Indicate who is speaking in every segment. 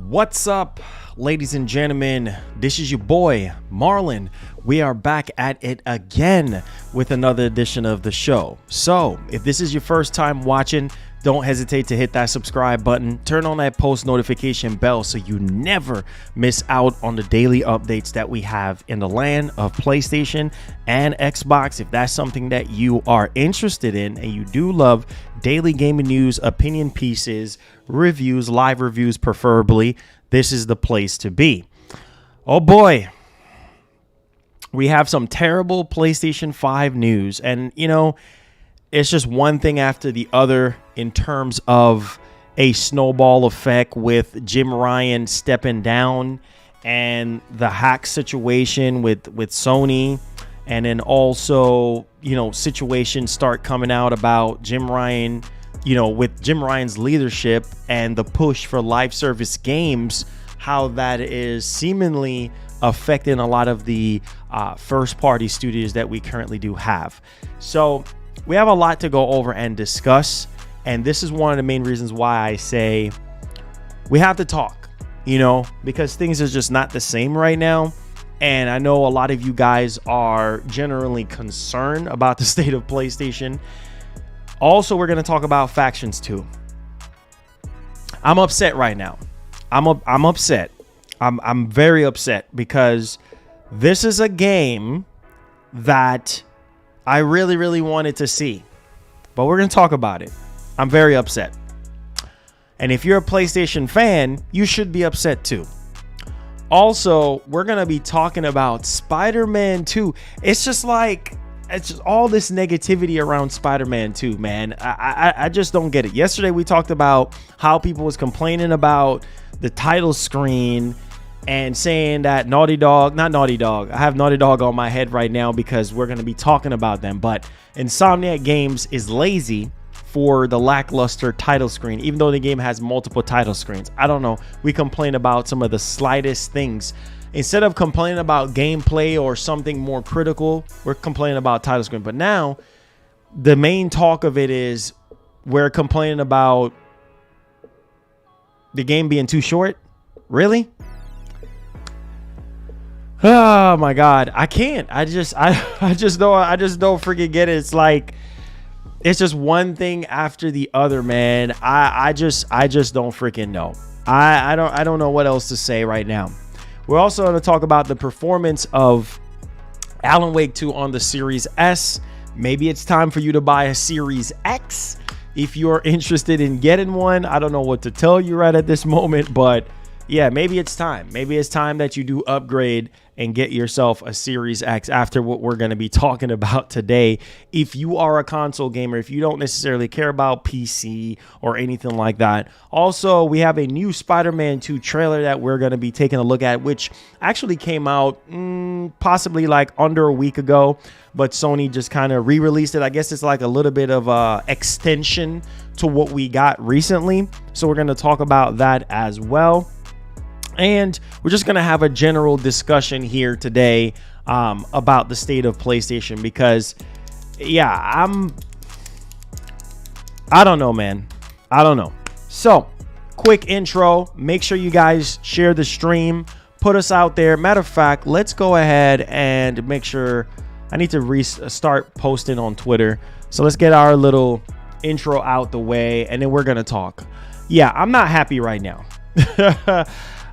Speaker 1: What's up, ladies and gentlemen? This is your boy, Marlon. We are back at it again with another edition of the show. So, if this is your first time watching, don't hesitate to hit that subscribe button. Turn on that post notification bell so you never miss out on the daily updates that we have in the land of PlayStation and Xbox. If that's something that you are interested in and you do love daily gaming news, opinion pieces, reviews, live reviews preferably, this is the place to be. Oh boy, we have some terrible PlayStation 5 news, and it's just one thing after the other in terms of a snowball effect with Jim Ryan stepping down and the hack situation with Sony, and then also situations start coming out about Jim Ryan, with Jim Ryan's leadership and the push for live service games, how that is seemingly affecting a lot of the first party studios that we currently do have. So we have a lot to go over and discuss, and this is one of the main reasons why I say we have to talk, because things are just not the same right now. And I know a lot of you guys are generally concerned about the state of PlayStation. Also, we're going to talk about factions too. I'm upset right now. I'm upset. I'm very upset because this is a game that I really, really wanted to see, but we're going to talk about it. I'm very upset. And if you're a PlayStation fan, you should be upset too. Also, we're going to be talking about Spider-Man 2. It's just all this negativity around Spider-Man 2, man. I just don't get it. Yesterday, we talked about how people was complaining about the title screen and saying that not Naughty Dog, I have Naughty Dog on my head right now because we're going to be talking about them, but Insomniac Games is lazy for the lackluster title screen, even though the game has multiple title screens. I don't know. We complain about some of the slightest things. Instead of complaining about gameplay or something more critical, we're complaining about title screen. But now, the main talk of it is we're complaining about the game being too short. Really? Oh my God, I can't. I just don't freaking get it. It's just one thing after the other, man. I just don't freaking know. I don't know what else to say right now. We're also going to talk about the performance of Alan Wake 2 on the Series S. Maybe it's time for you to buy a Series X if you're interested in getting one. I don't know what to tell you right at this moment, but yeah, maybe it's time. Maybe it's time that you do upgrade and get yourself a Series X after what we're going to be talking about today. If you are a console gamer, if you don't necessarily care about PC or anything like that. Also, we have a new Spider-Man 2 trailer that we're going to be taking a look at, which actually came out possibly like under a week ago, but Sony just kind of re-released it. I guess it's like a little bit of a extension to what we got recently. So we're going to talk about that as well. And we're just going to have a general discussion here today about the state of PlayStation because, yeah, I don't know, man. I don't know. So, quick intro. Make sure you guys share the stream. Put us out there. Matter of fact, let's go ahead and make sure. I need to start posting on Twitter. So, let's get our little intro out the way, and then we're going to talk. Yeah, I'm not happy right now.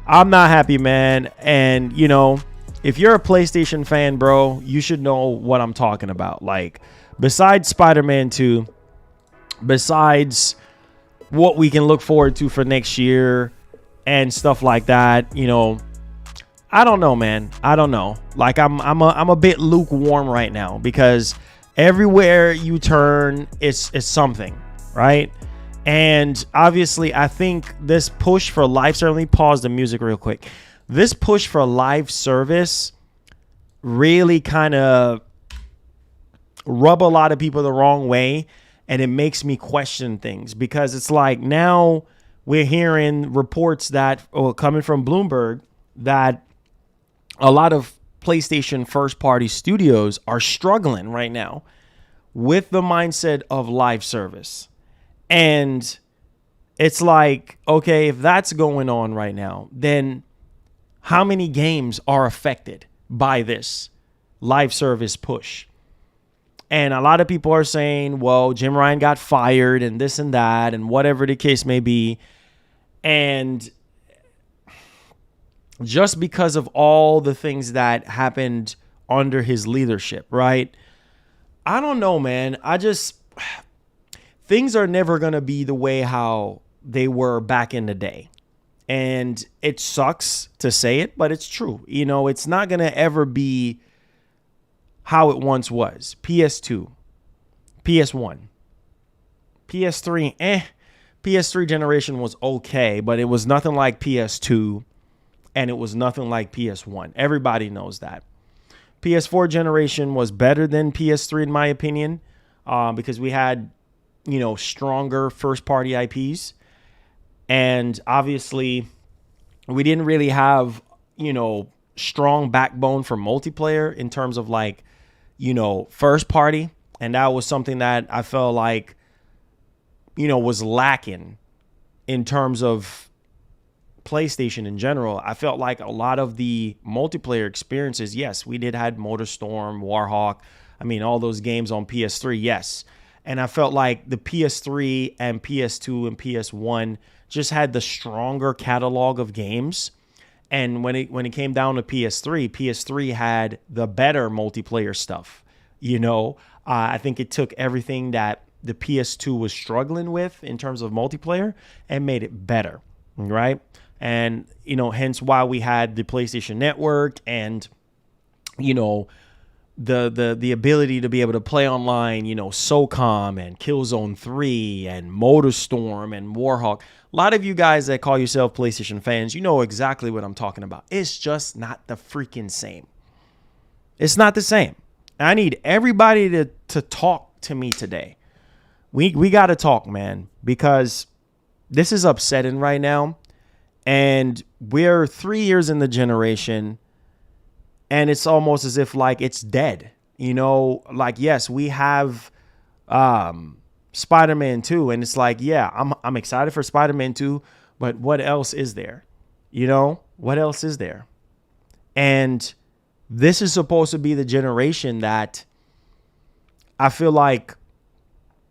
Speaker 1: I'm not happy, man. And, if you're a PlayStation fan, bro, you should know what I'm talking about. Like, besides Spider-Man 2, besides what we can look forward to for next year and stuff like that, I don't know, man. I don't know. Like, I'm a bit lukewarm right now because everywhere you turn, it's something, right? And obviously, I think this push for live service, let me pause the music real quick. This push for live service really kind of rub a lot of people the wrong way. And it makes me question things because it's like now we're hearing reports that coming from Bloomberg that a lot of PlayStation first party studios are struggling right now with the mindset of live service. And it's like, okay, if that's going on right now, then how many games are affected by this live service push? And a lot of people are saying, well, Jim Ryan got fired and this and that and whatever the case may be. And just because of all the things that happened under his leadership, right? I don't know, man. Things are never going to be the way how they were back in the day. And it sucks to say it, but it's true. You know, it's not going to ever be how it once was. PS2, PS1, PS3, PS3 generation was okay, but it was nothing like PS2 and it was nothing like PS1. Everybody knows that. PS4 generation was better than PS3 in my opinion, because we had, you know, stronger first party IPs. And obviously we didn't really have, you know, strong backbone for multiplayer in terms of like, you know, first party. And that was something that I felt like, you know, was lacking in terms of PlayStation in general. I felt like a lot of the multiplayer experiences, yes, we did had MotorStorm, Warhawk. I mean, all those games on PS3, yes. And I felt like the PS3 and PS2 and PS1 just had the stronger catalog of games. And when it came down to PS3 had the better multiplayer stuff. You know, I think it took everything that the PS2 was struggling with in terms of multiplayer and made it better, right? And, you know, hence why we had the PlayStation Network and, you know, the ability to be able to play online, you know, SOCOM and Killzone 3 and MotorStorm and Warhawk. A lot of you guys that call yourself PlayStation fans, you know exactly what I'm talking about. It's just not the freaking same. It's not the same. I need everybody to talk to me today. We got to talk, man, because this is upsetting right now. And we're 3 years in the generation, and it's almost as if like it's dead. You know, like, yes, we have Spider-Man 2, and it's like, yeah, I'm excited for Spider-Man 2, but what else is there? You know, what else is there? And this is supposed to be the generation that I feel like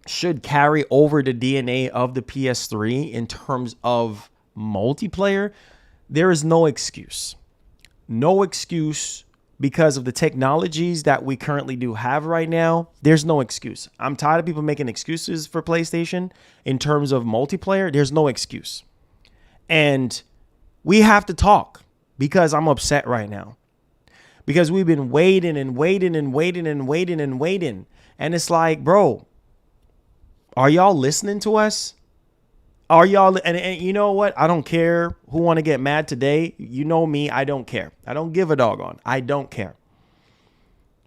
Speaker 1: should carry over the DNA of the PS3 in terms of multiplayer. There is no excuse. No excuse because of the technologies that we currently do have right now. There's no excuse. I'm tired of people making excuses for PlayStation in terms of multiplayer. There's no excuse. And we have to talk because I'm upset right now. Because we've been waiting and waiting and waiting and waiting and waiting. And it's like, bro, are y'all listening to us? Are y'all? And you know what? I don't care who want to get mad today. You know me. I don't care. I don't give a doggone. I don't care.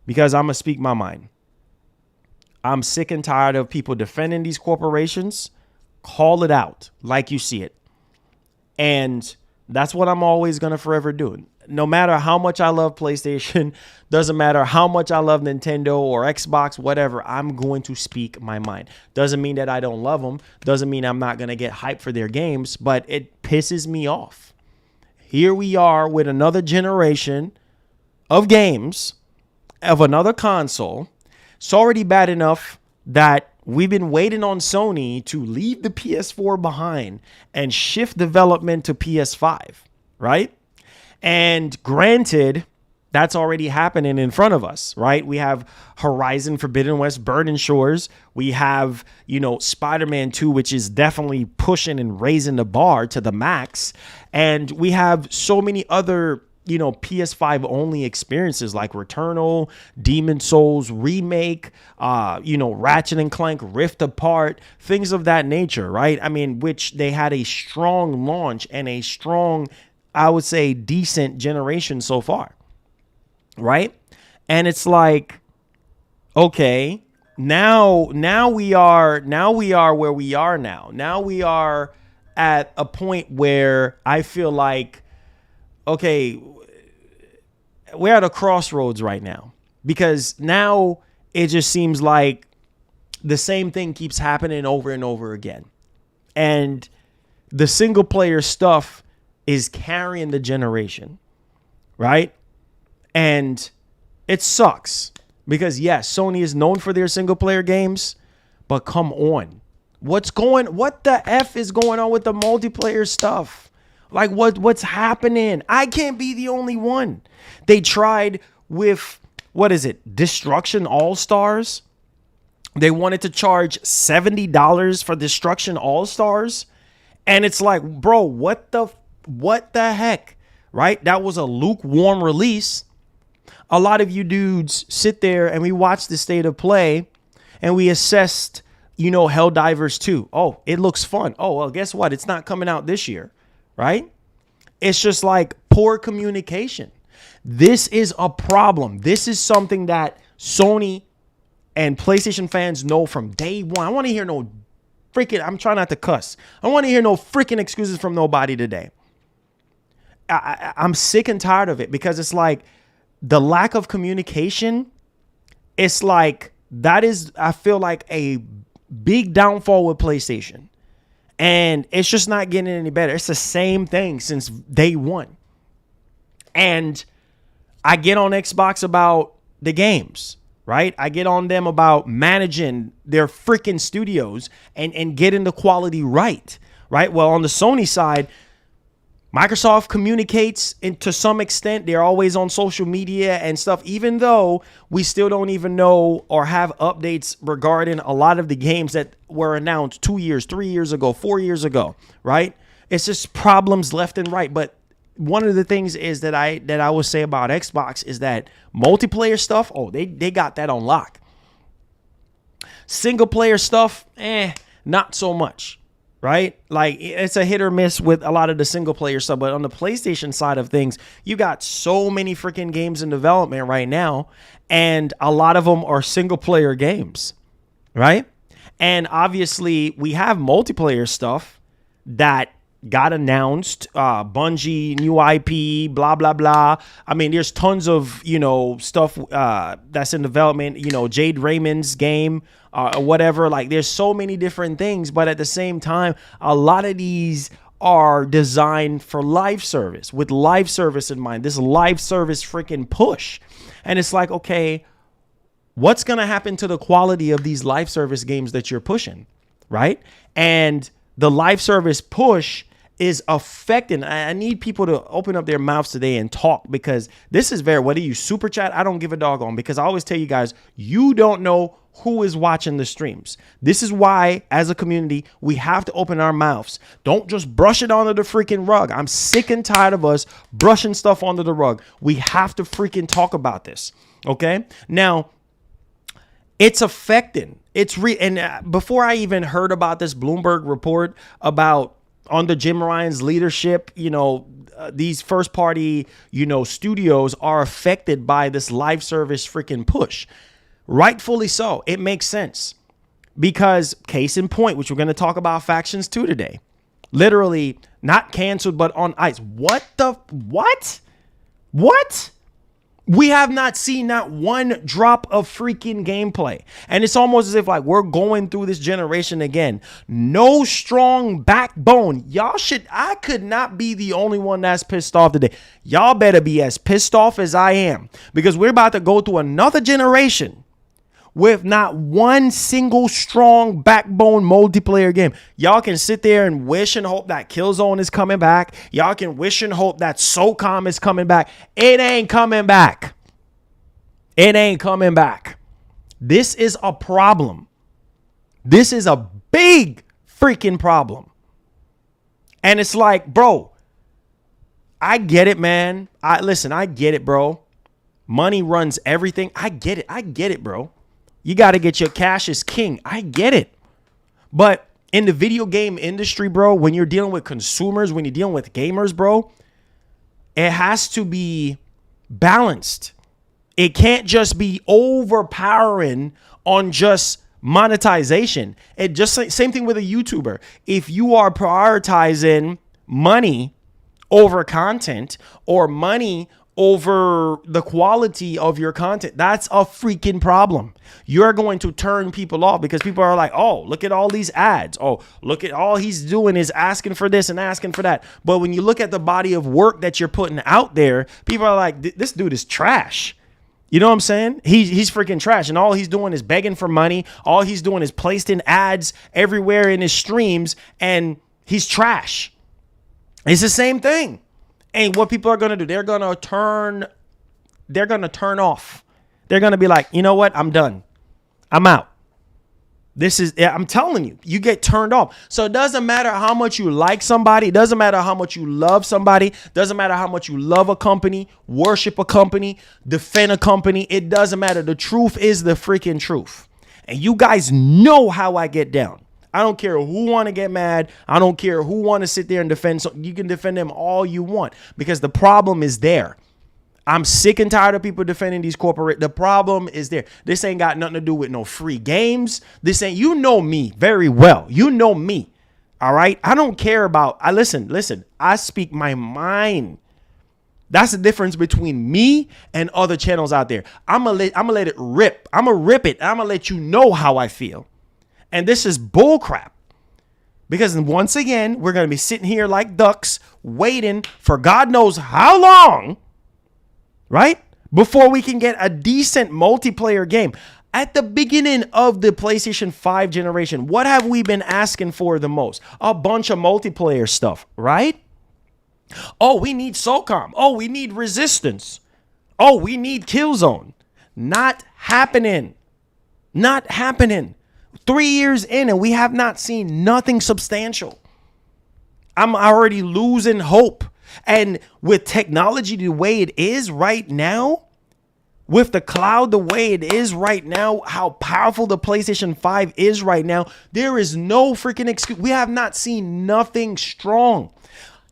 Speaker 1: Because I'm going to speak my mind. I'm sick and tired of people defending these corporations. Call it out like you see it. And that's what I'm always going to forever do. No matter how much I love PlayStation, doesn't matter how much I love Nintendo or Xbox, whatever, I'm going to speak my mind. Doesn't mean that I don't love them. Doesn't mean I'm not going to get hyped for their games, but it pisses me off. Here we are with another generation of games, of another console. It's already bad enough that we've been waiting on Sony to leave the PS4 behind and shift development to PS5, right? And granted, that's already happening in front of us, right? We have Horizon Forbidden West, Burning Shores. We have, you know, Spider-Man 2, which is definitely pushing and raising the bar to the max. And we have so many other, you know, PS5 only experiences like Returnal, Demon Souls Remake, you know, Ratchet and Clank Rift Apart, things of that nature, right? I mean, which they had a strong launch and a strong, I would say, decent generation so far, right? And it's like, okay, now we are where we are now. Now we are at a point where I feel like, okay, we're at a crossroads right now, because now it just seems like the same thing keeps happening over and over again. And the single player stuff is carrying the generation, right? And it sucks because, yes, Sony is known for their single player games, but come on. What the F is going on with the multiplayer stuff? Like what's happening? I can't be the only one. They tried with, what is it? Destruction All-Stars. They wanted to charge $70 for Destruction All-Stars. And it's like, bro, what the heck? Right? That was a lukewarm release. A lot of you dudes sit there and we watch the state of play and we assessed, Helldivers 2. Oh, it looks fun. Oh, well, guess what? It's not coming out this year, right? It's just like poor communication. This is a problem. This is something that Sony and PlayStation fans know from day one. I want to hear no freaking, I'm trying not to cuss. I want to hear no freaking excuses from nobody today. I'm sick and tired of it because it's like the lack of communication. It's like that is, I feel like, a big downfall with PlayStation. And it's just not getting any better. It's the same thing since day one. And I get on Xbox about the games, right? I get on them about managing their freaking studios and getting the quality right? Well, on the Sony side, Microsoft communicates to some extent. They're always on social media and stuff, even though we still don't even know or have updates regarding a lot of the games that were announced 2 years, 3 years ago, 4 years ago, right? It's just problems left and right. But one of the things is that I would say about Xbox is that multiplayer stuff, they got that on lock. Single player stuff, not so much. Right? Like it's a hit or miss with a lot of the single player stuff. But on the PlayStation side of things, you got so many freaking games in development right now. And a lot of them are single player games. Right? And obviously we have multiplayer stuff that got announced. Bungie, new IP, blah, blah, blah. I mean, there's tons of, stuff that's in development, Jade Raymond's game, or whatever. Like there's so many different things, but at the same time, a lot of these are designed for live service, with live service in mind, this live service freaking push. And it's like, okay, what's going to happen to the quality of these live service games that you're pushing, right? And the live service push is affecting. I need people to open up their mouths today and talk, because this is whether you super chat, I don't give a doggone, because I always tell you guys, you don't know who is watching the streams. This is why, as a community, we have to open our mouths. Don't just brush it under the freaking rug. I'm sick and tired of us brushing stuff under the rug. We have to freaking talk about this. Okay? Now, it's affecting. And before I even heard about this Bloomberg report about under Jim Ryan's leadership, these first party, studios are affected by this live service freaking push. Rightfully so. It makes sense, because case in point, which we're going to talk about Factions 2 today, literally not canceled, but on ice. What? We have not seen not one drop of freaking gameplay. And it's almost as if like we're going through this generation again. No strong backbone. I could not be the only one that's pissed off today. Y'all better be as pissed off as I am, because we're about to go through another generation with not one single strong backbone multiplayer game. Y'all can sit there and wish and hope that Killzone is coming back. Y'all can wish and hope that SOCOM is coming back. It ain't coming back. It ain't coming back. This is a problem. This is a big freaking problem. And it's like, bro, I get it, man. I get it, bro. Money runs everything. I get it, bro. You got to get your cash is king. I get it. But in the video game industry, bro, when you're dealing with consumers, when you're dealing with gamers, bro, it has to be balanced. It can't just be overpowering on just monetization. It just same thing with a YouTuber. If you are prioritizing money over content, or money over the quality of your content. That's a freaking problem. You're going to turn people off because people are like, oh, look at all these ads. Oh, look at all he's doing is asking for this and asking for that. But when you look at the body of work that you're putting out there, people are like, this dude is trash. You know what I'm saying? He's freaking trash. And all he's doing is begging for money. All he's doing is placing ads everywhere in his streams, and he's trash. It's the same thing. And what people are going to do, they're going to turn off. They're going to be like, you know what? I'm done. I'm out. I'm telling you, you get turned off. So it doesn't matter how much you like somebody. It doesn't matter how much you love somebody. It doesn't matter how much you love a company, worship a company, defend a company. It doesn't matter. The truth is the freaking truth. And you guys know how I get down. I don't care who want to get mad. I don't care who want to sit there and defend. So you can defend them all you want because the problem is there. I'm sick and tired of people defending these corporate. The problem is there. This ain't got nothing to do with no free games. This ain't, you know me very well. You know me. All right. I don't care about, listen, I speak my mind. That's the difference between me and other channels out there. I'm gonna let it rip. I'm gonna rip it. I'm gonna let you know how I feel. And this is bull crap. Because once again, we're going to be sitting here like ducks waiting for God knows how long, right? Before we can get a decent multiplayer game. At the beginning of the PlayStation 5 generation, what have we been asking for the most? A bunch of multiplayer stuff, right? Oh, we need SOCOM. Oh, we need Resistance. Oh, we need Killzone. Not happening. Not happening. 3 years in and we have not seen nothing substantial. I'm already losing hope. And with technology the way it is right now, with the cloud the way it is right now, how powerful the PlayStation 5 is right now, there is no freaking excuse. We have not seen nothing strong.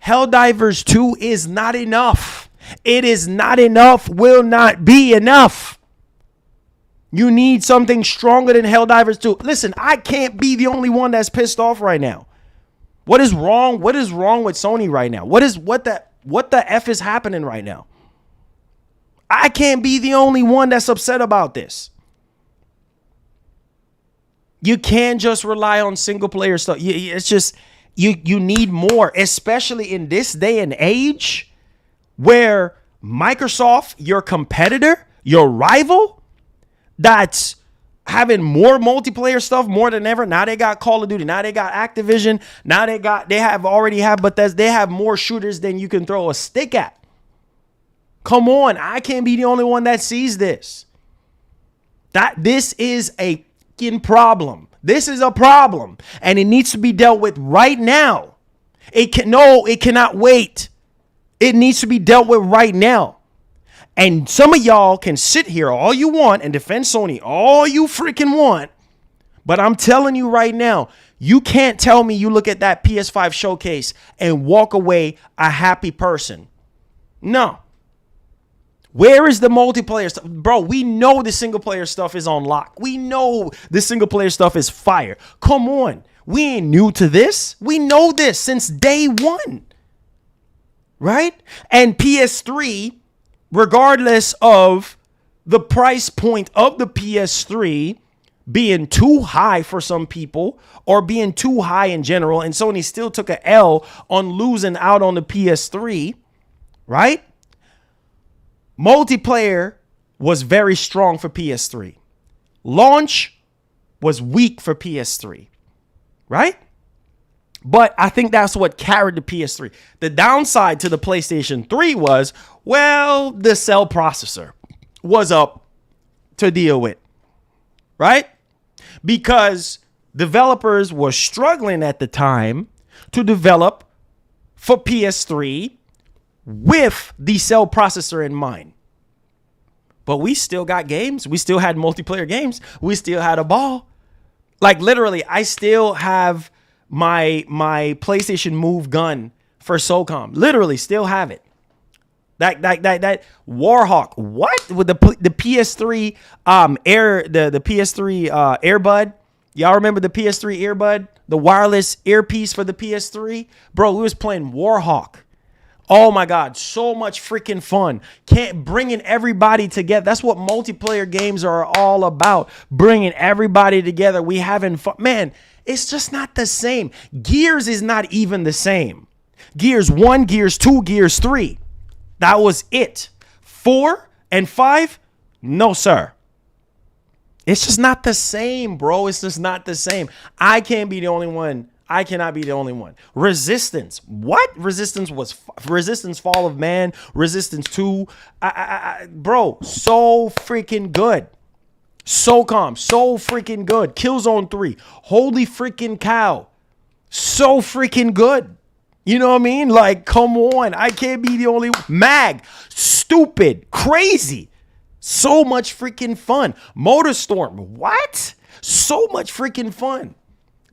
Speaker 1: Helldivers 2 is not enough. It is not enough, will not be enough. You need something stronger than Helldivers 2. Listen, I can't be the only one that's pissed off right now. What is wrong? What is wrong with Sony right now? What the F is happening right now? I can't be the only one that's upset about this. You can't just rely on single player stuff. It's just you need more, especially in this day and age where Microsoft, your competitor, your rival, that's having more multiplayer stuff more than ever. Now they got Call of Duty. Now they got Activision. Now they have Bethesda. They have more shooters than you can throw a stick at. Come on. I can't be the only one that sees this. This is a fucking problem. This is a problem. And it needs to be dealt with right now. It cannot wait. It needs to be dealt with right now. And some of y'all can sit here all you want and defend Sony all you freaking want. But I'm telling you right now, you can't tell me you look at that PS5 showcase and walk away a happy person. No. Where is the multiplayer stuff? Bro, we know the single player stuff is on lock. We know the single player stuff is fire. Come on. We ain't new to this. We know this since day one. Right? And PS3, regardless of the price point of the PS3 being too high for some people or being too high in general, and Sony still took a L on losing out on the PS3, right? Multiplayer was very strong for PS3. Launch was weak for PS3, right? But I think that's what carried the PS3. The downside to the PlayStation 3 was, well, the cell processor was up to deal with, right? Because developers were struggling at the time to develop for PS3 with the cell processor in mind. But we still got games. We still had multiplayer games. We still had a ball. Like literally, I still have my PlayStation Move gun for SOCOM. Literally still have it. That Warhawk. What? With the PS3 the PS3 earbud. Y'all remember the PS3 earbud? The wireless earpiece for the PS3? Bro, we was playing Warhawk Oh my God, so much freaking fun. Can't bringing everybody together. That's what multiplayer games are all about. Bringing everybody together. We having fun. Man, it's just not the same. Gears is not even the same. Gears 1, Gears 2, Gears 3. That was it. 4 and 5? No, sir. It's just not the same, bro. It's just not the same. I can't be the only one. I cannot be the only one. Resistance. What? Resistance was Resistance Fall of Man. Resistance 2. Bro, so freaking good. So calm. So freaking good. Killzone 3. Holy freaking cow. So freaking good. You know what I mean? Like, come on. I can't be the only one. Mag. Stupid. Crazy. So much freaking fun. Motorstorm. What? So much freaking fun.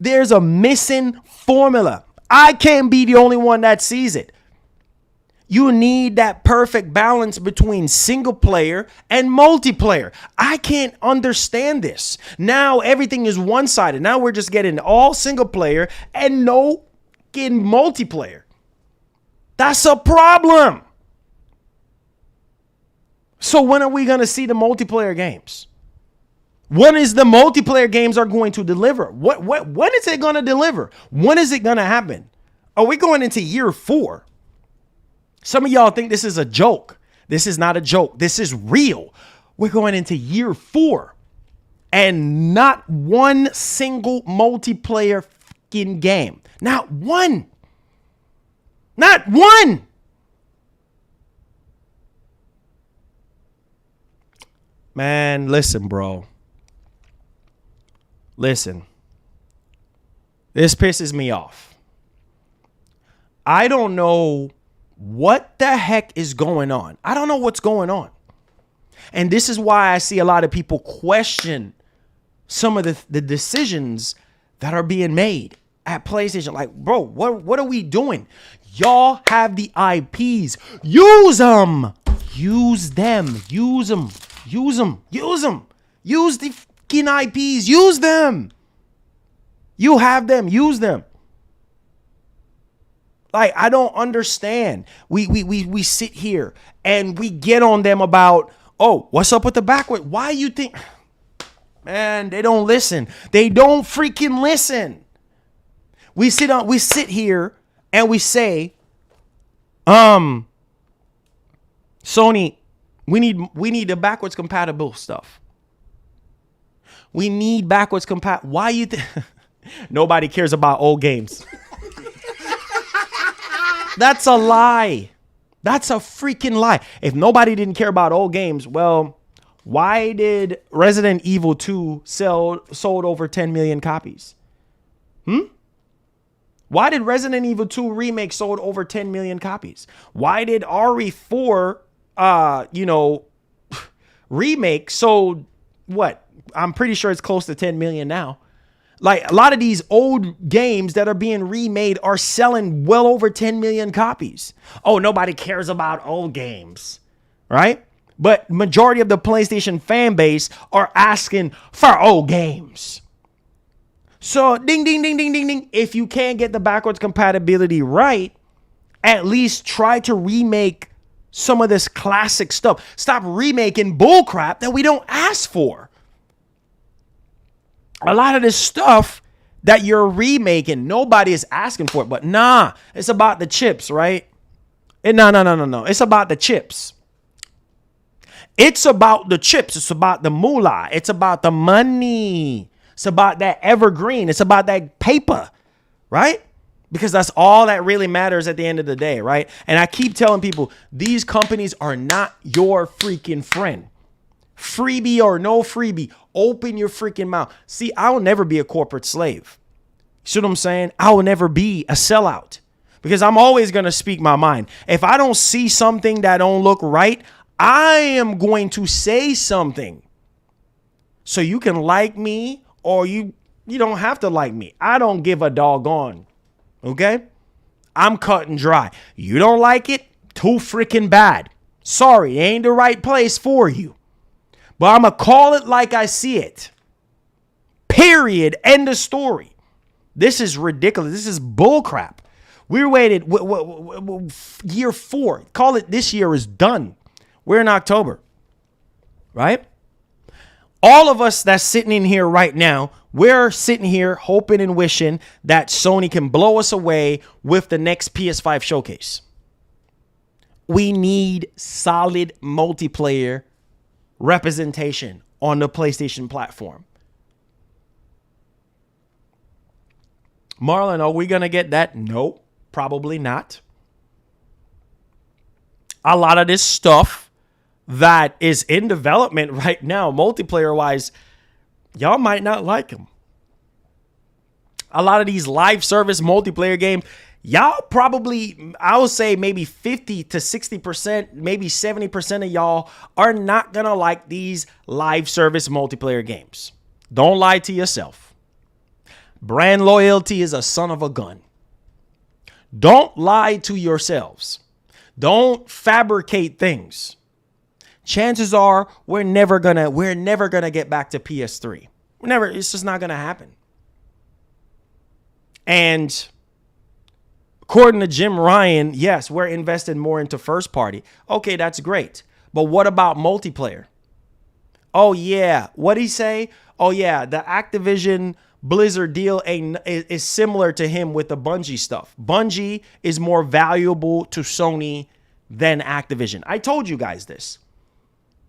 Speaker 1: There's a missing formula. I can't be the only one that sees it. You need that perfect balance between single player and multiplayer. I can't understand this. Now everything is one-sided. Now we're just getting all single player and no getting multiplayer. That's a problem. So when are we going to see the multiplayer games? When is the multiplayer games are going to deliver? When is it going to deliver? When is it going to happen? Are we going into year 4? Some of y'all think this is a joke. This is not a joke. This is real. We're going into year 4 and not one single multiplayer fucking game. Not one. Not one. Man, listen, bro. Listen, this pisses me off. I don't know what the heck is going on. I don't know what's going on. And this is why I see a lot of people question some of the decisions that are being made at PlayStation. Like, bro, what are we doing? Y'all have the IPs. Use them. Use them. Use them. Use them. Use them. Use the IPs, use them. You have them, use them. Like, I don't understand. We sit here and we get on them about, oh, what's up with the backward? Why you think? Man, they don't listen. They don't freaking listen. We sit here and we say, Sony, we need the backwards compatible stuff. We need backwards compatible. Why you think nobody cares about old games? That's a lie. That's a freaking lie. If nobody didn't care about old games, well, why did Resident Evil 2 sold over 10 million copies? Why did Resident Evil 2 remake sold over 10 million copies? Why did RE4 remake sold what? I'm pretty sure it's close to 10 million now. Like, a lot of these old games that are being remade are selling well over 10 million copies. Oh, nobody cares about old games, right? But majority of the PlayStation fan base are asking for old games. So ding, ding, ding, ding, ding, ding. If you can't get the backwards compatibility right, at least try to remake some of this classic stuff. Stop remaking bullcrap that we don't ask for. A lot of this stuff that you're remaking, nobody is asking for it. But nah, it's about the chips, right? No. It's about the chips. It's about the chips. It's about the moolah. It's about the money. It's about that evergreen. It's about that paper, right? Because that's all that really matters at the end of the day, right? And I keep telling people, these companies are not your freaking friend. Freebie or no freebie, open your freaking mouth. See, I will never be a corporate slave. See what I'm saying? I will never be a sellout because I'm always going to speak my mind. If I don't see something that don't look right, I am going to say something. So you can like me or you don't have to like me. I don't give a doggone. Okay? I'm cut and dry. You don't like it? Too freaking bad. Sorry, it ain't the right place for you. But I'm going to call it like I see it. Period. End of story. This is ridiculous. This is bullcrap. We waited year 4. Call it this year is done. We're in October, right? All of us that's sitting in here right now, we're sitting here hoping and wishing that Sony can blow us away with the next PS5 showcase. We need solid multiplayer representation on the PlayStation platform. Marlon, are we going to get that? No, probably not. A lot of this stuff that is in development right now, multiplayer-wise, y'all might not like them. A lot of these live service multiplayer games, y'all probably, I would say maybe 50 to 60%, maybe 70% of y'all are not going to like these live service multiplayer games. Don't lie to yourself. Brand loyalty is a son of a gun. Don't lie to yourselves. Don't fabricate things. Chances are we're never gonna get back to PS3. It's just not gonna happen. And according to Jim Ryan, yes, we're investing more into first party. Okay, that's great. But what about multiplayer? Oh yeah, what'd he say? Oh yeah, the Activision Blizzard deal is similar to him with the Bungie stuff. Bungie is more valuable to Sony than Activision. I told you guys this.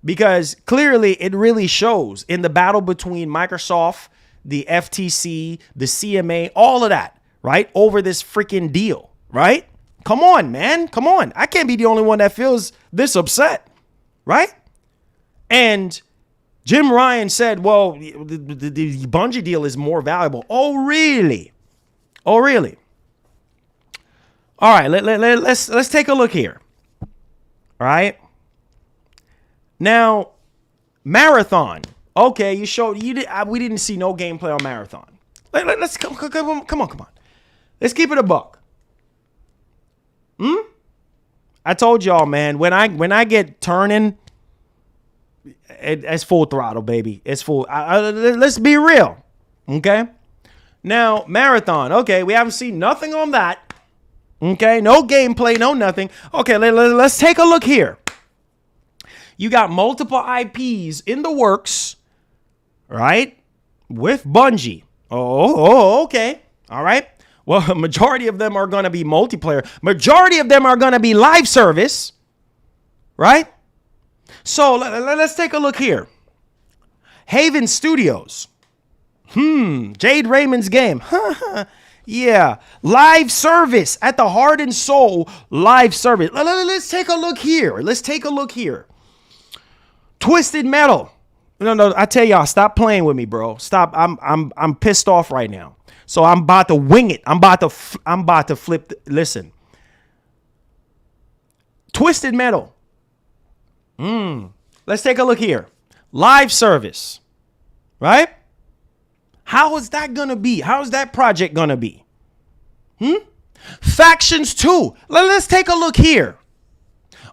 Speaker 1: Because clearly it really shows in the battle between Microsoft, the FTC, the CMA, all of that, right? Over this freaking deal, right? Come on, man. Come on. I can't be the only one that feels this upset, right? And Jim Ryan said, well, the Bungie deal is more valuable. Oh, really? Oh, really? All right, let's take a look here. All right? Now, Marathon. Okay, you showed we didn't see no gameplay on Marathon. Let's come on. Let's keep it a buck. I told y'all, man. When I get turning, it's full throttle, baby. It's full. Let's be real, okay? Now, Marathon. Okay, we haven't seen nothing on that. Okay, no gameplay, no nothing. Okay, let's take a look here. You got multiple IPs in the works, right? With Bungie. Oh, okay. All right. Well, a majority of them are going to be multiplayer. Majority of them are going to be live service, right? So let's take a look here. Haven Studios. Jade Raymond's game. Yeah. Live service at the heart and soul. Live service. Let's take a look here. Twisted Metal. No, I tell y'all, stop playing with me, bro. Stop. I'm pissed off right now. So I'm about to wing it. I'm about to flip. Listen. Twisted Metal. Let's take a look here. Live service. Right? How is that going to be? How is that project going to be? Factions 2. Let's take a look here.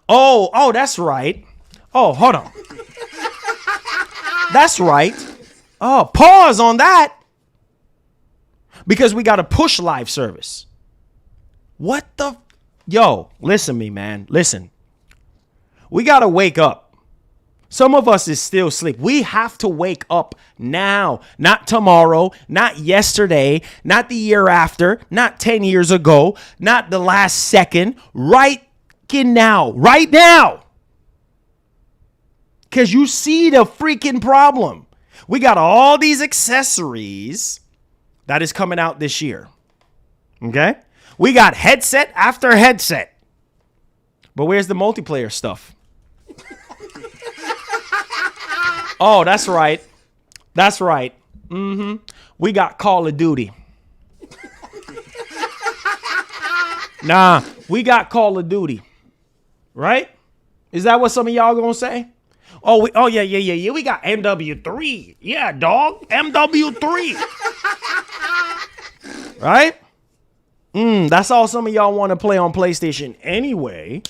Speaker 1: Oh, that's right. Oh, hold on. That's right. Oh, pause on that. Because we got to push live service. What the? Yo, listen to me, man. Listen. We got to wake up. Some of us is still asleep. We have to wake up now, not tomorrow, not yesterday, not the year after, not 10 years ago, not the last second, right now. Because you see the freaking problem. We got all these accessories that is coming out this year. Okay? We got headset after headset. But where's the multiplayer stuff? Oh, that's right. That's right. We got Call of Duty. Nah, we got Call of Duty. Right? Is that what some of y'all gonna say? Oh, yeah. We got MW3. Yeah, dog. MW3. Right? That's all some of y'all want to play on PlayStation anyway.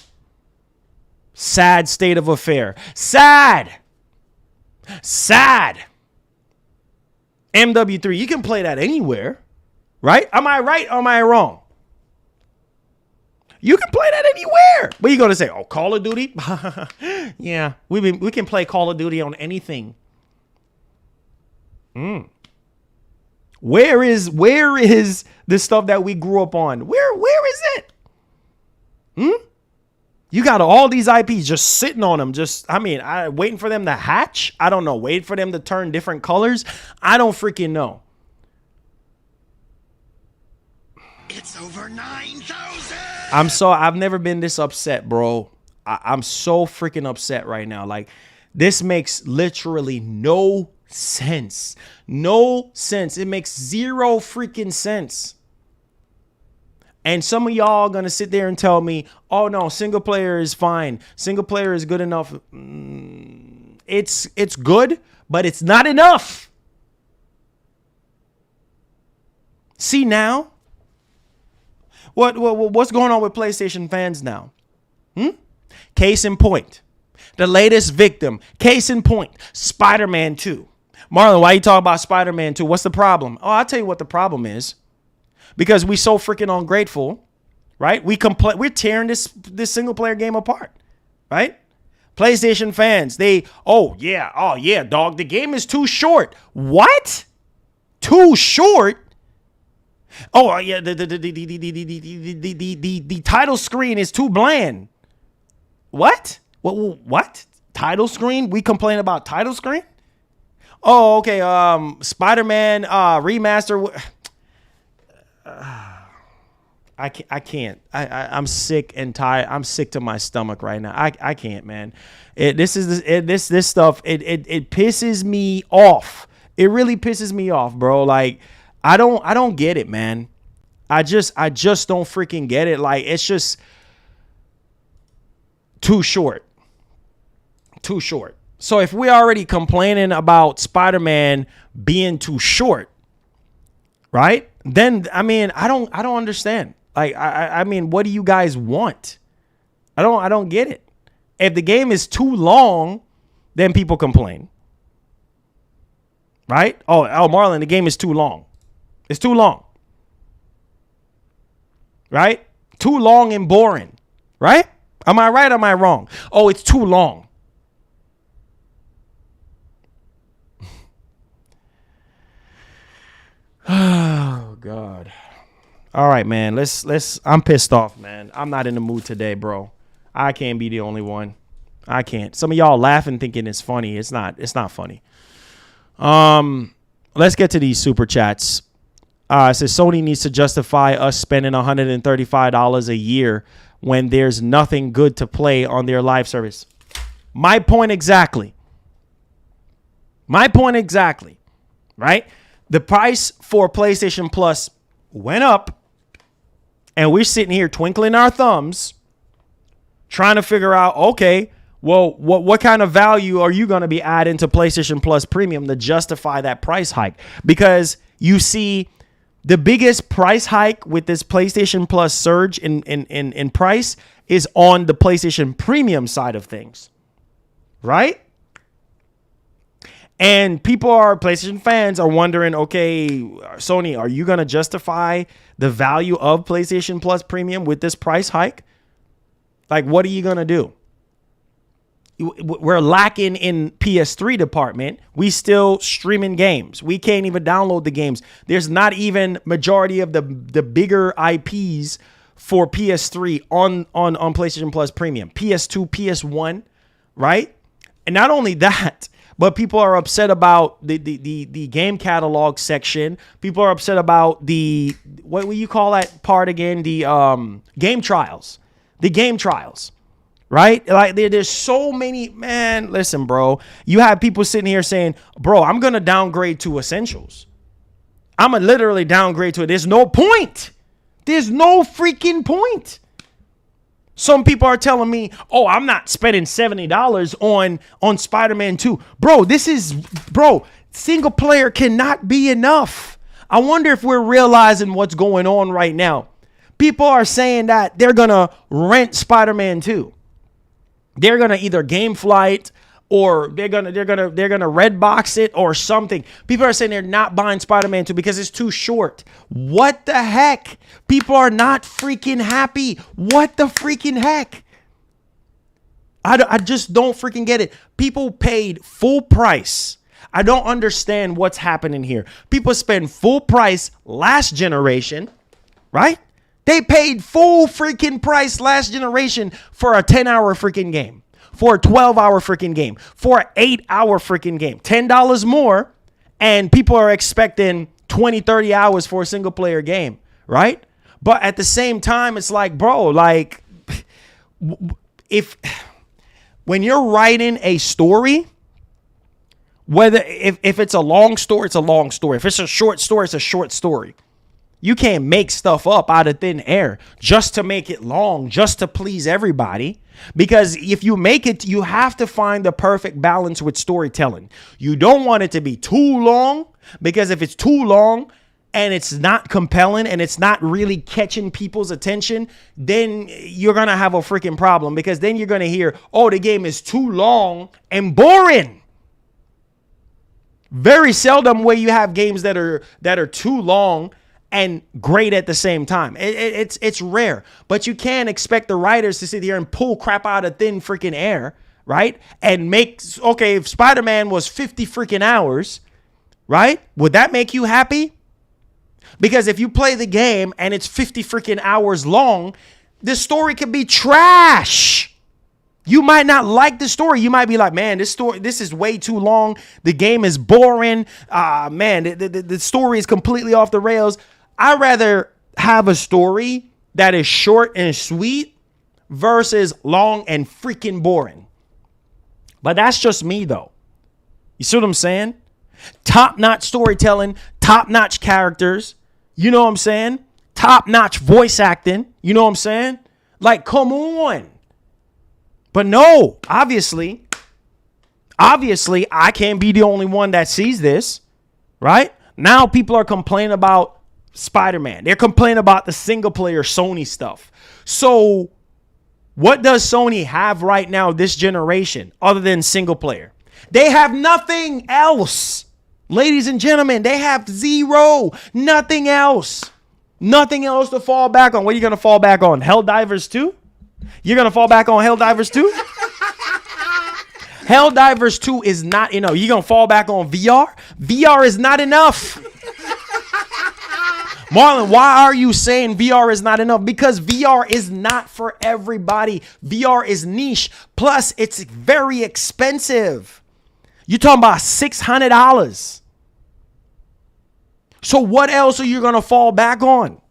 Speaker 1: Sad state of affair. Sad. MW3. You can play that anywhere. Right? Am I right or am I wrong? You can play that anywhere. But you're gonna say, "Oh, Call of Duty." Yeah, we can play Call of Duty on anything. Where is the stuff that we grew up on? Where is it? You got all these IPs just sitting on them. Waiting for them to hatch. I don't know. Waiting for them to turn different colors. I don't freaking know.
Speaker 2: It's over 9,000.
Speaker 1: I've never been this upset, bro. I'm so freaking upset right now. Like, this makes literally no sense. No sense. It makes zero freaking sense. And some of y'all are going to sit there and tell me, oh, no, single player is fine. Single player is good enough. It's good, but it's not enough. See now? What's going on with PlayStation fans now? Case in point. The latest victim. Case in point. Spider-Man 2. Marlon, why you talking about Spider-Man 2? What's the problem? Oh, I'll tell you what the problem is. Because we so freaking ungrateful, right? We're tearing this single player game apart, right? PlayStation fans, oh yeah, dog, the game is too short. What? Too short? Oh yeah, the title screen is too bland. What? What? Title screen? We complain about title screen? Oh, okay. Spider-Man remaster. I can't. I'm sick and tired. I'm sick to my stomach right now. I can't, man. This stuff. It pisses me off. It really pisses me off, bro. Like, I don't get it, man. I just don't freaking get it. Like, it's just too short. Too short. So if we're already complaining about Spider-Man being too short, right? Then I don't understand. Like, I mean, what do you guys want? I don't get it. If the game is too long, then people complain. Right? Oh, Marlon, the game is too long. It's too long. Right? Too long and boring. Right? Am I right or am I wrong? Oh, it's too long. Oh, God. All right, man. Let's I'm pissed off, man. I'm not in the mood today, bro. I can't be the only one. I can't. Some of y'all laughing thinking it's funny. It's not funny. Let's get to these super chats. It says Sony needs to justify us spending $135 a year when there's nothing good to play on their live service. My point exactly. Right? The price for PlayStation Plus went up, and we're sitting here twinkling our thumbs, trying to figure out, okay, well, what kind of value are you going to be adding to PlayStation Plus Premium to justify that price hike? Because you see, the biggest price hike with this PlayStation Plus surge in price is on the PlayStation Premium side of things, right? And PlayStation fans are wondering, okay, Sony, are you going to justify the value of PlayStation Plus Premium with this price hike? Like, what are you going to do? We're lacking in PS3 department. We still streaming games. We can't even download the games. There's not even majority of the bigger IPs for PS3 on PlayStation Plus Premium. PS2, PS1, right? And not only that, but people are upset about the game catalog section. People are upset about what will you call that part again? The game trials. The game trials. Right? Like, there's so many, man. Listen, bro. You have people sitting here saying, bro, I'm going to downgrade to essentials. I'm going to literally downgrade to it. There's no point. There's no freaking point. Some people are telling me, oh, I'm not spending $70 on Spider-Man 2. Bro, single player cannot be enough. I wonder if we're realizing what's going on right now. People are saying that they're going to rent Spider-Man 2. They're going to either Gameflight or they're gonna red box it or something. People are saying they're not buying Spider-Man 2 because it's too short. What the heck? People are not freaking happy. What the freaking heck? I just don't freaking get it. People paid full price. I don't understand what's happening here. People spend full price last generation, right? They paid full freaking price last generation for a 10-hour freaking game, for a 12-hour freaking game, for an 8-hour freaking game. $10 more, and people are expecting 20, 30 hours for a single player game, right? But at the same time, it's like, bro, like, when you're writing a story, whether if it's a long story, it's a long story. If it's a short story, it's a short story. You can't make stuff up out of thin air just to make it long, just to please everybody. Because if you make it, you have to find the perfect balance with storytelling. You don't want it to be too long, because if it's too long and it's not compelling and it's not really catching people's attention, then you're going to have a freaking problem, because then you're going to hear, oh, the game is too long and boring. Very seldom where you have games that are too long and great at the same time. It's rare, but you can't expect the writers to sit here and pull crap out of thin freaking air, right? And make, okay, if Spider-Man was 50 freaking hours, right? Would that make you happy? Because if you play the game and it's 50 freaking hours long, the story could be trash. You might not like the story. You might be like, man, this is way too long. The game is boring. Man, the story is completely off the rails. I'd rather have a story that is short and sweet versus long and freaking boring. But that's just me, though. You see what I'm saying? Top-notch storytelling, top-notch characters. You know what I'm saying? Top-notch voice acting. You know what I'm saying? Like, come on. But no, obviously, I can't be the only one that sees this, right? Now people are complaining about Spider-Man. They're complaining about the single-player Sony stuff. So what does Sony have right now this generation other than single-player? They have nothing else. Ladies and gentlemen, they have zero. Nothing else. Nothing else to fall back on. What are you going to fall back on? Helldivers 2? You're going to fall back on Helldivers 2? Helldivers 2 is not enough. You're going to fall back on VR? VR is not enough. Marlon, why are you saying VR is not enough? Because VR is not for everybody. VR is niche. Plus, it's very expensive. You're talking about $600. So what else are you going to fall back on?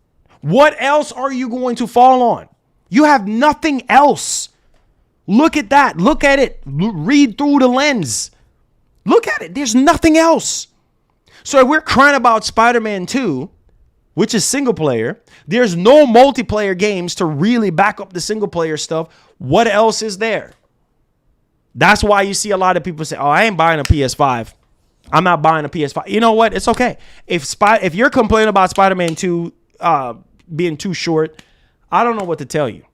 Speaker 1: What else are you going to fall on? You have nothing else. Look at that. Look at it. Read through the lens. Look at it. There's nothing else. So if we're crying about Spider-Man 2, which is single player, there's no multiplayer games to really back up the single player stuff. What else is there? That's why you see a lot of people say, oh, I ain't buying a PS5. I'm not buying a PS5. You know what? It's okay. If you're complaining about Spider-Man 2 being too short, I don't know what to tell you.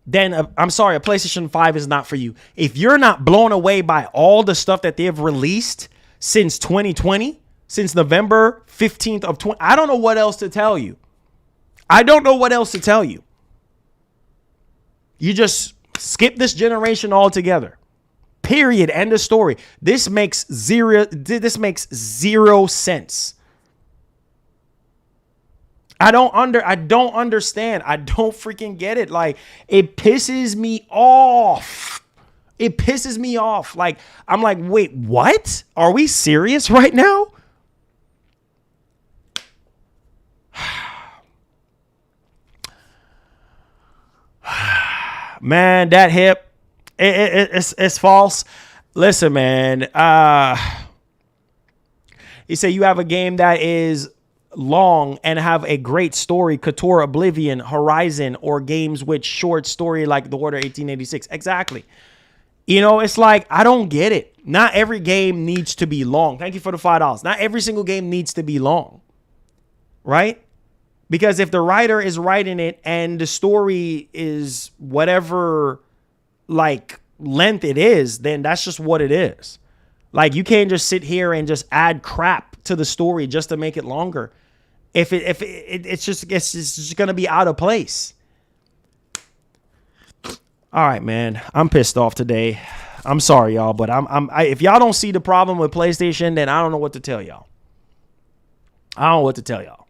Speaker 1: Then I'm sorry, a PlayStation 5 is not for you. If you're not blown away by all the stuff that they've released since 2020, since November 15th of 20, I don't know what else to tell you. You just skip this generation altogether. Period. End of story. This makes zero sense. I don't understand. I don't freaking get it. Like, it pisses me off. Like, I'm like, wait, what? Are we serious right now? Man, that hip, it's false. Listen, man. You say you have a game that is long and have a great story, KOTOR, Oblivion, Horizon, or games with short story like The Order 1886. Exactly. You know, it's like, I don't get it. Not every game needs to be long. Thank you for the $5. Not every single game needs to be long. Right? Because if the writer is writing it and the story is whatever, like, length it is, then that's just what it is. Like, you can't just sit here and just add crap to the story just to make it longer. It's just gonna be out of place. All right, man. I'm pissed off today. I'm sorry, y'all, but if y'all don't see the problem with PlayStation, then I don't know what to tell y'all. I don't know what to tell y'all.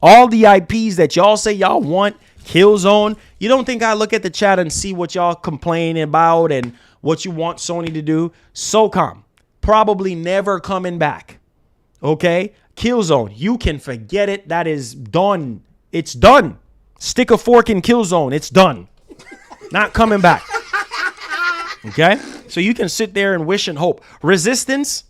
Speaker 1: All the IPs that y'all say y'all want, Killzone, you don't think I look at the chat and see what y'all complaining about and what you want Sony to do? SOCOM, probably never coming back. Okay? Killzone, you can forget it. That is done. It's done. Stick a fork in Killzone. It's done. Not coming back. Okay? So you can sit there and wish and hope. Resistance,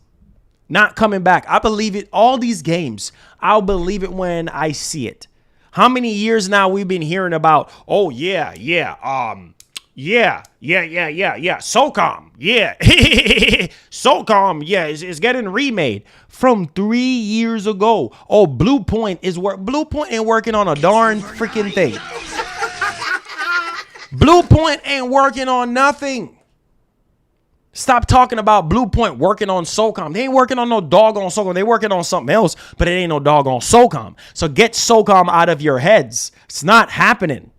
Speaker 1: not coming back. I believe it. All these games, I'll believe it when I see it. How many years now we've been hearing about, oh, yeah. SOCOM, yeah. SOCOM, yeah, is getting remade from 3 years ago. Oh, Blue Point ain't working on a darn freaking thing. Blue Point ain't working on nothing. Stop talking about Blue Point working on SOCOM. They ain't working on no doggone SOCOM. They working on something else, but it ain't no doggone SOCOM. So get SOCOM out of your heads. It's not happening.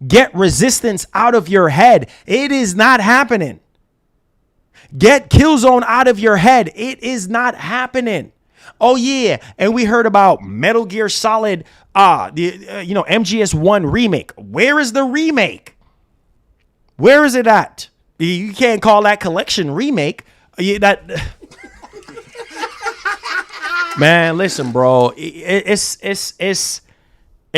Speaker 1: Get Resistance out of your head. It is not happening. Get Killzone out of your head. It is not happening. Oh yeah, and we heard about Metal Gear Solid, MGS1 remake. Where is the remake? Where is it at? You can't call that collection remake. Man, listen, bro. It's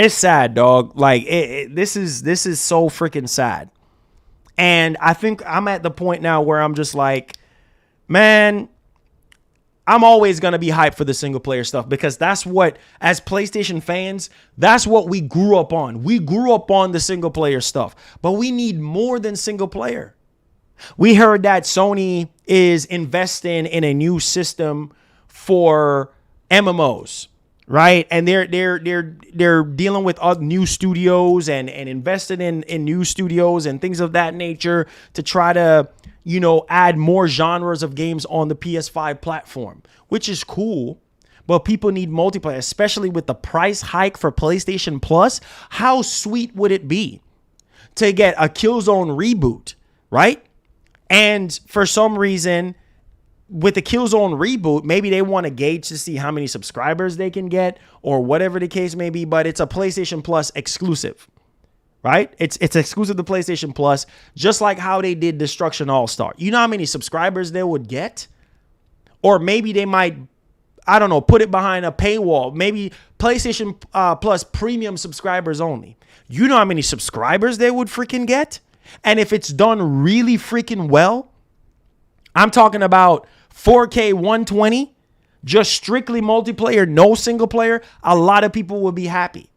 Speaker 1: sad, dog. Like this is so freaking sad. And I think I'm at the point now where I'm just like, man, I'm always going to be hyped for the single player stuff because that's what, as PlayStation fans, that's what we grew up on. We grew up on the single player stuff, but we need more than single player. We heard that Sony is investing in a new system for MMOs, right? And they're dealing with other new studios and invested in new studios and things of that nature to try to, add more genres of games on the PS5 platform, which is cool. But people need multiplayer, especially with the price hike for PlayStation Plus. How sweet would it be to get a Killzone reboot, right? And for some reason, with the Killzone reboot, maybe they want to gauge to see how many subscribers they can get or whatever the case may be, but it's a PlayStation Plus exclusive, right? It's exclusive to PlayStation Plus, just like how they did Destruction All-Star. You know how many subscribers they would get? Or maybe they might, I don't know, put it behind a paywall. Maybe PlayStation Plus premium subscribers only. You know how many subscribers they would freaking get? And if it's done really freaking well, I'm talking about 4K 120, just strictly multiplayer, no single player, a lot of people will be happy.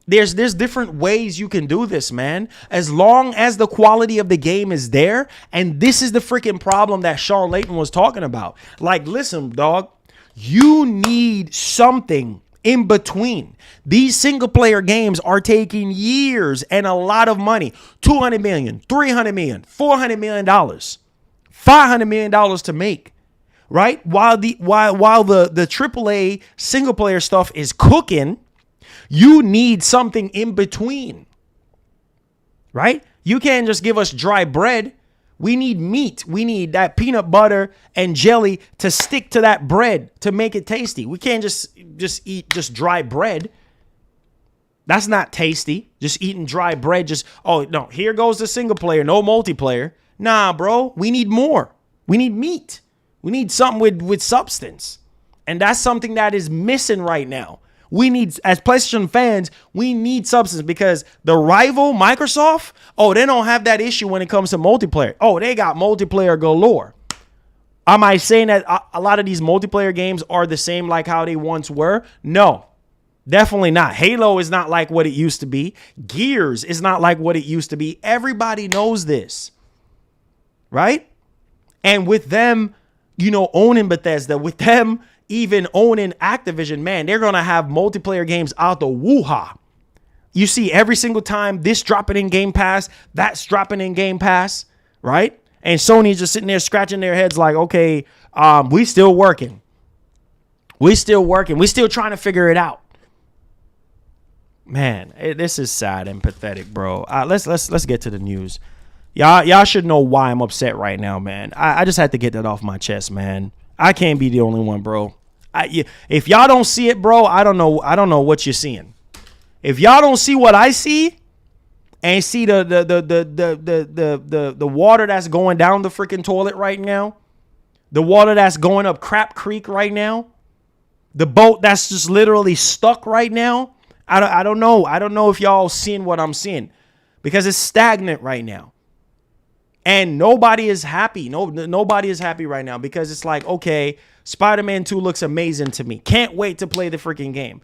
Speaker 1: There's different ways you can do this, man. As long as the quality of the game is there, and this is the freaking problem that Sean Layton was talking about. Like, listen, dog, you need something in between. These single player games are taking years and a lot of money. $200 million, $300 million, $400 million, $500 million to make, right? While the AAA single player stuff is cooking, you need something in between, right? You can't just give us dry bread. We need meat. We need that peanut butter and jelly to stick to that bread to make it tasty. We can't just eat just dry bread. That's not tasty. Just eating dry bread. Oh, no, here goes the single player, no multiplayer. Nah, bro, we need more. We need meat. We need something with substance. And that's something that is missing right now. We need, as PlayStation fans, we need substance because the rival, Microsoft, they don't have that issue when it comes to multiplayer. Oh, they got multiplayer galore. Am I saying that a lot of these multiplayer games are the same like how they once were? No, definitely not. Halo is not like what it used to be. Gears is not like what it used to be. Everybody knows this, right? And with them, owning Bethesda, with them even owning Activision, man, they're going to have multiplayer games out the woo-ha. You see every single time this dropping in Game Pass, that's dropping in Game Pass, right? And Sony's just sitting there scratching their heads like, okay, we still working. We still working. We still trying to figure it out. Man, this is sad and pathetic, bro. Let's get to the news. Y'all should know why I'm upset right now, man. I just had to get that off my chest, man. I can't be the only one, bro. If y'all don't see it, bro, I don't know what you're seeing. If y'all don't see what I see and see the water that's going down the freaking toilet right now, the water that's going up Crap Creek right now, the boat that's just literally stuck right now, I don't know. I don't know if y'all seeing what I'm seeing because it's stagnant right now. And nobody is happy. Nobody is happy right now because it's like, okay, Spider-Man 2 looks amazing to me. Can't wait to play the freaking game.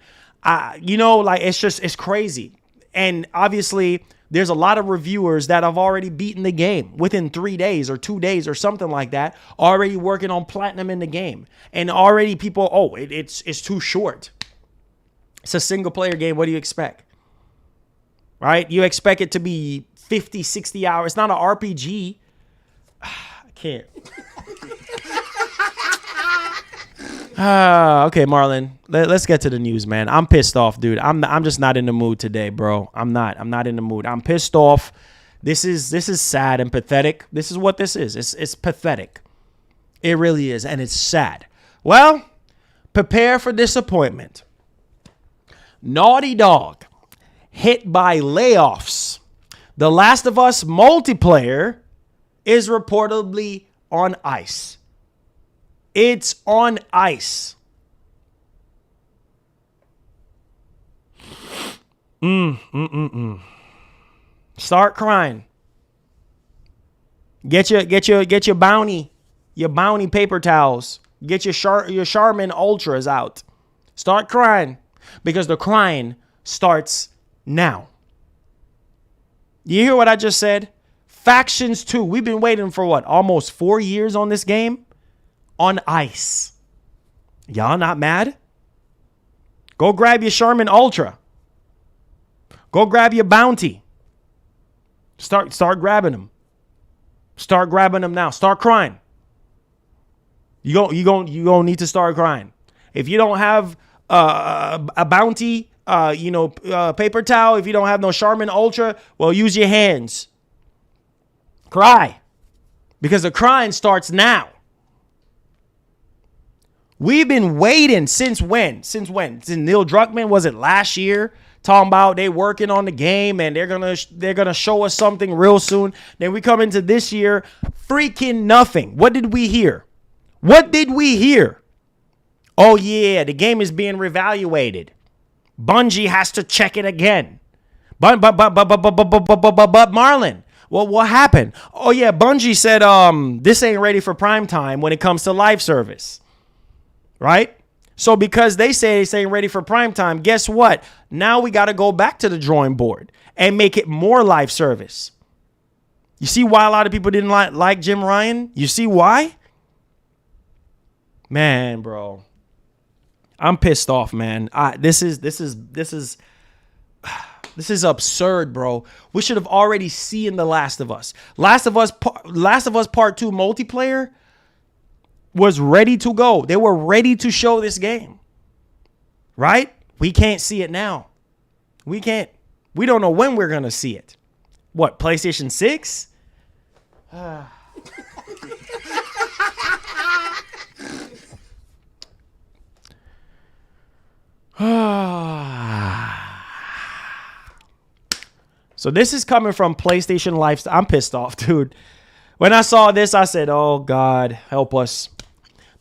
Speaker 1: Like it's crazy. And obviously there's a lot of reviewers that have already beaten the game within 3 days or 2 days or something like that, already working on platinum in the game. And already people, it's too short. It's a single player game. What do you expect? Right? You expect it to be 50, 60 hours. It's not an RPG. I can't. Okay, Marlon. Let's get to the news, man. I'm pissed off, dude. I'm just not in the mood today, bro. I'm not in the mood. I'm pissed off. This is sad and pathetic. This is what this is. It's pathetic. It really is, and it's sad. Well, prepare for disappointment. Naughty Dog hit by layoffs. The Last of Us multiplayer is reportedly on ice. It's on ice. Start crying. Get your bounty paper towels. Get your Charmin Ultras out. Start crying because the crying starts now. You hear what I just said? Factions 2. We've been waiting for what? Almost 4 years on this game? On ice. Y'all not mad? Go grab your Charmin Ultra. Go grab your bounty. Start grabbing them. Start grabbing them now. Start crying. You gonna need to start crying. If you don't have a bounty, paper towel, if you don't have no Charmin Ultra, well, use your hands. Cry. Because the crying starts now. We've been waiting since when? Since Neil Druckmann, was it last year? Talking about they working on the game and they're gonna show us something real soon. Then we come into this year, freaking nothing. What did we hear? Oh yeah, the game is being reevaluated. Bungie has to check it again. But Marlon, well, what happened? Oh yeah, Bungie said this ain't ready for prime time when it comes to live service. Right? So because they say this ain't ready for prime time, guess what? Now we got to go back to the drawing board and make it more live service. You see why a lot of people didn't like Jim Ryan? You see why? Man, bro. I'm pissed off, man. This is absurd, bro. We should have already seen The Last of Us. Last of Us Part 2 multiplayer was ready to go. They were ready to show this game. Right? We can't see it now. We can't. We don't know when we're going to see it. What, PlayStation 6? So this is coming from PlayStation Lifestyle. I'm pissed off, dude. When I saw this, I said, oh, God, help us.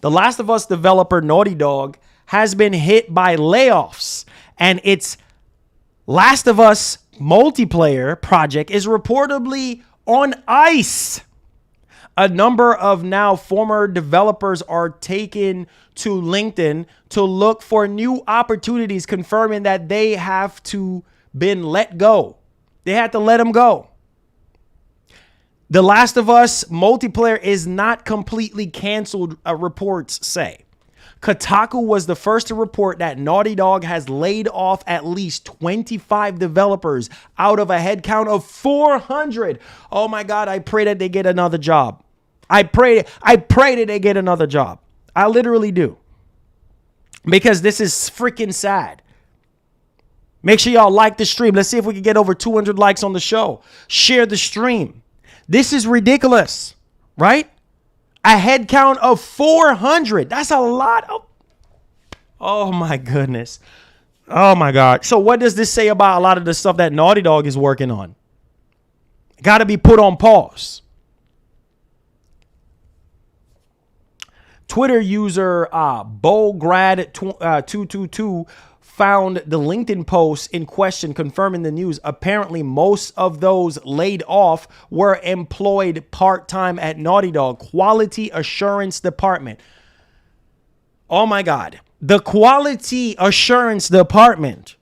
Speaker 1: The Last of Us developer Naughty Dog has been hit by layoffs, and its Last of Us multiplayer project is reportedly on ice. A number of now former developers are taken to LinkedIn to look for new opportunities, confirming that they have to been let go. They had to let them go. The Last of Us multiplayer is not completely canceled, reports say. Kotaku was the first to report that Naughty Dog has laid off at least 25 developers out of a headcount of 400. Oh my God, I pray that they get another job. I pray that they get another job. I literally do. Because this is freaking sad. Make sure y'all like the stream. Let's see if we can get over 200 likes on the show. Share the stream. This is ridiculous, right? A head count of 400. That's a lot of... Oh, my goodness. Oh, my God. So what does this say about a lot of the stuff that Naughty Dog is working on? Got to be put on pause. Twitter user Bograd222 found the LinkedIn post in question, confirming the news. Apparently, most of those laid off were employed part-time at Naughty Dog Quality Assurance Department. Oh my God. The Quality Assurance Department.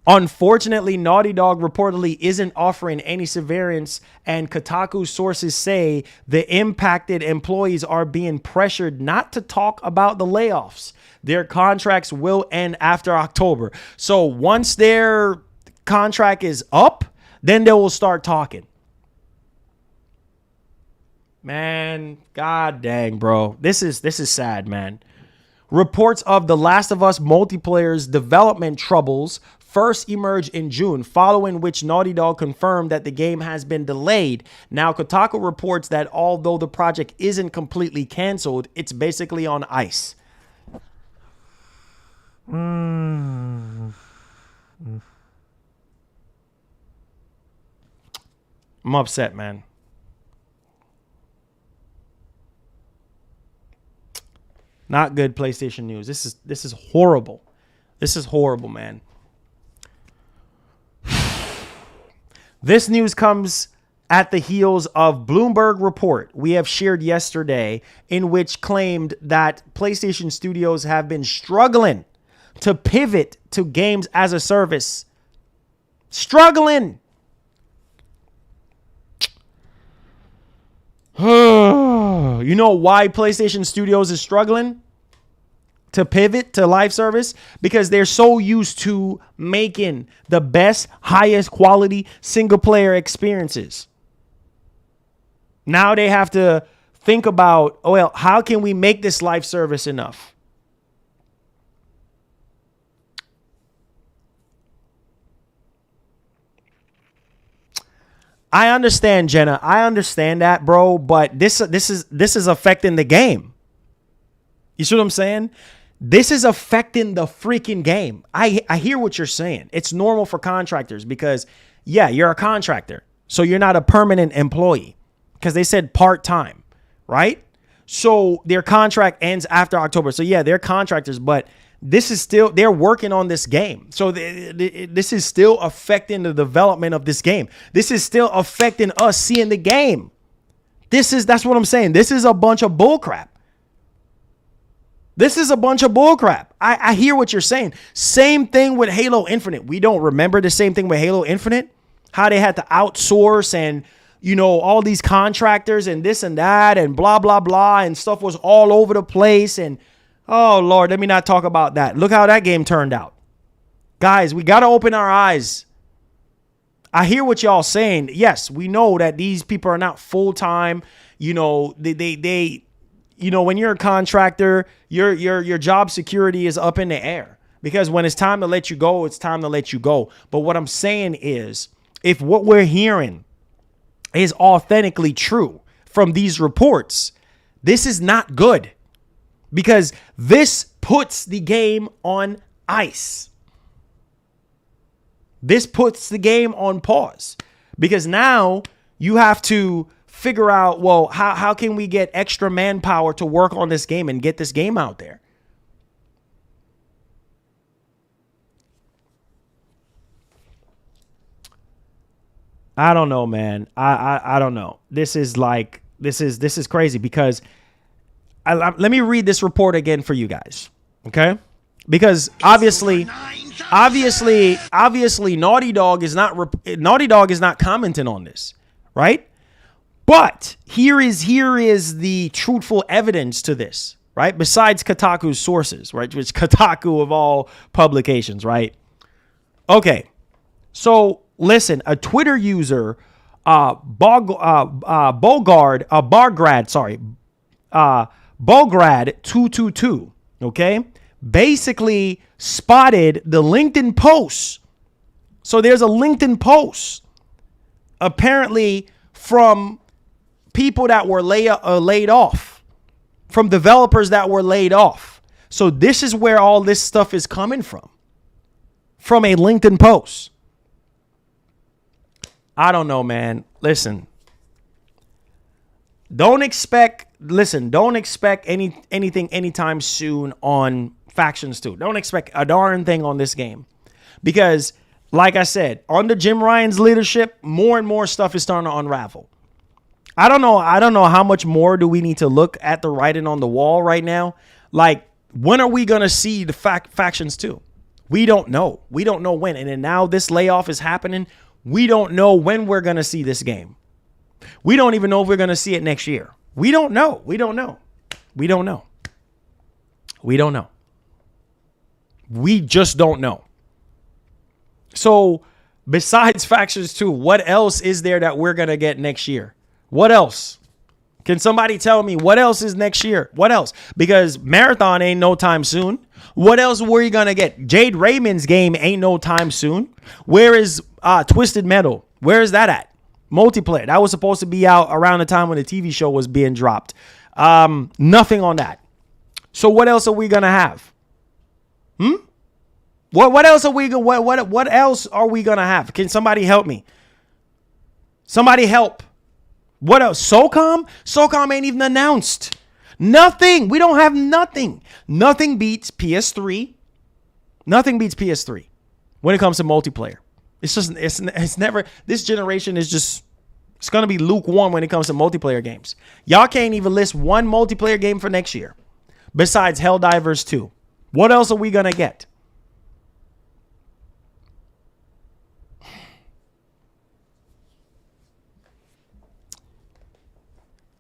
Speaker 1: Unfortunately, Naughty Dog reportedly isn't offering any severance, and Kotaku sources say the impacted employees are being pressured not to talk about the layoffs. Their contracts will end after October. So once their contract is up, then they will start talking. Man, god dang, bro. This is sad, man. Reports of The Last of Us multiplayer's development troubles first emerged in June, following which Naughty Dog confirmed that the game has been delayed. Now, Kotaku reports that although the project isn't completely canceled, it's basically on ice. I'm upset, man. Not good PlayStation news. This is horrible. This is horrible, man. This news comes at the heels of Bloomberg report we have shared yesterday, in which claimed that PlayStation Studios have been struggling to pivot to games as a service. Struggling. You know why PlayStation Studios is struggling to pivot to live service? Because they're so used to making the best, highest quality single player experiences. Now they have to think about, oh, well, how can we make this live service enough? I understand, Jenna. I understand that, bro. But this is affecting the game. You see what I'm saying? This is affecting the freaking game. I hear what you're saying. It's normal for contractors because, yeah, you're a contractor. So you're not a permanent employee because they said part-time, right? So their contract ends after October. So, yeah, they're contractors, but this is still, they're working on this game. So this is still affecting the development of this game. This is still affecting us seeing the game. That's what I'm saying. This is a bunch of bullcrap. This is a bunch of bullcrap. I hear what you're saying. Same thing with Halo Infinite. We don't remember the same thing with Halo Infinite? How they had to outsource and, you know, all these contractors and this and that and blah, blah, blah. And stuff was all over the place. And, oh, Lord, let me not talk about that. Look how that game turned out. Guys, we got to open our eyes. I hear what y'all saying. Yes, we know that these people are not full-time. You know, they you know, when you're a contractor, your job security is up in the air because when it's time to let you go, it's time to let you go. But what I'm saying is, if what we're hearing is authentically true from these reports, this is not good because this puts the game on ice. This puts the game on pause because now you have to figure out, well, how can we get extra manpower to work on this game and get this game out there? I don't know, man. I don't know. This is crazy because let me read this report again for you guys. Okay? Because obviously Naughty Dog is not commenting on this, right? But here is the truthful evidence to this, right? Besides Kotaku's sources, right? Which Kotaku of all publications, right? Okay. So listen, a Twitter user, Bograd222, okay, basically spotted the LinkedIn post. So there's a LinkedIn post apparently from people that were laid off, from developers that were laid off. So this is where all this stuff is coming from a LinkedIn post. I don't know, man. Listen, don't expect anything anytime soon on Factions 2. Don't expect a darn thing on this game, because like I said, under Jim Ryan's leadership, more and more stuff is starting to unravel. I don't know how much more do we need to look at the writing on the wall right now. Like, when are we going to see the Factions 2? We don't know. We don't know when. And then now this layoff is happening. We don't know when we're going to see this game. We don't even know if we're going to see it next year. We don't know. We don't know. We don't know. We don't know. We just don't know. So besides Factions 2, what else is there that we're going to get next year? What else? Can somebody tell me what else is next year? What else? Because Marathon ain't no time soon. What else were you going to get? Jade Raymond's game ain't no time soon. Where is Twisted Metal? Where is that at? Multiplayer. That was supposed to be out around the time when the TV show was being dropped. Nothing on that. So what else are we going to have? What else are we what else are we going to have? Can somebody help me? Somebody help. What else? SOCOM? SOCOM ain't even announced. Nothing. We don't have nothing. Nothing beats PS3. Nothing beats PS3 when it comes to multiplayer. It's never, this generation is just, it's going to be lukewarm when it comes to multiplayer games. Y'all can't even list one multiplayer game for next year besides Helldivers 2. What else are we going to get?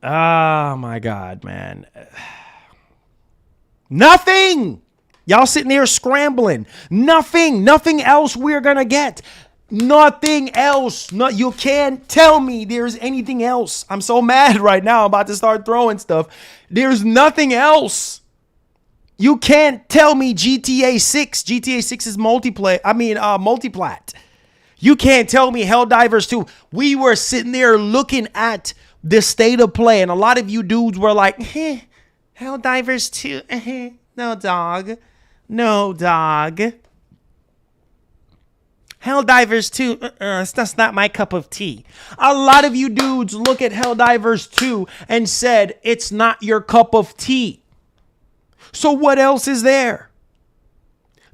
Speaker 1: Oh my God, man. Nothing. Y'all sitting there scrambling. Nothing else we're going to get. Nothing else. No, you can't tell me there's anything else. I'm so mad right now. I'm about to start throwing stuff. There's nothing else. You can't tell me GTA 6. GTA 6 is multiplat. You can't tell me Helldivers 2. We were sitting there looking at the state of play, and a lot of you dudes were like, Helldivers 2. No, dog. No, dog. Helldivers 2, that's not my cup of tea. A lot of you dudes look at Helldivers 2 and said, it's not your cup of tea. So what else is there?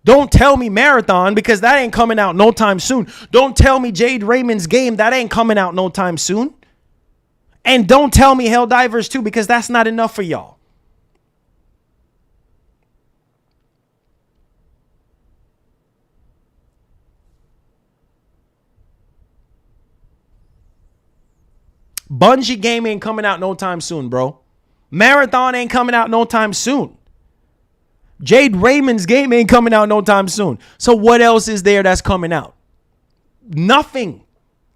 Speaker 1: Don't tell me Marathon, because that ain't coming out no time soon. Don't tell me Jade Raymond's game. That ain't coming out no time soon. And don't tell me Helldivers 2, because that's not enough for y'all. Bungie game ain't coming out no time soon, bro. Marathon ain't coming out no time soon. Jade Raymond's game ain't coming out no time soon. So what else is there that's coming out? Nothing.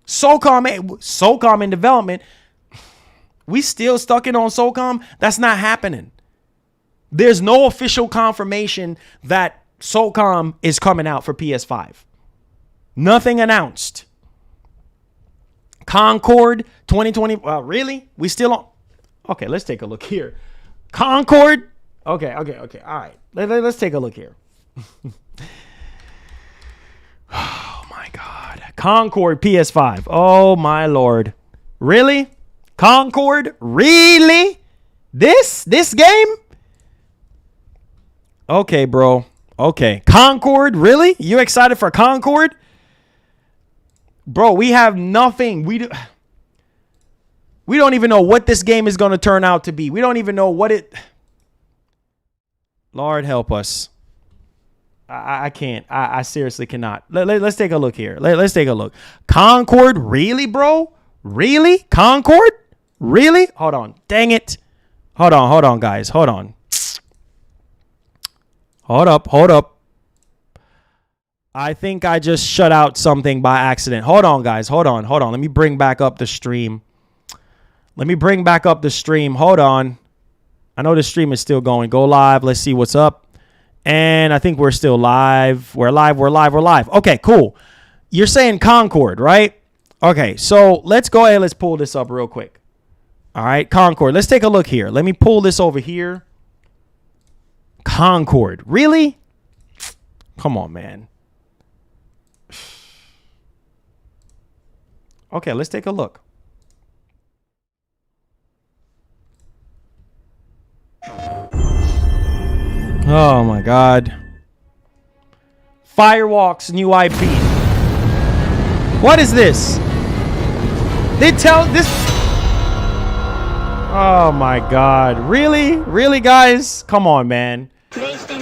Speaker 1: SOCOM in development. We still stuck in on SOCOM? That's not happening. There's no official confirmation that SOCOM is coming out for PS5. Nothing announced. Concord 2020. Really? We still on? Okay, let's take a look here. Concord. Okay. All right. Let's take a look here. Oh my God. Concord PS5. Oh my Lord. Really? Concord? Really? This game? Okay, bro. Okay. Concord? Really? You excited for Concord? Bro, we have nothing. We don't even know what this game is going to turn out to be. We don't even know what it... Lord help us. I can't. I seriously cannot. Let's take a look here. Let's take a look. Concord? Really, bro? Really? Concord? Really? Hold on. Dang it. Hold on, guys. Hold on. Hold up. I think I just shut out something by accident. Hold on, guys. Hold on. Let me bring back up the stream. Hold on. I know the stream is still going. Go live. Let's see what's up. And I think we're still live. We're live. Okay, cool. You're saying Concord, right? Okay, so let's go ahead. Let's pull this up real quick. All right, Concord. Let's take a look here. Let me pull this over here. Concord. Really? Come on, man. Okay, let's take a look. Oh, my God. Firewalk's new IP. What is this? They tell this... Oh, my God. Really? Really, guys? Come on, man.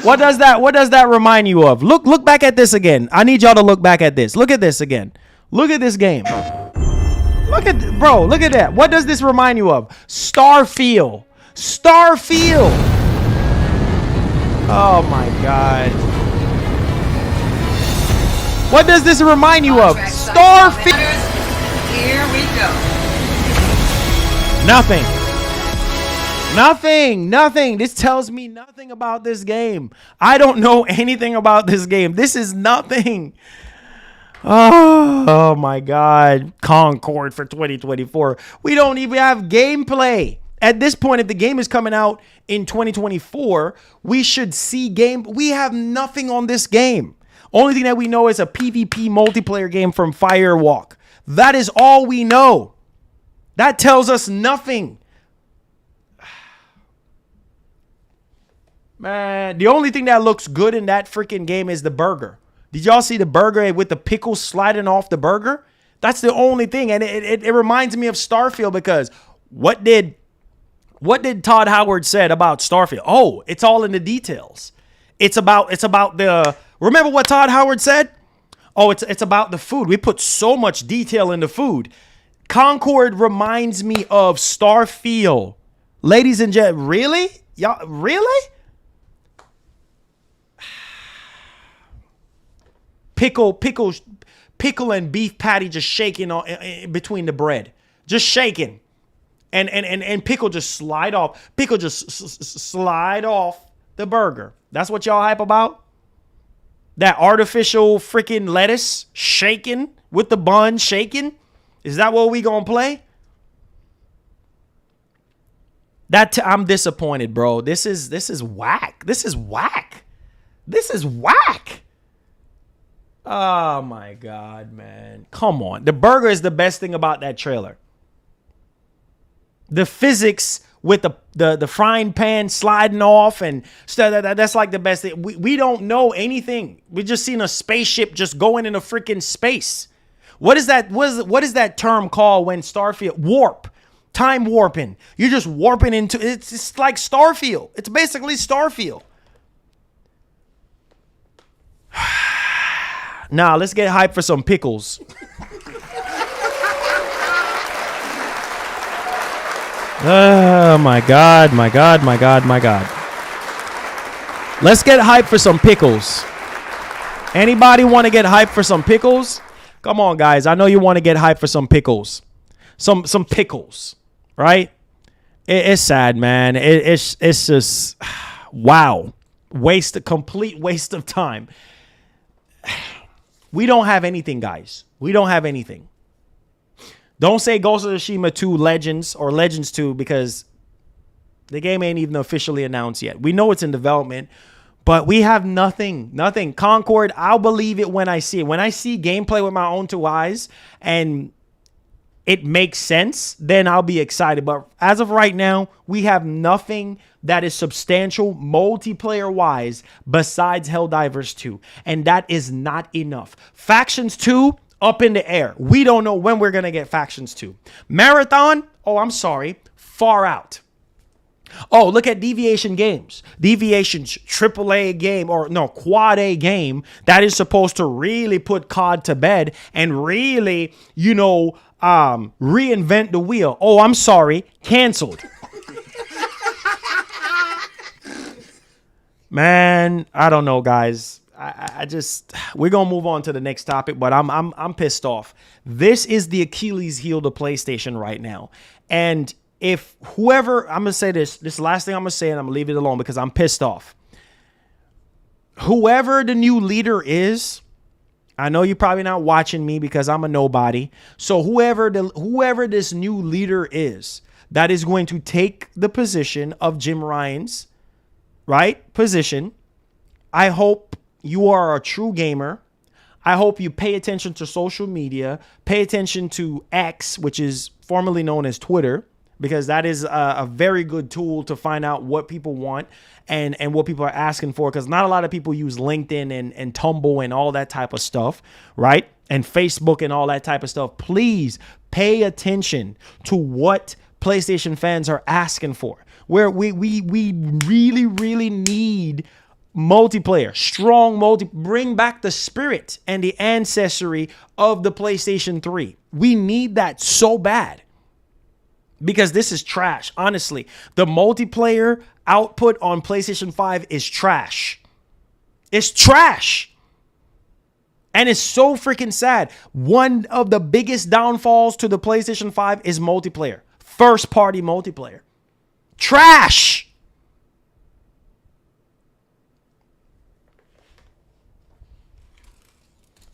Speaker 1: What does that remind you of? Look back at this again. I need y'all to look back at this. Look at this again. Look at this game. Look at that. What does this remind you of? Starfield. Oh my God. What does this remind you of? Starfield.
Speaker 3: Here we go.
Speaker 1: Nothing. This tells me nothing about this game. I don't know anything about this game. This is nothing. Oh my God. Concord for 2024. We don't even have gameplay. At this point, if the game is coming out in 2024, we should see game. We have nothing on this game. Only thing that we know is a PvP multiplayer game from Firewalk. That is all we know. That tells us nothing. Man, the only thing that looks good in that freaking game is the burger. Did y'all see the burger with the pickles sliding off the burger? That's the only thing. And it reminds me of Starfield because what did Todd Howard said about Starfield? Oh, it's all in the details. It's about the, remember what Todd Howard said? Oh, it's about the food. We put so much detail in the food. Concord reminds me of Starfield. Ladies and gentlemen, really? Y'all, really? Pickle and beef patty just shaking in between the bread. Just shaking. And pickle just slide off. Pickle just slide off the burger. That's what y'all hype about? That artificial freaking lettuce shaking with the bun shaking? Is that what we gonna play? I'm disappointed, bro. This is whack. This is whack. Oh my God, man. Come on. The burger is the best thing about that trailer. The physics with the frying pan sliding off and stuff, that's like the best thing. We don't know anything. We just seen a spaceship just going in a freaking space. What is that? What is that term called when Starfield warp? Time warping. You're just warping into it's like Starfield. It's basically Starfield. Now, let's get hyped for some pickles. Oh, my God. Let's get hyped for some pickles. Anybody want to get hyped for some pickles? Come on, guys. I know you want to get hyped for some pickles. Some pickles, right? It's sad, man. It's just, wow. Complete waste of time. We don't have anything, guys. We don't have anything. Don't say Ghost of Tsushima 2 Legends or Legends 2 because the game ain't even officially announced yet. We know it's in development, but we have nothing. Concord, I'll believe it when I see it. When I see gameplay with my own two eyes and it makes sense, then I'll be excited. But as of right now, we have nothing that is substantial multiplayer-wise besides Helldivers 2. And that is not enough. Factions 2, up in the air. We don't know when we're going to get Factions 2. Marathon, oh, I'm sorry, far out. Oh, look at Deviation Games. Deviation's AAA game, or no, quad A game that is supposed to really put COD to bed and really, reinvent the wheel. Oh, I'm sorry, canceled. Man, I don't know, guys. I just, we're gonna move on to the next topic, but I'm pissed off. This is the Achilles heel to PlayStation right now, and if whoever, I'm gonna say this last thing I'm gonna say, and I'm gonna leave it alone because I'm pissed off. Whoever the new leader is, I know you're probably not watching me because I'm a nobody. So whoever this new leader is that is going to take the position of Jim Ryan's position, I hope you are a true gamer. I hope you pay attention to social media, pay attention to X, which is formerly known as Twitter, because that is a very good tool to find out what people want and what people are asking for, because not a lot of people use LinkedIn and Tumble and all that type of stuff, right? And Facebook and all that type of stuff. Please pay attention to what PlayStation fans are asking for. Where we really, really need multiplayer, strong bring back the spirit and the ancestry of the PlayStation 3. We need that so bad because this is trash. Honestly, the multiplayer output on PlayStation 5 is trash. It's trash. And it's so freaking sad. One of the biggest downfalls to the PlayStation 5 is multiplayer. First party multiplayer. Trash.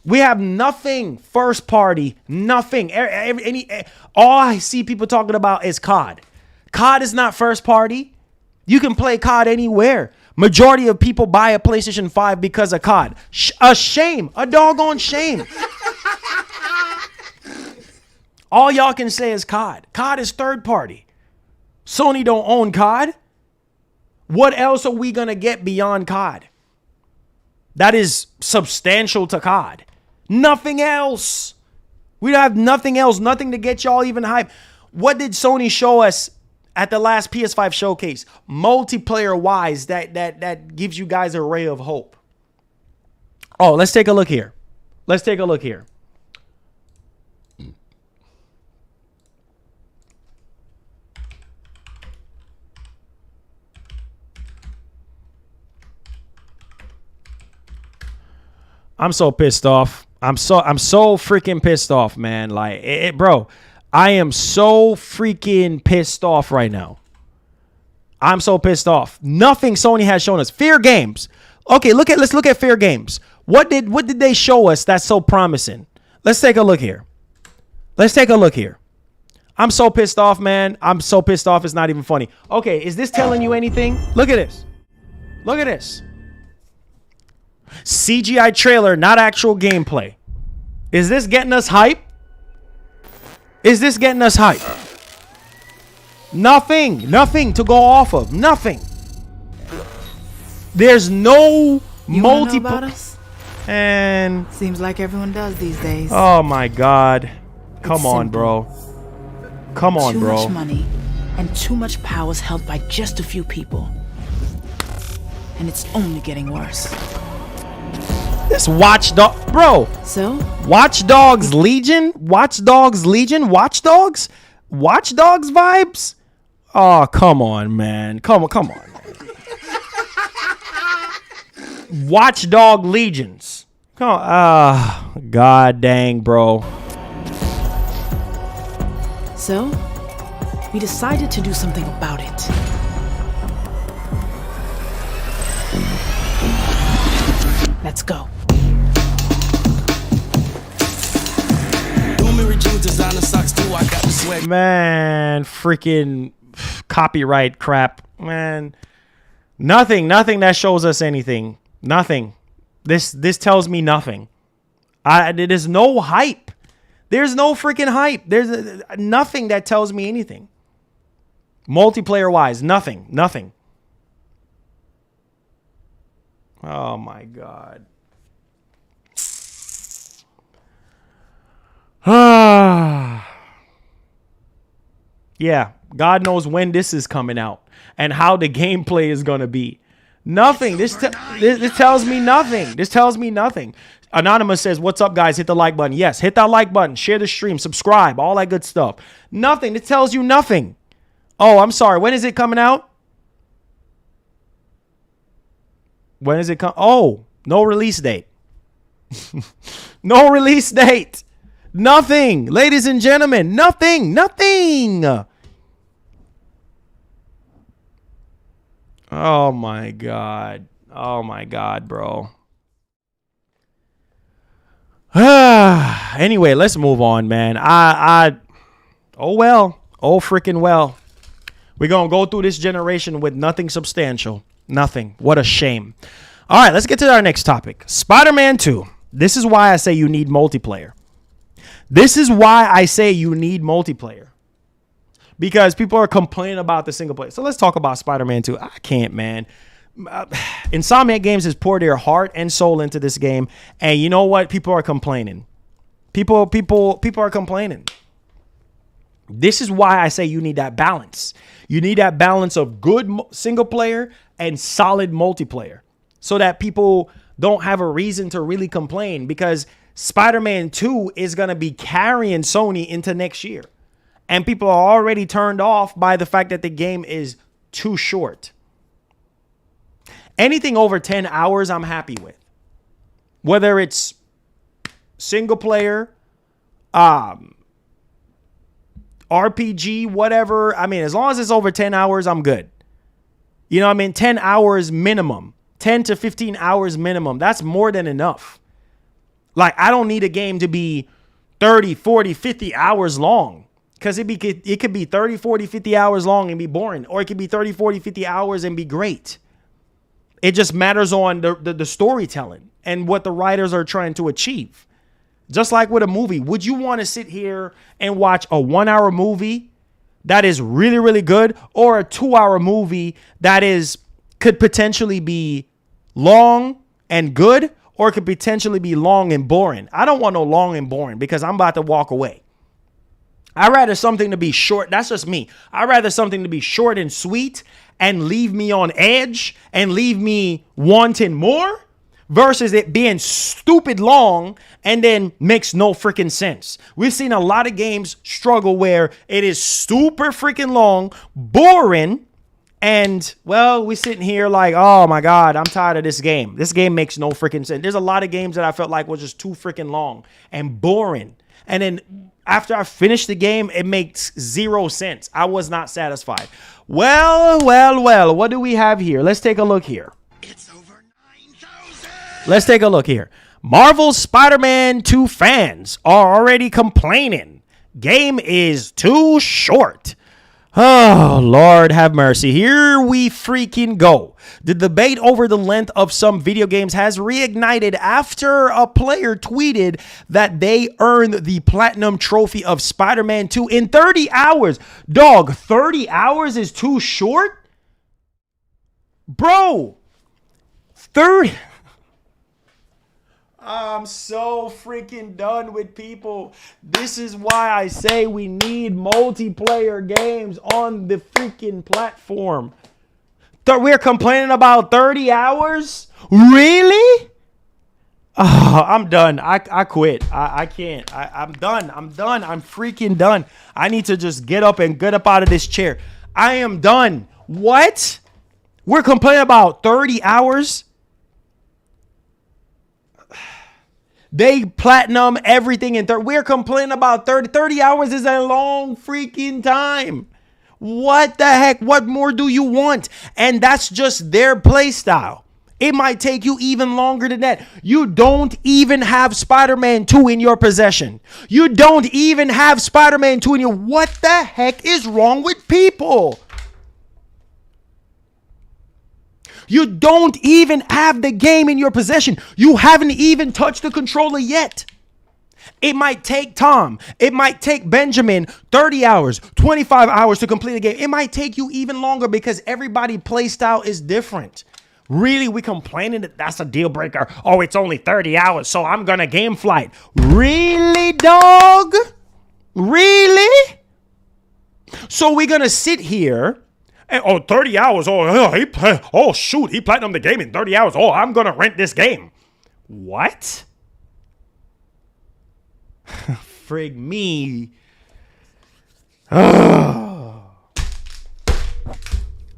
Speaker 1: We have nothing first party, nothing. All I see people talking about is COD. COD is not first party. You can play COD anywhere. Majority of people buy a PlayStation 5 because of COD. A shame. A doggone shame. All y'all can say is COD. COD is third party. Sony don't own COD. What else are we going to get beyond COD? That is substantial to COD. Nothing else. We don't have nothing else. Nothing to get y'all even hype. What did Sony show us at the last PS5 showcase? Multiplayer wise, that gives you guys a ray of hope. Oh, let's take a look here. Let's take a look here. I'm so pissed off. I'm so freaking pissed off, man. Like, bro, I am so freaking pissed off right now. I'm so pissed off. Nothing Sony has shown us. Fair Games. Okay, let's look at Fair Games. What did they show us that's so promising? Let's take a look here. Let's take a look here. I'm so pissed off, man. I'm so pissed off. It's not even funny. Okay, is this telling you anything? Look at this. Look at this. CGI trailer, not actual gameplay. Is this getting us hype? Is this getting us hype? Nothing to go off of. Nothing. There's no multiple about us? And
Speaker 3: seems like everyone does these days.
Speaker 1: Oh my god. Come on, bro. Come on, bro.
Speaker 3: Too much money and too much power is held by just a few people. And it's only getting worse.
Speaker 1: This Watchdog, bro.
Speaker 3: So?
Speaker 1: Watch Dogs Legion? Watch Dogs Legion? Watch Dogs? Watch Dogs vibes? Oh, come on, man. Come on, man. Watchdog Legions. Come on. God dang, bro.
Speaker 3: So, we decided to do something about it. Let's go.
Speaker 1: Man, freaking copyright crap. Man, nothing that shows us anything. Nothing. This tells me nothing. There's no hype. There's no freaking hype. There's nothing that tells me anything. Multiplayer wise, nothing. Oh my god. Yeah, God knows when this is coming out and how the gameplay is going to be. Nothing. This tells me nothing. This tells me nothing. Anonymous says, what's up, guys? Hit the like button. Yes, hit that like button. Share the stream. Subscribe. All that good stuff. Nothing. It tells you nothing. Oh, I'm sorry. When is it coming out? When is it come? Oh, no release date. No release date. Nothing. Ladies and gentlemen, nothing. Nothing. Oh, my God. Oh, my God, bro. Anyway, let's move on, man. Oh, well. Oh, freaking well. We're going to go through this generation with nothing substantial. Nothing. What a shame. All right, let's get to our next topic. Spider-Man 2. This is why I say you need multiplayer. This is why I say you need multiplayer. Because people are complaining about the single player. So let's talk about Spider-Man 2. I can't, man. Insomniac Games has poured their heart and soul into this game. And you know what? People are complaining. People are complaining. This is why I say you need that balance. You need that balance of good single player and solid multiplayer so that people don't have a reason to really complain, because Spider-Man 2 is going to be carrying Sony into next year. And people are already turned off by the fact that the game is too short. Anything over 10 hours, I'm happy with. Whether it's single player, RPG, whatever. I mean, as long as it's over 10 hours, I'm good. You know what I mean? 10 hours minimum. 10 to 15 hours minimum. That's more than enough. Like, I don't need a game to be 30, 40, 50 hours long. Because it could be 30, 40, 50 hours long and be boring. Or it could be 30, 40, 50 hours and be great. It just matters on the storytelling and what the writers are trying to achieve. Just like with a movie. Would you want to sit here and watch a 1 hour movie that is really, really good, or a 2 hour movie that could potentially be long and good, or it could potentially be long and boring? I don't want no long and boring, because I'm about to walk away. I'd rather something to be short. That's just me. I'd rather something to be short and sweet and leave me on edge and leave me wanting more, versus it being stupid long and then makes no freaking sense. We've seen a lot of games struggle where it is super freaking long, boring, and, well, we're sitting here like, oh my God, I'm tired of this game. This game makes no freaking sense. There's a lot of games that I felt like were just too freaking long and boring. And then after I finished the game, it makes zero sense. I was not satisfied. Well, what do we have here? Let's take a look here.
Speaker 2: It's over 9,000.
Speaker 1: Let's take a look here. Marvel's Spider-Man 2 fans are already complaining. Game is too short. Oh, Lord have mercy. Here we freaking go. The debate over the length of some video games has reignited after a player tweeted that they earned the platinum trophy of Spider-Man 2 in 30 hours. Dog, 30 hours is too short? Bro, 30... I'm so freaking done with people. This is why I say we need multiplayer games on the freaking platform. We're complaining about 30 hours? Really? Oh, I'm done. I quit. I can't. I'm done. I'm freaking done. I need to just get up out of this chair. I am done. What? We're complaining about 30 hours? They platinum everything in 30. We're complaining about 30. 30 hours is a long freaking time. What the heck? What more do you want? And that's just their play style. It might take you even longer than that. You don't even have Spider-Man 2 in your possession. You don't even have Spider-Man 2 in your... What the heck is wrong with people? You don't even have the game in your possession. You haven't even touched the controller yet. It might take Tom. It might take Benjamin 30 hours, 25 hours to complete the game. It might take you even longer because everybody's play style is different. Really, we complaining that that's a deal breaker. Oh, it's only 30 hours, so I'm going to game flight. Really, dog? Really? So we're going to sit here and, 30 hours. Oh, shoot. He platinumed the game in 30 hours. Oh, I'm going to rent this game. What? Frig me.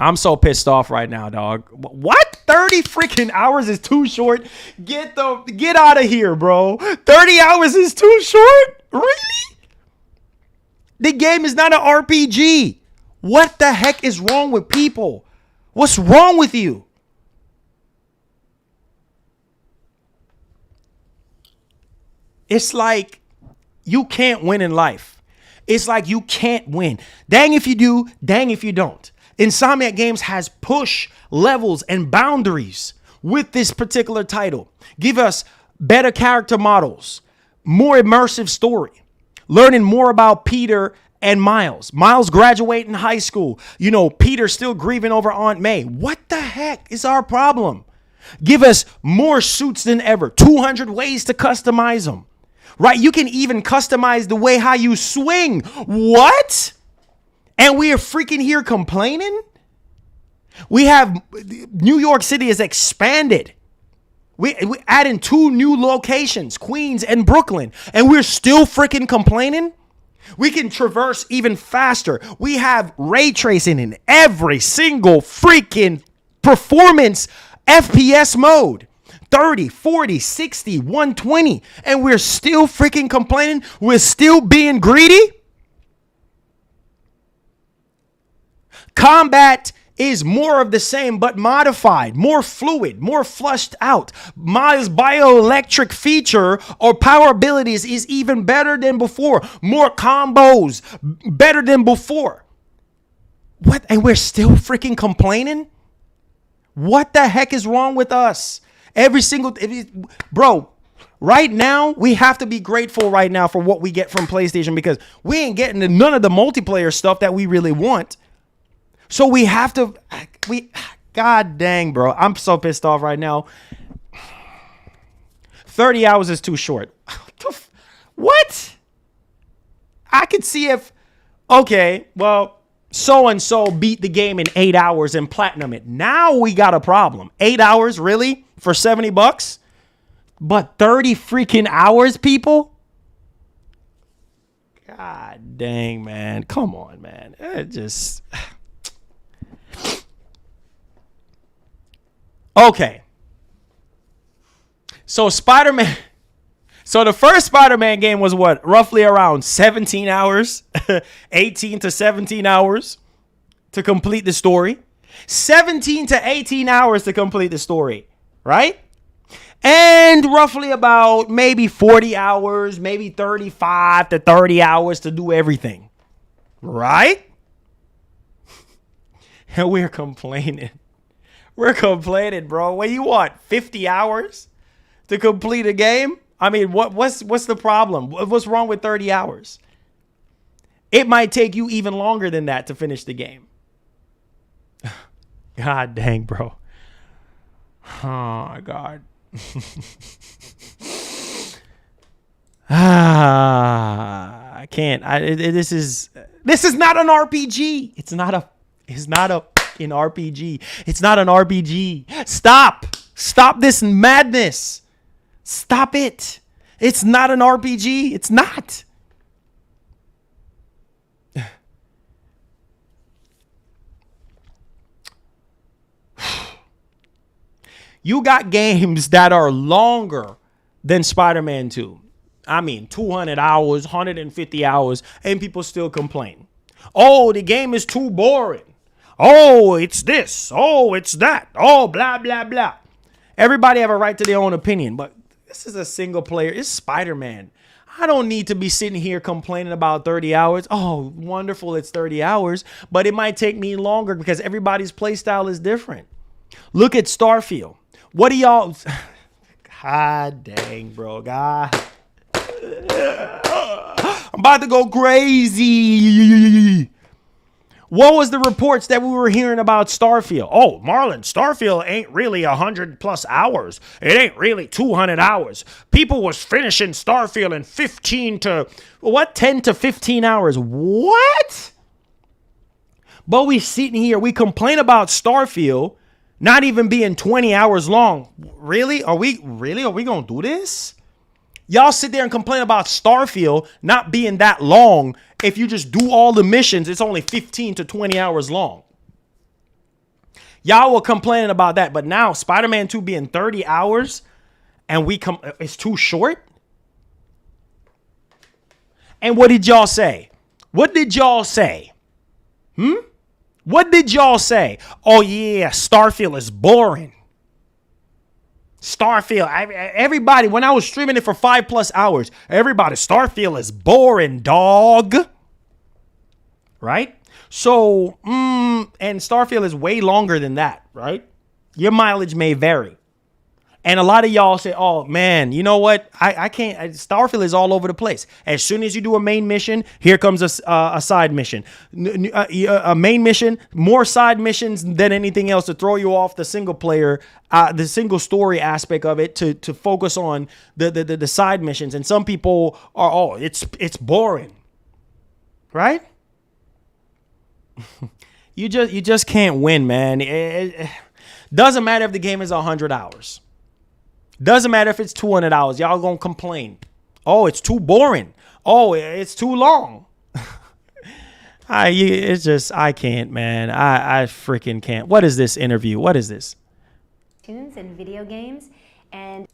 Speaker 1: I'm so pissed off right now, dog. What? 30 freaking hours is too short? Get out of here, bro. 30 hours is too short? Really? The game is not an RPG. What the heck is wrong with people? What's wrong with you? It's like you can't win in life. It's like you can't win. Dang if you do, dang if you don't. Insomniac Games has push levels and boundaries with this particular title. Give us better character models, more immersive story, learning more about Peter and Miles. Miles graduating high school. You know, Peter still grieving over Aunt May. What the heck is our problem? Give us more suits than ever. 200 ways to customize them. Right? You can even customize the way how you swing. What? And we are freaking here complaining? We have New York City has expanded. We adding 2 new locations, Queens and Brooklyn, and we're still freaking complaining? We can traverse even faster. We have ray tracing in every single freaking performance FPS mode. 30, 40, 60, 120, and we're still freaking complaining? We're still being greedy? Combat is more of the same, but modified, more fluid, more flushed out. Miles' bioelectric feature or power abilities is even better than before. More combos, better than before. What? And we're still freaking complaining? What the heck is wrong with us? Bro, right now, we have to be grateful right now for what we get from PlayStation because we ain't getting none of the multiplayer stuff that we really want. So we have to, God dang, bro. I'm so pissed off right now. 30 hours is too short. What? I could see if, okay, well, so-and-so beat the game in 8 hours and platinum it. Now we got a problem. 8 hours, really? For $70? But 30 freaking hours, people? God dang, man. Come on, man. It just... Okay. So Spider-Man... So the first Spider-Man game was what? Roughly around 17 hours, 18 to 17 hours to complete the story. 17 to 18 hours to complete the story, right? And roughly about maybe 40 hours, maybe 35 to 30 hours to do everything, right? And we're complaining. We're complaining, bro. What do you want? 50 hours to complete a game? I mean, what's the problem? What's wrong with 30 hours? It might take you even longer than that to finish the game. God dang, bro. Oh, my God. I can't. This is not an RPG. It's not an RPG. It's not an RPG. Stop this madness. Stop it. It's not an RPG. It's not. You got games that are longer than Spider-Man 2. I mean, 200 hours, 150 hours, and people still complain. Oh, the game is too boring. Oh, it's this. Oh, it's that. Oh, blah, blah, blah. Everybody have a right to their own opinion, but this is a single player. It's Spider-Man. I don't need to be sitting here complaining about 30 hours. Oh, wonderful, it's 30 hours. But it might take me longer because everybody's play style is different. Look at Starfield. What do y'all... God dang, bro. God. I'm about to go crazy. What was the reports that we were hearing about Starfield? Oh, Marlon, Starfield ain't really 100+ hours. It ain't really 200 hours. People was finishing Starfield in 10 to 15 hours. What? But we sitting here, we complain about Starfield not even being 20 hours long. Really? Are we going to do this? Y'all sit there and complain about Starfield not being that long. If you just do all the missions, it's only 15 to 20 hours long. Y'all were complaining about that, but now Spider-Man 2 being 30 hours and it's too short? And what did y'all say? What did y'all say? What did y'all say? Oh yeah, Starfield is boring. Starfield, everybody, when I was streaming it for 5+ hours, everybody, Starfield is boring, dog. Right? So, and Starfield is way longer than that, right? Your mileage may vary. And a lot of y'all say, oh, man, you know what? I can't. Starfield is all over the place. As soon as you do a main mission, here comes a side mission. A main mission, more side missions than anything else to throw you off the single player, the single story aspect of it to focus on the side missions. And some people are, oh, it's boring. Right? You just can't win, man. It doesn't matter if the game is 100 hours. Doesn't matter if it's 200 hours. Y'all gonna complain. Oh, it's too boring. Oh, it's too long. It's just, I can't, man. I freaking can't. What is this interview? What is this?
Speaker 4: Cartoons and video games. And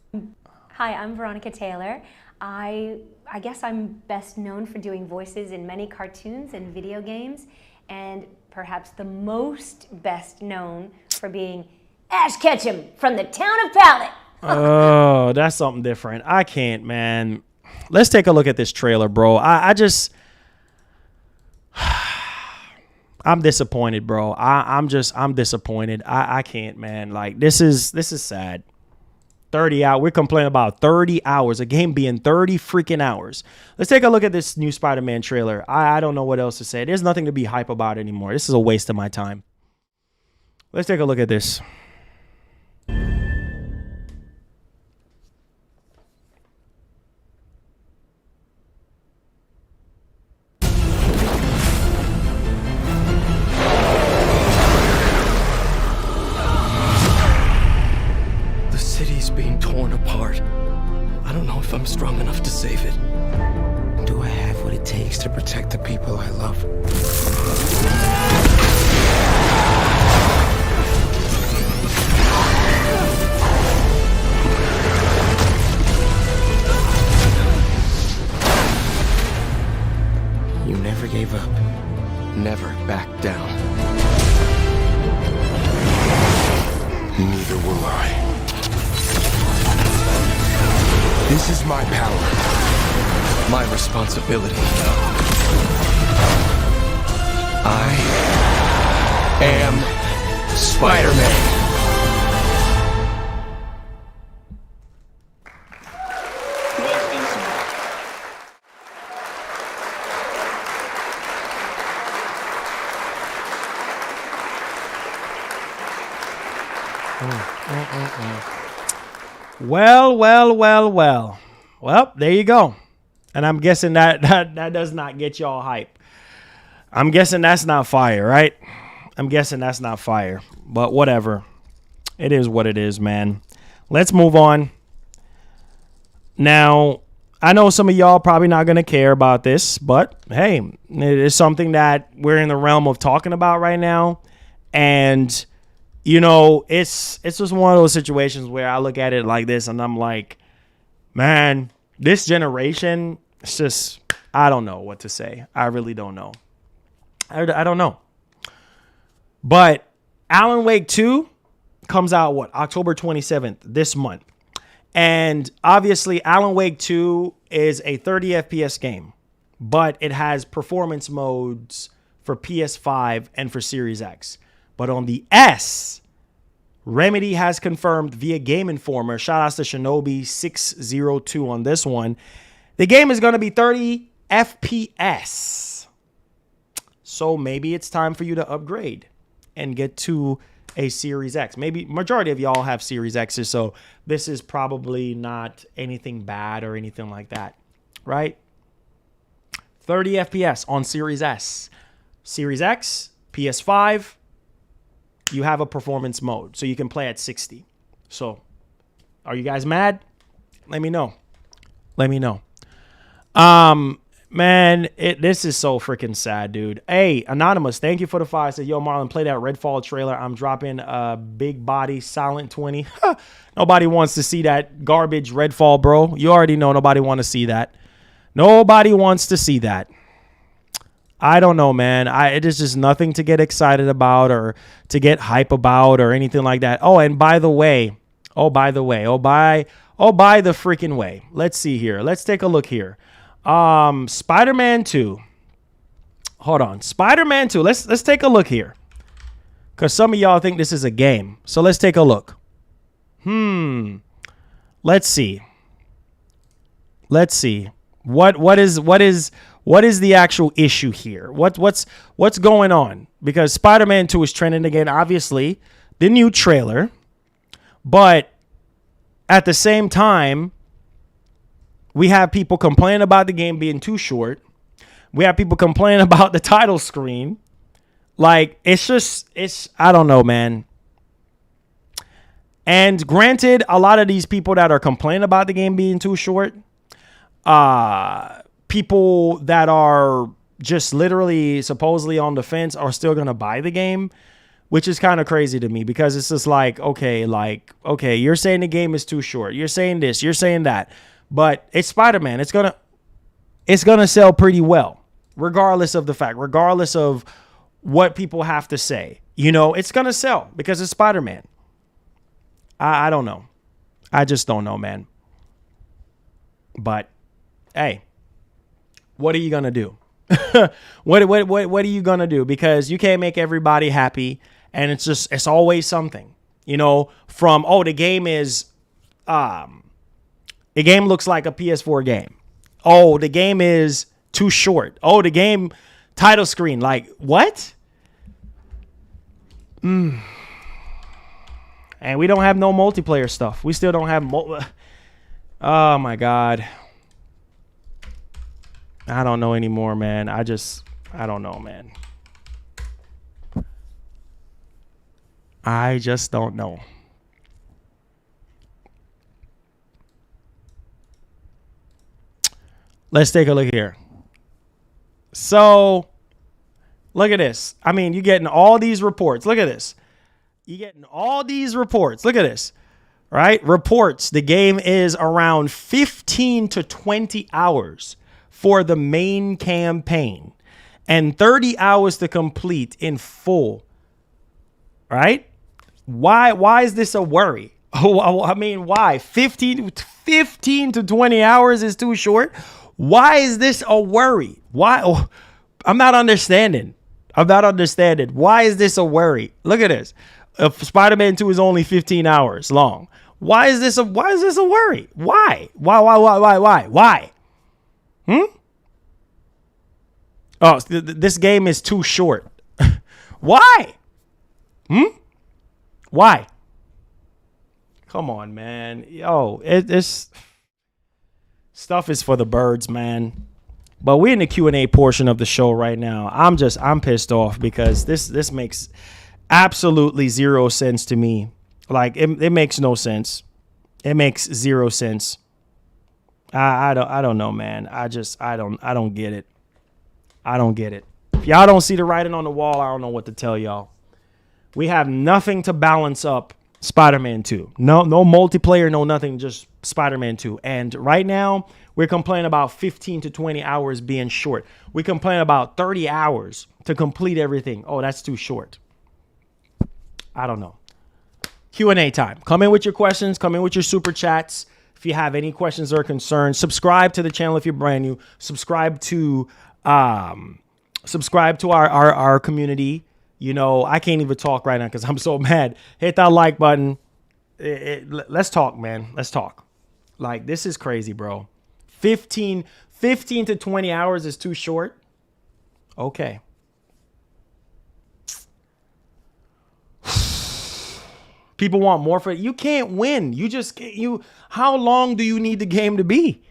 Speaker 4: hi, I'm Veronica Taylor. I guess I'm best known for doing voices in many cartoons and video games, and perhaps the most best known for being Ash Ketchum from the town of Pallet.
Speaker 1: Oh, that's something different. I can't, man. Let's take a look at this trailer, bro. I'm disappointed, bro. I'm disappointed. I can't, man. Like, this is sad. 30 hours. We're complaining about 30 hours. A game being 30 freaking hours. Let's take a look at this new Spider-Man trailer. I don't know what else to say. There's nothing to be hype about anymore. This is a waste of my time. Let's take a look at this.
Speaker 5: Being torn apart. I don't know if I'm strong enough to save it. Do I have what it takes to protect the people I love? You never gave up. Never backed down.
Speaker 2: Neither will I. This is my power.
Speaker 5: My responsibility. I am Spider-Man.
Speaker 1: Well, there you go. And I'm guessing that does not get y'all hype. I'm guessing that's not fire, right? I'm guessing that's not fire. But whatever. It is what it is, man. Let's move on. Now, I know some of y'all probably not going to care about this, but hey, it is something that we're in the realm of talking about right now. And you know, it's just one of those situations where I look at it like this and I'm like, man, this generation, it's just, I don't know what to say. I really don't know. I don't know. But Alan Wake 2 comes out, October 27th, this month. And obviously, Alan Wake 2 is a 30 FPS game, but it has performance modes for PS5 and for Series X. But on the S, Remedy has confirmed via Game Informer, shout outs to Shinobi602 on this one, the game is going to be 30 FPS. So maybe it's time for you to upgrade and get to a Series X. Maybe majority of y'all have Series X's, so this is probably not anything bad or anything like that, right? 30 FPS on Series S. Series X, PS5, you have a performance mode, so you can play at 60. So, are you guys mad? Let me know. Let me know. Man, this is so freaking sad, dude. Hey, Anonymous, thank you for the 5. Said, yo, Marlon, play that Redfall trailer. I'm dropping a big body Silent 20. Nobody wants to see that garbage Redfall, bro. You already know nobody want to see that. Nobody wants to see that. I don't know, man. It is just nothing to get excited about or to get hype about or anything like that. Oh, and by the way, by the freaking way. Let's see here. Let's take a look here. Spider-Man 2. Hold on. Spider-Man 2. Let's take a look here. Because some of y'all think this is a game. So let's take a look. Let's see. Let's see. What is the actual issue here? What's going on? Because Spider-Man 2 is trending again, obviously, the new trailer. But at the same time, we have people complaining about the game being too short. We have people complaining about the title screen. Like, it's I don't know, man. And granted, a lot of these people that are complaining about the game being too short, people that are just literally supposedly on the fence are still going to buy the game, which is kind of crazy to me because it's just like, okay, you're saying the game is too short. You're saying this, you're saying that, but it's Spider-Man. It's going to sell pretty well, regardless of the fact, regardless of what people have to say, it's going to sell because it's Spider-Man. I don't know. I just don't know, man. But hey, what are you going to do? What are you going to do? Because you can't make everybody happy. And it's always something, from, the game is, the game looks like a PS4 game. Oh, the game is too short. Oh, the game title screen. Like, what? And we don't have no multiplayer stuff. We still don't have oh my God. I don't know anymore, man. I don't know, man. I just don't know. Let's take a look here. So, look at this. I mean, you're getting all these reports. Look at this. You're getting all these reports. Look at this. Right? Reports. The game is around 15 to 20 hours for the main campaign and 30 hours to complete in full. Right? Why is this a worry? I mean, why? 15 to 20 hours is too short. Why is this a worry? Why? Oh, I'm not understanding. Why is this a worry? Look at this. If Spider-Man 2 is only 15 hours long, why is this a worry? Why? Why? Oh, this game is too short. Why? Why? Come on, man. Yo, this stuff is for the birds, man. But we're in the Q&A portion of the show right now. I'm pissed off because this makes absolutely zero sense to me. Like it makes no sense. It makes zero sense. I don't know, man. I don't get it. I don't get it. If y'all don't see the writing on the wall, I don't know what to tell y'all. We have nothing to balance up Spider-Man 2. No multiplayer, no nothing, just Spider-Man 2. And right now, we're complaining about 15 to 20 hours being short. We complain about 30 hours to complete everything. Oh, that's too short. I don't know. Q&A time. Come in with your questions. Come in with your super chats. If you have any questions or concerns, subscribe to the channel if you're brand new. Subscribe to our community. I can't even talk right now because I'm so mad. Hit that like button. Let's talk, man. Let's talk. Like, this is crazy, bro. 15 to 20 hours is too short. Okay. People want more for it. You can't win. How long do you need the game to be?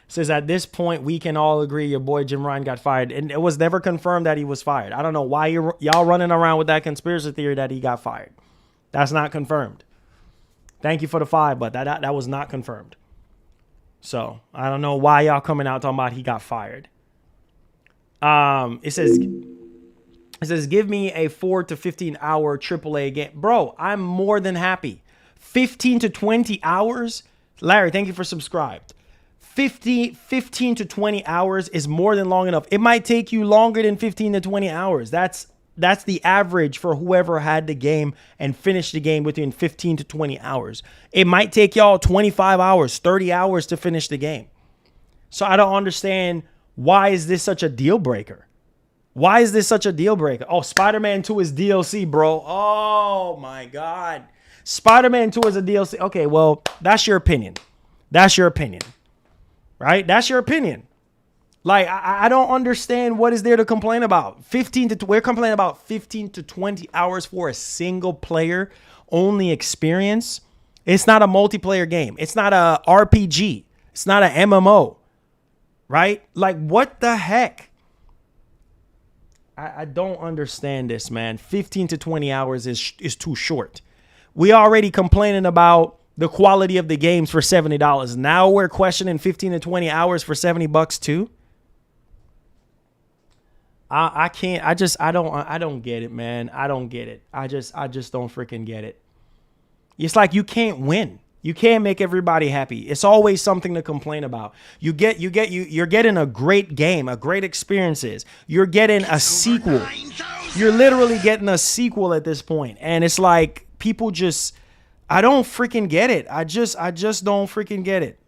Speaker 1: Says at this point, we can all agree your boy Jim Ryan got fired. And it was never confirmed that he was fired. I don't know why y'all running around with that conspiracy theory that he got fired. That's not confirmed. Thank you for the 5, but that was not confirmed. So I don't know why y'all coming out talking about he got fired. It says, give me a 4 to 15 hour AAA game. Bro, I'm more than happy. 15 to 20 hours. Larry, thank you for subscribed. 15 to 20 hours is more than long enough. It might take you longer than 15 to 20 hours. That's the average for whoever had the game and finished the game within 15 to 20 hours. It might take y'all 25 hours, 30 hours to finish the game. So I don't understand, why is this such a deal breaker? Why is this such a deal breaker? Oh, Spider-Man 2 is DLC, bro. Oh my God. Spider-Man 2 is a DLC. Okay, well, that's your opinion. That's your opinion. Right? That's your opinion. Like, I don't understand what is there to complain about. We're complaining about 15 to 20 hours for a single player only experience. It's not a multiplayer game. It's not a RPG. It's not an MMO. Right? Like, what the heck? I don't understand this, man. 15 to 20 hours is too short. We already complaining about the quality of the games for $70. Now we're questioning 15 to 20 hours for $70 too. I can't. I don't get it, man. I don't get it. I just don't freaking get it. It's like you can't win. You can't make everybody happy. It's always something to complain about. You're getting a great game, a great experiences. You're getting a sequel. You're literally getting a sequel at this point. And it's like people just, I don't freaking get it. I just don't freaking get it.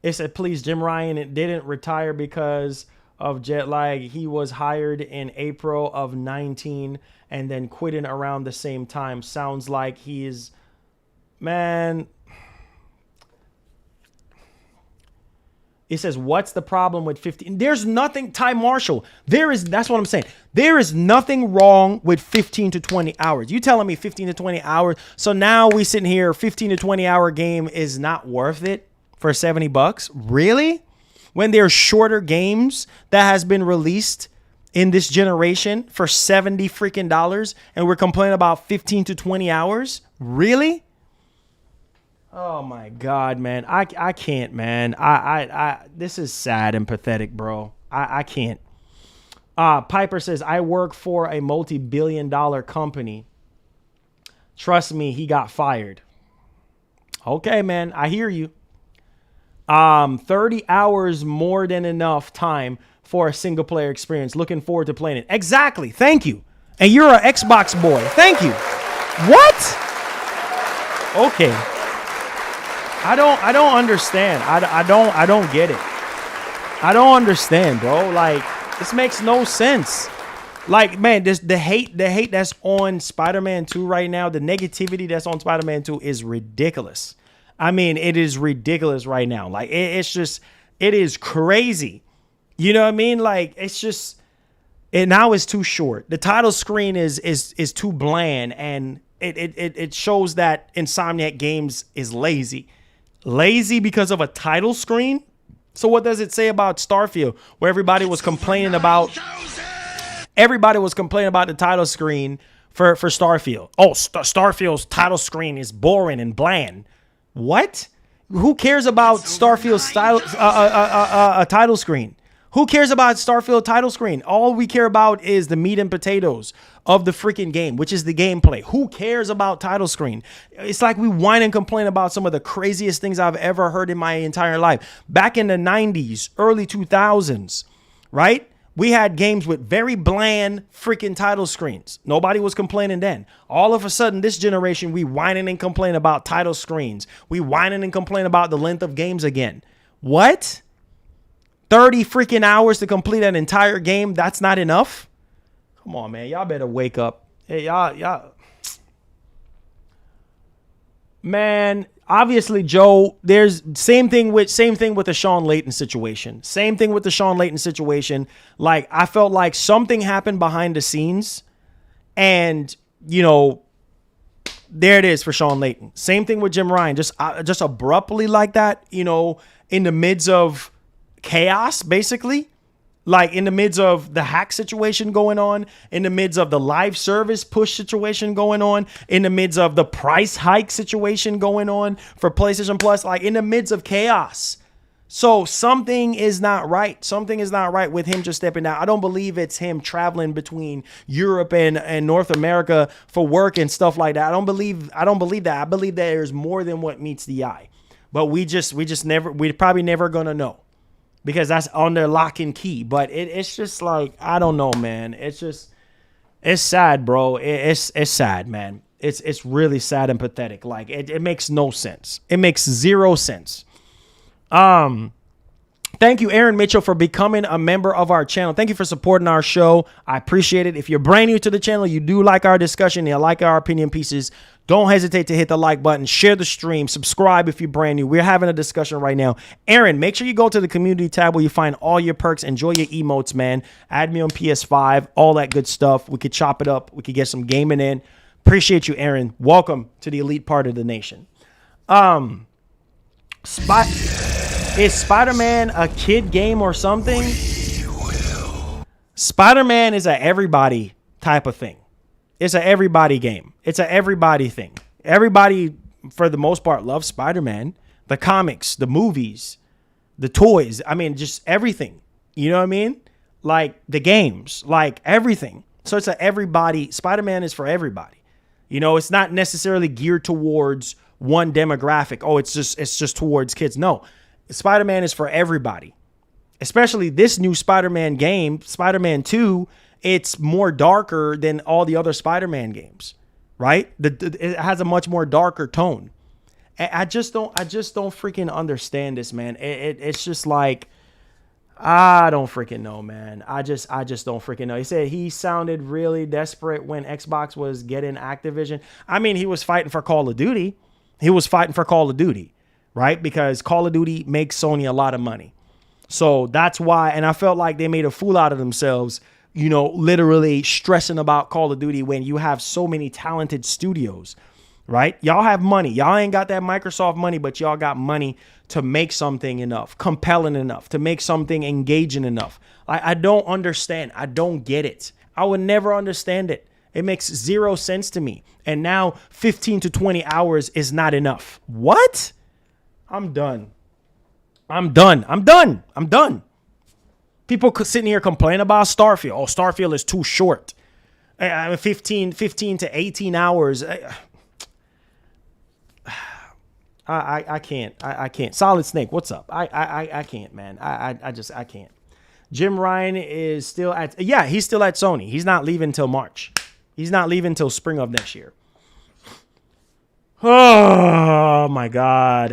Speaker 1: It said, please, Jim Ryan, it didn't retire because of jet lag. He was hired in April of 19 and then quitting around the same time. Sounds like he's, man. It says, what's the problem with 15? There's nothing, Ty Marshall. That's what I'm saying. There is nothing wrong with 15 to 20 hours. You telling me 15 to 20 hours. So now we sitting here, 15 to 20 hour game is not worth it for $70. Really? When there's shorter games that has been released in this generation for $70 freaking dollars and we're complaining about 15 to 20 hours? Really? Oh my God, man. I can't, man. This is sad and pathetic, bro. I can't. Piper says, I work for a multi-billion-dollar company. Trust me, he got fired. Okay, man. I hear you. 30 hours more than enough time for a single player experience. Looking forward to playing it. Exactly. Thank you. And you're an Xbox boy. Thank you. What? Okay. I don't understand. I don't get it. I don't understand, bro. Like, this makes no sense. Like, man, the hate that's on Spider-Man 2 right now, the negativity that's on Spider-Man 2 is ridiculous. I mean, it is ridiculous right now. Like, it is crazy. You know what I mean? Like, it's just, now it's too short. The title screen is too bland, and it shows that Insomniac Games is lazy. Lazy because of a title screen? So what does it say about Starfield, where everybody was complaining about the title screen for Starfield? Oh, Starfield's title screen is boring and bland. What? Who cares about Starfield's title screen? Who cares about Starfield title screen? All we care about is the meat and potatoes of the freaking game, which is the gameplay. Who cares about title screen? It's like we whine and complain about some of the craziest things I've ever heard in my entire life. Back in the 90s, early 2000s, right? We had games with very bland freaking title screens. Nobody was complaining then. All of a sudden, this generation, we whining and complain about title screens. We whining and complain about the length of games again. What? 30 freaking hours to complete an entire game? That's not enough? Come on, man. Y'all better wake up. Hey, y'all. Man, obviously, Joe, there's same thing with the Sean Layton situation. Same thing with the Sean Layton situation. Like, I felt like something happened behind the scenes, and there it is for Sean Layton. Same thing with Jim Ryan, just abruptly like that, in the midst of chaos, basically. Like in the midst of the hack situation going on, in the midst of the live service push situation going on, in the midst of the price hike situation going on for PlayStation Plus, like in the midst of chaos. So something is not right. Something is not right with him just stepping down. I don't believe it's him traveling between Europe and North America for work and stuff like that. I don't believe that. I believe that there's more than what meets the eye. But we're probably never gonna know, because that's on their lock and key. But it's just like, I don't know, man. It's sad, bro. It's sad, man. It's really sad and pathetic. Like, it makes no sense. It makes zero sense. Thank you, Aaron Mitchell, for becoming a member of our channel. Thank you for supporting our show. I appreciate it. If you're brand new to the channel, you do like our discussion, you like our opinion pieces, don't hesitate to hit the like button, share the stream, subscribe if you're brand new. We're having a discussion right now. Aaron, make sure you go to the community tab where you find all your perks. Enjoy your emotes, man. Add me on PS5, all that good stuff. We could chop it up. We could get some gaming in. Appreciate you, Aaron. Welcome to the elite part of the nation. Is Spider-Man a kid game or something? Spider-Man is a everybody type of thing. It's a everybody game. It's a everybody thing. Everybody, for the most part, loves Spider-Man. The comics, the movies, the toys. I mean, just everything. You know what I mean? Like the games, like everything. So it's a everybody. Spider-Man is for everybody. It's not necessarily geared towards one demographic. Oh, it's just towards kids. No, Spider-Man is for everybody. Especially this new Spider-Man game, Spider-Man 2. It's more darker than all the other Spider-Man games, right? It has a much more darker tone. I just don't freaking understand this, man. It's just like, I don't freaking know, man. I just don't freaking know. He said he sounded really desperate when Xbox was getting Activision. I mean, he was fighting for Call of Duty. Right? Because Call of Duty makes Sony a lot of money. So that's why, and I felt like they made a fool out of themselves, literally stressing about Call of Duty when you have so many talented studios, right? Y'all have money. Y'all ain't got that Microsoft money, but y'all got money to make something enough, compelling enough, to make something engaging enough. I don't understand. I don't get it. I would never understand it. It makes zero sense to me. And now 15 to 20 hours is not enough. What? I'm done. People sitting here complaining about Starfield. Oh, Starfield is too short. 15 to 18 hours. I can't. I can't. Solid Snake, what's up? I can't, man. I can't. Jim Ryan is still he's still at Sony. He's not leaving until March. He's not leaving until spring of next year. Oh my God.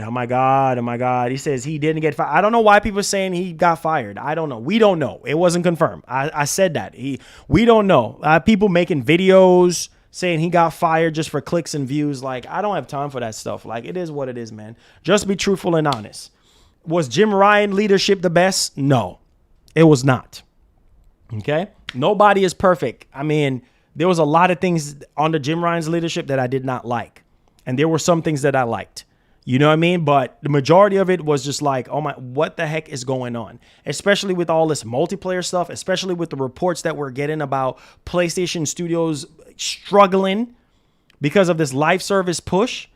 Speaker 1: He says he didn't get fired. I don't know why people are saying he got fired. I don't know. We don't know. It wasn't confirmed. I said that. We don't know. People making videos saying he got fired just for clicks and views. Like, I don't have time for that stuff. Like, it is what it is, man. Just be truthful and honest. Was Jim Ryan leadership the best? No, it was not. Okay. Nobody is perfect. I mean, there was a lot of things under Jim Ryan's leadership that I did not like. And there were some things that I liked, you know what I mean? But the majority of it was just like, oh my, what the heck is going on? Especially with all this multiplayer stuff, especially with the reports that we're getting about PlayStation Studios struggling because of this live service push.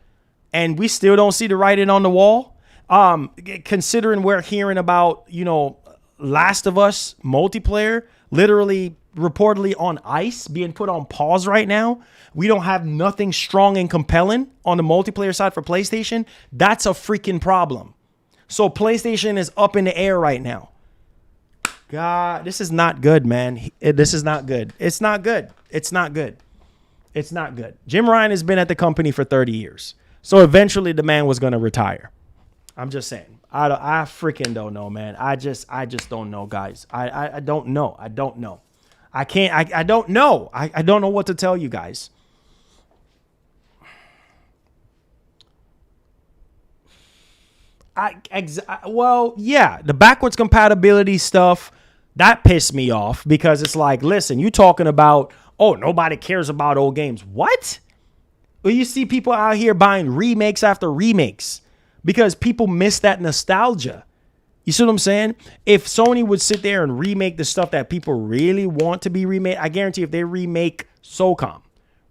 Speaker 1: And we still don't see the writing on the wall. Considering we're hearing about, Last of Us multiplayer literally reportedly on ice, being put on pause right now. We don't have nothing strong and compelling on the multiplayer side for PlayStation. That's a freaking problem. So PlayStation is up in the air right now. God, this is not good, man. This is not good. It's not good. It's not good. It's not good. Jim Ryan has been at the company for 30 years. So eventually the man was going to retire. I'm just saying. I freaking don't know, man. I just don't know, guys. I don't know. I don't know. I can't. I don't know. I don't know what to tell you guys. Well, yeah, the backwards compatibility stuff, that pissed me off because it's like, listen, you talking about, oh, nobody cares about old games. What? Well, you see people out here buying remakes after remakes because people miss that nostalgia. You see what I'm saying? If Sony would sit there and remake the stuff that people really want to be remade, I guarantee if they remake SOCOM,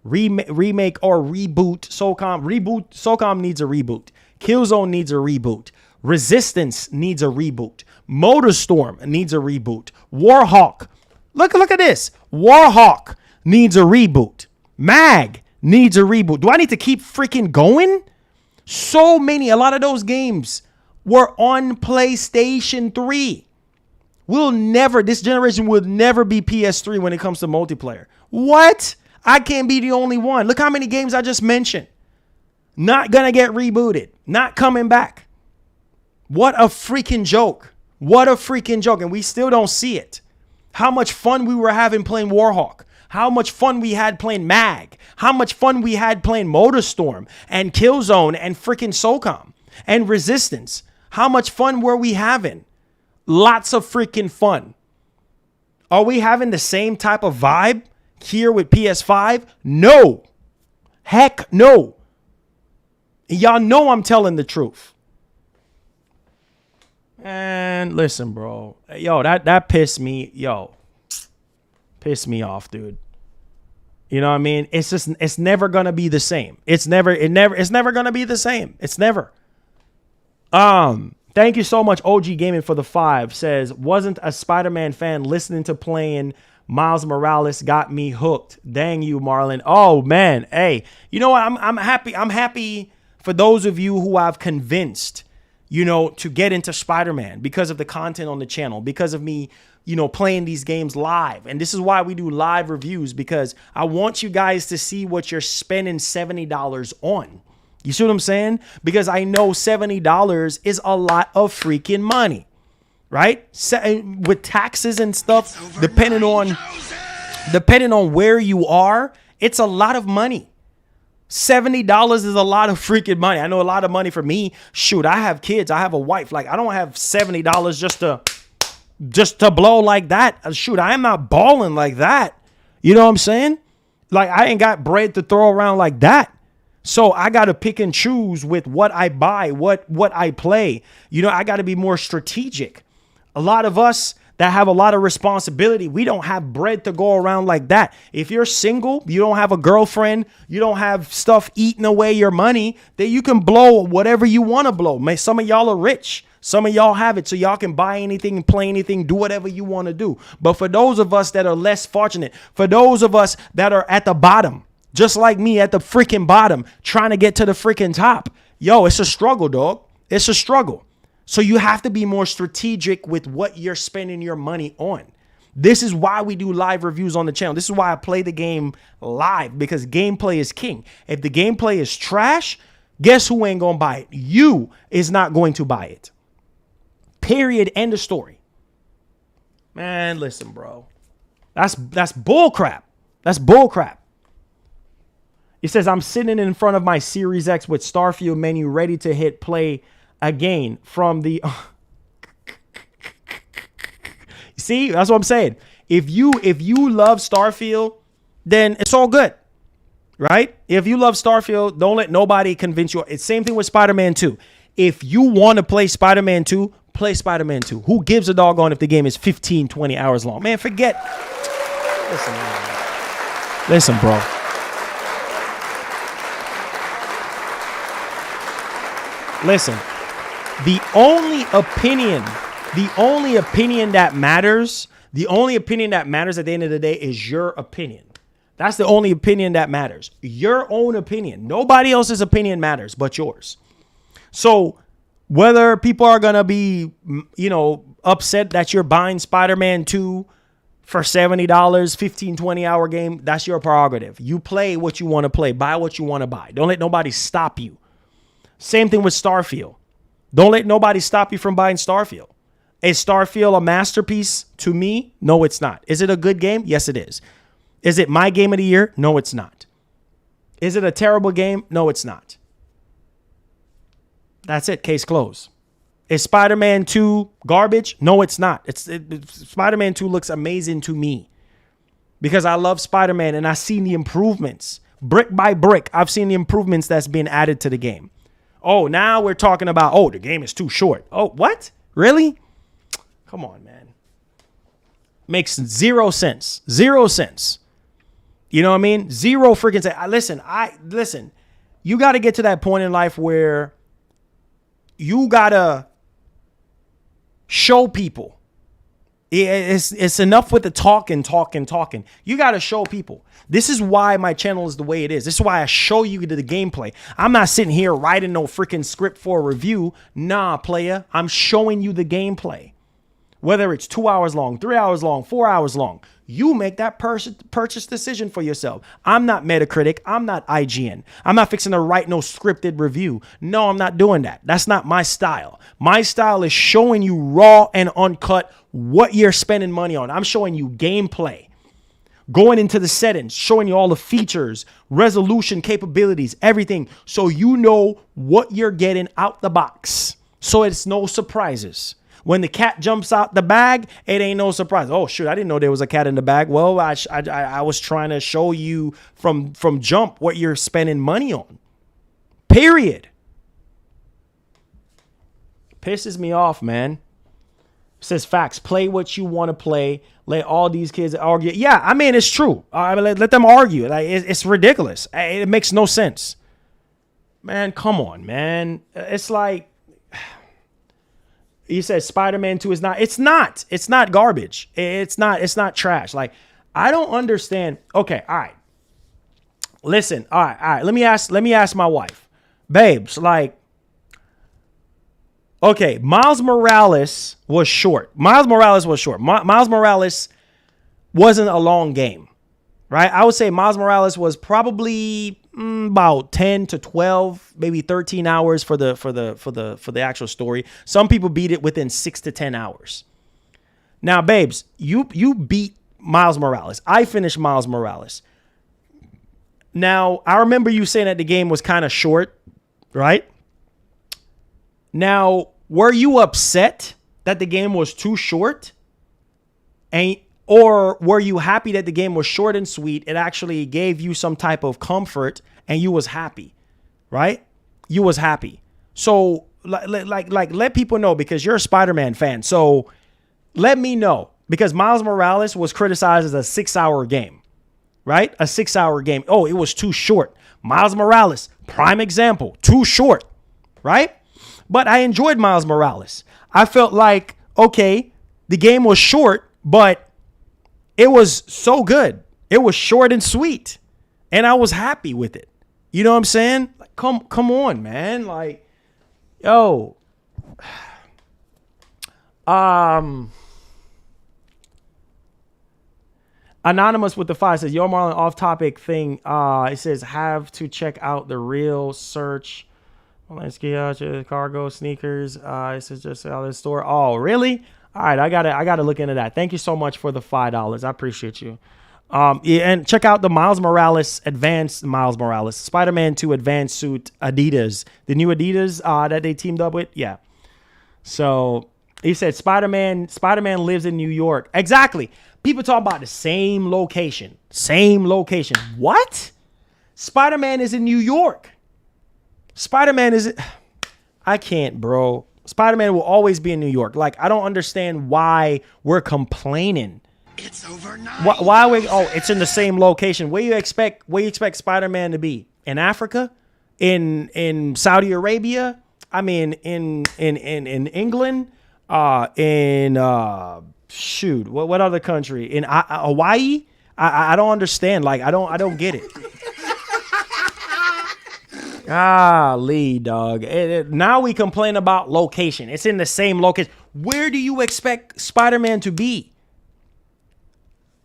Speaker 1: remake or reboot SOCOM needs a reboot. Killzone needs a reboot. Resistance needs a reboot. Motorstorm needs a reboot. Warhawk. Look at this. Warhawk needs a reboot. Mag needs a reboot. Do I need to keep freaking going? So many, a lot of those games were on PlayStation 3. This generation will never be PS3 when it comes to multiplayer. What? I can't be the only one. Look how many games I just mentioned. Not gonna get rebooted. Not coming back. What a freaking joke. What a freaking joke. And we still don't see it. How much fun we were having playing Warhawk. How much fun we had playing Mag. How much fun we had playing Motorstorm and Killzone and freaking SOCOM and Resistance. How much fun were we having? Lots of freaking fun. Are we having the same type of vibe here with PS5? No. Heck no. Y'all know I'm telling the truth. And listen, bro. Yo, that pissed me. Pissed me off, dude. You know what I mean? It's never gonna be the same. It's never gonna be the same. It's never. Thank you so much, OG Gaming, for the 5. Says, wasn't a Spider-Man fan, listening to playing Miles Morales got me hooked. Dang you, Marlon. Oh man, hey, you know what? I'm happy. I'm happy for those of you who I've convinced, to get into Spider-Man because of the content on the channel, because of me, playing these games live. And this is why we do live reviews, because I want you guys to see what you're spending $70 on. You see what I'm saying? Because I know $70 is a lot of freaking money, right? With taxes and stuff, depending on where you are, it's a lot of money. $70 is a lot of freaking money. I know a lot of money for me. Shoot, I have kids. I have a wife. Like, I don't have $70 just to blow like that. Shoot, I am not balling like that. You know what I'm saying? Like, I ain't got bread to throw around like that. So I got to pick and choose with what I buy, what I play. I got to be more strategic. A lot of us that have a lot of responsibility, we don't have bread to go around like that. If you're single, you don't have a girlfriend, you don't have stuff eating away your money, then you can blow whatever you want to blow. Some of y'all are rich. Some of y'all have it so y'all can buy anything, play anything, do whatever you want to do. But for those of us that are less fortunate, for those of us that are at the bottom, just like me at the freaking bottom, trying to get to the freaking top, it's a struggle, dog. It's a struggle. So you have to be more strategic with what you're spending your money on. This is why we do live reviews on the channel. This is why I play the game live, because gameplay is king. If the gameplay is trash, guess who ain't going to buy it? You is not going to buy it. Period. End of story. Man, listen, bro. That's bull crap. That's bull crap. It says, I'm sitting in front of my Series X with Starfield menu ready to hit play again from the... See, that's what I'm saying. If you love Starfield, then it's all good, right? If you love Starfield, don't let nobody convince you. It's same thing with Spider-Man 2. If you want to play Spider-Man 2, play Spider-Man 2. Who gives a doggone if the game is 15, 20 hours long? Man, forget. Listen, man. Listen, bro. Listen, the only opinion that matters at the end of the day is your opinion. That's the only opinion that matters. Your own opinion. Nobody else's opinion matters but yours. So whether people are going to be, upset that you're buying Spider-Man 2 for $70, 15, 20-hour game, that's your prerogative. You play what you want to play. Buy what you want to buy. Don't let nobody stop you. Same thing with Starfield. Don't let nobody stop you from buying Starfield. Is Starfield a masterpiece to me? No, it's not. Is it a good game? Yes, it is. Is it my game of the year? No, it's not. Is it a terrible game? No, it's not. That's it. Case closed. Is Spider-Man 2 garbage? No, it's not. Spider-Man 2 looks amazing to me because I love Spider-Man and I've seen the improvements. Brick by brick, I've seen the improvements that's been added to the game. Oh, now we're talking about, oh, the game is too short. Oh, what? Really? Come on, man. Makes zero sense. Zero sense. You know what I mean? Zero freaking sense. Listen. You got to get to that point in life where you got to show people. It's enough with the talking. You got to show people. This is why my channel is the way it is. This is why I show you the gameplay. I'm not sitting here writing no freaking script for a review. Nah, player. I'm showing you the gameplay. Whether it's 2 hours long, 3 hours long, 4 hours long, you make that purchase decision for yourself. I'm not Metacritic. I'm not IGN. I'm not fixing to write no scripted review. No, I'm not doing that. That's not my style. My style is showing you raw and uncut what you're spending money on. I'm showing you gameplay. Going into the settings, showing you all the features, resolution capabilities, everything. So you know what you're getting out the box. So it's no surprises. When the cat jumps out the bag, it ain't no surprise. Oh, shoot, I didn't know there was a cat in the bag. Well, I was trying to show you from jump what you're spending money on. Period. Pisses me off, man. Says facts. Play what you want to play. Let all these kids argue. Yeah, I mean, it's true. I mean, let them argue. Like, it's ridiculous. It makes no sense. Man, come on, man. It's like... You said Spider-Man 2 is not. It's not. It's not garbage. It's not trash. Like, I don't understand. Okay, all right. Listen, all right. Let me ask my wife. Babes, like, okay, Miles Morales was short. Miles Morales wasn't a long game, right? I would say Miles Morales was probably about 10 to 12, maybe 13 hours for the actual story. Some people beat it within 6 to 10 hours. Now, babes, you beat Miles Morales. I finished Miles Morales. Now, I remember you saying that the game was kind of short, right? Now, were you upset that the game was too short? Or were you happy that the game was short and sweet? It actually gave you some type of comfort and you was happy, right? You was happy. So let people know, because you're a Spider-Man fan. So let me know, because Miles Morales was criticized as a 6-hour game, right? A 6-hour game. Oh, it was too short. Miles Morales, prime example, too short, right? But I enjoyed Miles Morales. I felt like, okay, the game was short, but it was so good. It was short and sweet, and I was happy with it. You know what I'm saying? Like, come on, man. Like, yo. Anonymous with the 5 says, yo, Marlon, off topic thing. It says, have to check out the real search. Let's get out your cargo sneakers. It says just out of the store. Oh, really? All right, I gotta look into that. Thank you so much for the $5. I appreciate you. Yeah, and check out the Miles Morales Spider-Man 2 Advanced Suit Adidas, the new Adidas that they teamed up with. Yeah. So he said Spider-Man lives in New York. Exactly. People talk about the same location. What? Spider-Man is in New York. I can't, bro. Spider-Man will always be in New York. Like, I don't understand why we're complaining.
Speaker 2: It's over now.
Speaker 1: Why we? Oh, it's in the same location. Where you expect Spider-Man to be? In Africa? In Saudi Arabia? I mean, in England? Shoot, what other country? In Hawaii? I don't understand. Like, I don't get it. Golly, dog. Now we complain about location. It's in the same location. Where do you expect Spider-Man to be?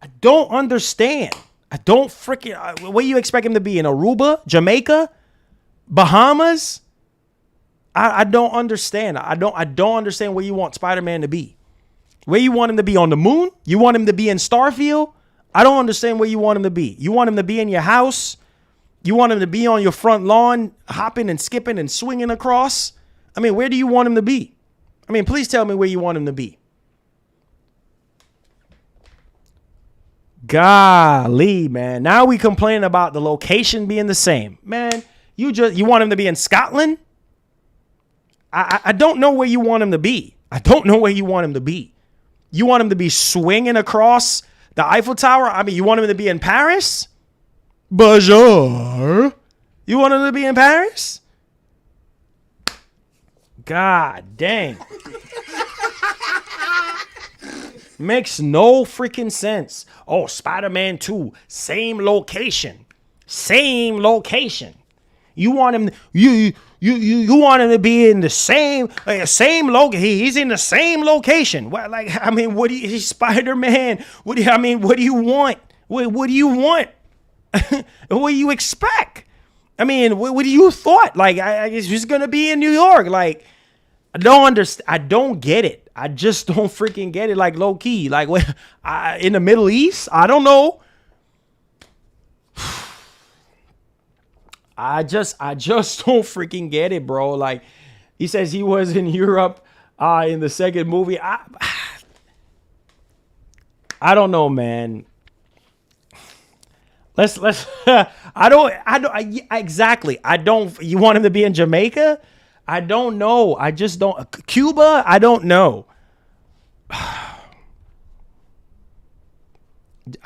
Speaker 1: I don't understand. I don't freaking... Where do you expect him to be? In Aruba? Jamaica? Bahamas? I don't understand. I don't understand where you want Spider-Man to be. Where you want him to be? On the moon? You want him to be in Starfield? I don't understand where you want him to be. You want him to be in your house? You want him to be on your front lawn, hopping and skipping and swinging across? I mean, where do you want him to be? I mean, please tell me where you want him to be. Golly, man. Now we complain about the location being the same. Man, you want him to be in Scotland? I don't know where you want him to be. I don't know where you want him to be. You want him to be swinging across the Eiffel Tower? I mean, you want him to be in Paris? Bonjour. You want him to be in Paris? God dang. Makes no freaking sense. Oh, Spider-Man 2, same location. Same location. You want him you want him to be in the same location. He's in the same location. What, like, I mean, he's Spider-Man. What do you want? What do you want? What do you expect? I mean, what do you thought? Like, I guess he's gonna be in New York. Like, I don't understand. I don't get it. I just don't freaking get it. Like, low key, like, in the Middle East, I don't know. I just don't freaking get it, bro. Like, he says he was in Europe in the second movie. I don't know, man. Let's exactly. You want him to be in Jamaica? I don't know. I just don't. Cuba? I don't know. I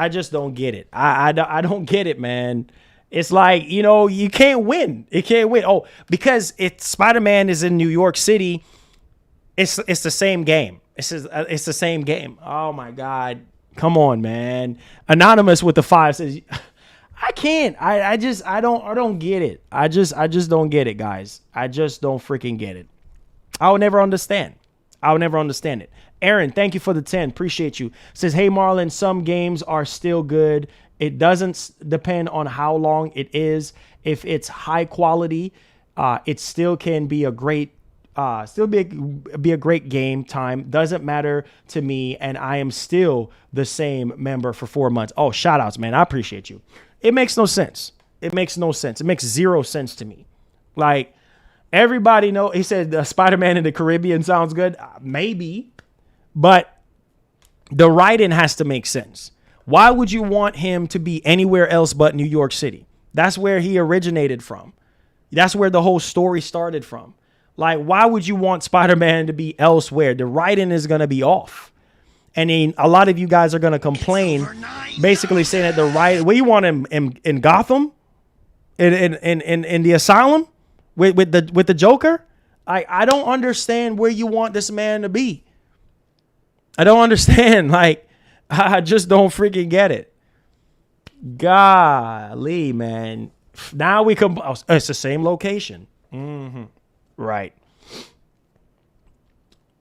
Speaker 1: just don't get it. I don't get it, man. It's like, you can't win. It can't win. Oh, because Spider-Man is in New York City. It's the same game. It's the same game. Oh my God. Come on, man. Anonymous with the 5 says, I can't. I don't get it. I just don't get it, guys. I just don't freaking get it. I'll never understand. it. Aaron, thank you for the 10. Appreciate you. Says, hey, Marlon, some games are still good. It doesn't depend on how long it is. If it's high quality, it still can be a great be a great game time. Doesn't matter to me, and I am still the same member for 4 months. Oh, shout outs, man. I appreciate you. It makes no sense. It makes zero sense to me. Like, everybody know, he said Spider-Man in the Caribbean sounds good. Maybe, but the writing has to make sense. Why would you want him to be anywhere else but New York City? That's where he originated from. That's where the whole story started from. Like, why would you want Spider-Man to be elsewhere? The writing is going to be off. And then a lot of you guys are going to complain, basically saying that the right, where you want him in Gotham, in the asylum with the Joker. I don't understand where you want this man to be. I don't understand. Like, I just don't freaking get it. Golly, man. Now we come. Oh, it's the same location. Mm-hmm. Right.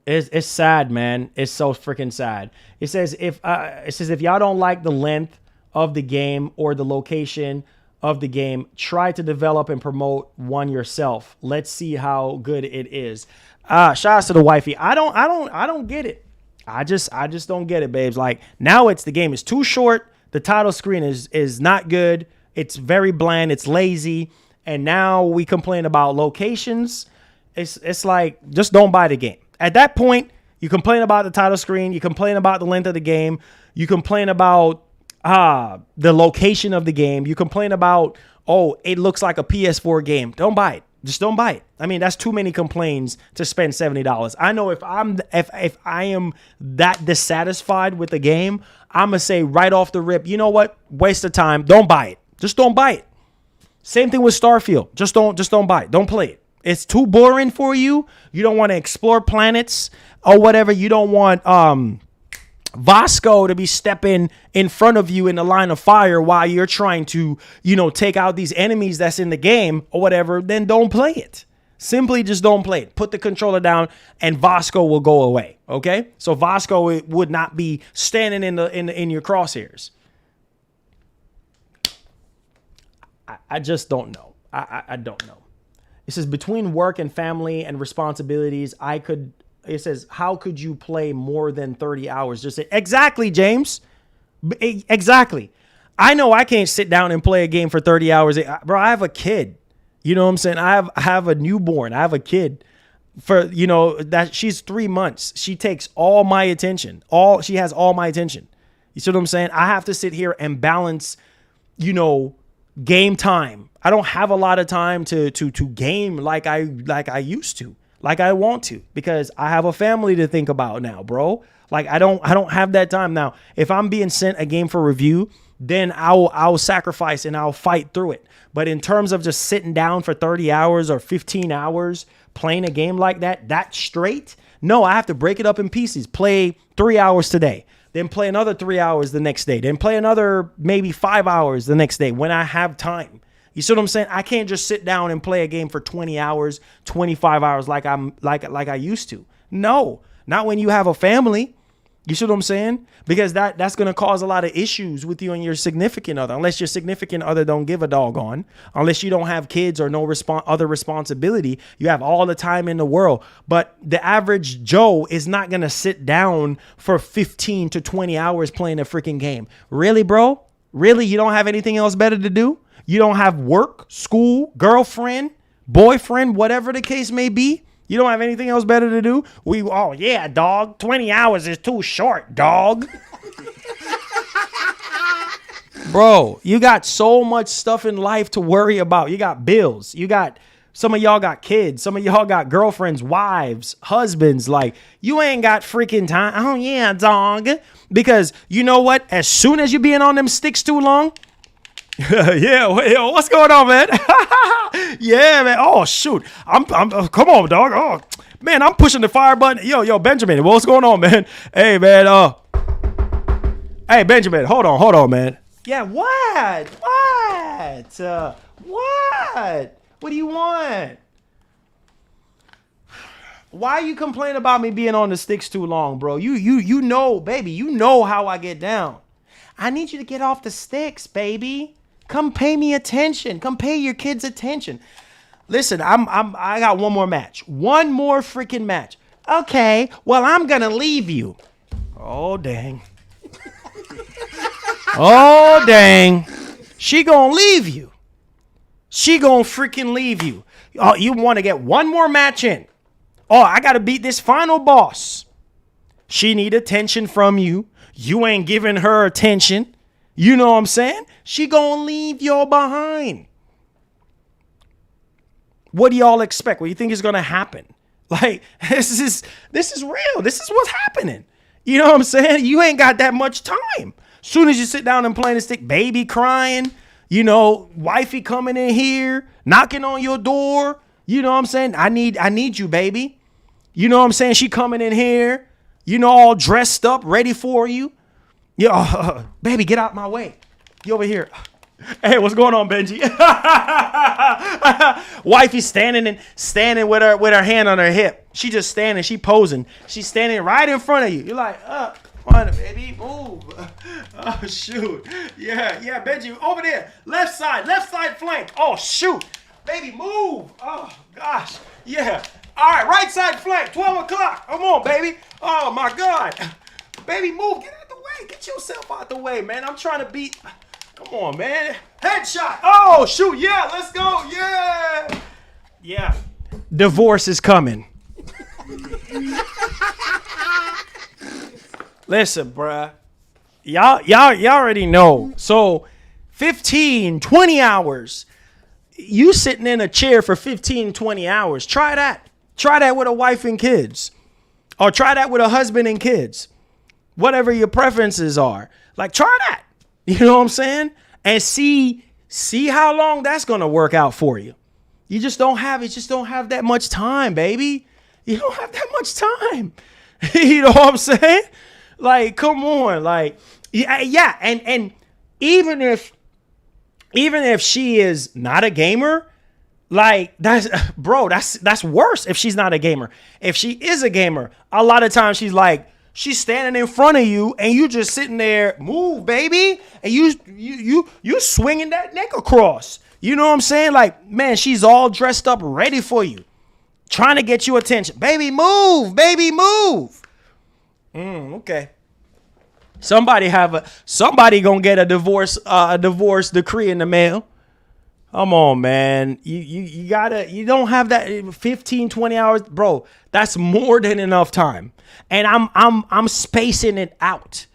Speaker 1: It's sad, man. It's so freaking sad. It says if y'all don't like the length of the game or the location of the game, try to develop and promote one yourself. Let's see how good it is. Shout out to the wifey. I don't get it. I just don't get it, babes. Like, now the game is too short. The title screen is not good. It's very bland. It's lazy. And now we complain about locations. It's like, just don't buy the game. At that point, you complain about the title screen. You complain about the length of the game. You complain about the location of the game. You complain about, oh, it looks like a PS4 game. Don't buy it. Just don't buy it. I mean, that's too many complaints to spend $70. I know if I am that dissatisfied with the game, I'm gonna say right off the rip, you know what? Waste of time. Don't buy it. Just don't buy it. Same thing with Starfield. Just don't buy it. Don't play it. It's too boring for you. You don't want to explore planets or whatever. You don't want Vasco to be stepping in front of you in the line of fire while you're trying to, take out these enemies that's in the game or whatever. Then don't play it. Simply just don't play it. Put the controller down and Vasco will go away. Okay? So Vasco would not be standing in your crosshairs. I just don't know. I don't know. It says, between work and family and responsibilities, it says, how could you play more than 30 hours? Just say, exactly, James. Exactly. I know I can't sit down and play a game for 30 hours. Bro, I have a kid. You know what I'm saying? I have a newborn. I have a kid. for, that she's 3 months. She takes all my attention. She has all my attention. You see what I'm saying? I have to sit here and balance, game time. I don't have a lot of time to game like I used to, like I want to, because I have a family to think about now, bro. Like I don't have that time now. If I'm being sent a game for review, then I'll sacrifice and I'll fight through it. But in terms of just sitting down for 30 hours or 15 hours playing a game like that straight, no, I have to break it up in pieces. Play 3 hours today, then play another 3 hours the next day, then play another maybe 5 hours the next day when I have time. You see what I'm saying? I can't just sit down and play a game for 20 hours, 25 hours like I used to. No, not when you have a family. You see what I'm saying? Because that's going to cause a lot of issues with you and your significant other, unless your significant other don't give a doggone, unless you don't have kids or no other responsibility. You have all the time in the world. But the average Joe is not going to sit down for 15 to 20 hours playing a freaking game. Really, bro? Really? You don't have anything else better to do? You don't have work, school, girlfriend, boyfriend, whatever the case may be? You don't have anything else better to do? Oh yeah, dog. 20 hours is too short, dog. Bro, you got so much stuff in life to worry about. You got bills. Some of y'all got kids. Some of y'all got girlfriends, wives, husbands. Like, you ain't got freaking time. Oh yeah, dog. Because you know what? As soon as you being on them sticks too long, yeah, yo, what's going on, man? Yeah, man. Oh shoot, I'm come on, dog. Oh man, I'm pushing the fire button. Yo, Benjamin, what's going on, man? Hey, man. Hey, Benjamin, hold on, man. Yeah, what? What do you want? Why you complain about me being on the sticks too long, bro? You know, baby, you know how I get down. I need you to get off the sticks, baby. Come pay me attention. Come pay your kids attention. Listen, I got one more match. One more freaking match. Okay, well, I'm gonna leave you. Oh, dang. Oh, dang. She gonna leave you. She gonna freaking leave you. Oh, you want to get one more match in. Oh, I gotta beat this final boss. She need attention from you. You ain't giving her attention. You know what I'm saying? She gonna leave y'all behind. What do y'all expect? What do you think is gonna happen? Like, this is real. This is what's happening. You know what I'm saying? You ain't got that much time. Soon as you sit down and play the stick, baby crying, wifey coming in here, knocking on your door. You know what I'm saying? I need you, baby. You know what I'm saying? She coming in here, all dressed up, ready for you. Yo, baby, get out my way. You over here. Hey, what's going on, Benji? Wifey standing with her hand on her hip. She just standing, she posing. She's standing right in front of you. You're like, come on, baby, move. Oh, shoot. Yeah, Benji, over there. Left side flank. Oh, shoot. Baby, move. Oh, gosh. Yeah. All right, right side flank, 12 o'clock. Come on, baby. Oh, my God. Baby, move. Get out the way. Get yourself out the way, man. I'm trying to beat. Come on, man. Headshot. Oh, shoot. Yeah, let's go. Yeah. Yeah. Divorce is coming. Listen, bruh. Y'all already know. So 15, 20 hours. You sitting in a chair for 15, 20 hours. Try that. Try that with a wife and kids. Or try that with a husband and kids. Whatever your preferences are. Like, try that. You know what I'm saying? And see how long that's going to work out for you. You just don't have that much time, baby. You don't have that much time. You know what I'm saying? Like, come on. Like, yeah. And even if she is not a gamer, like, that's worse if she's not a gamer. If she is a gamer, a lot of times she's standing in front of you and you just sitting there, move, baby. And you swinging that neck across. You know what I'm saying? Like, man, she's all dressed up, ready for you. Trying to get you attention. Baby, move. Baby, move. Okay. Somebody gonna get a divorce decree in the mail. Come on, man. You don't have that 15, 20 hours, bro. That's more than enough time. And I'm spacing it out.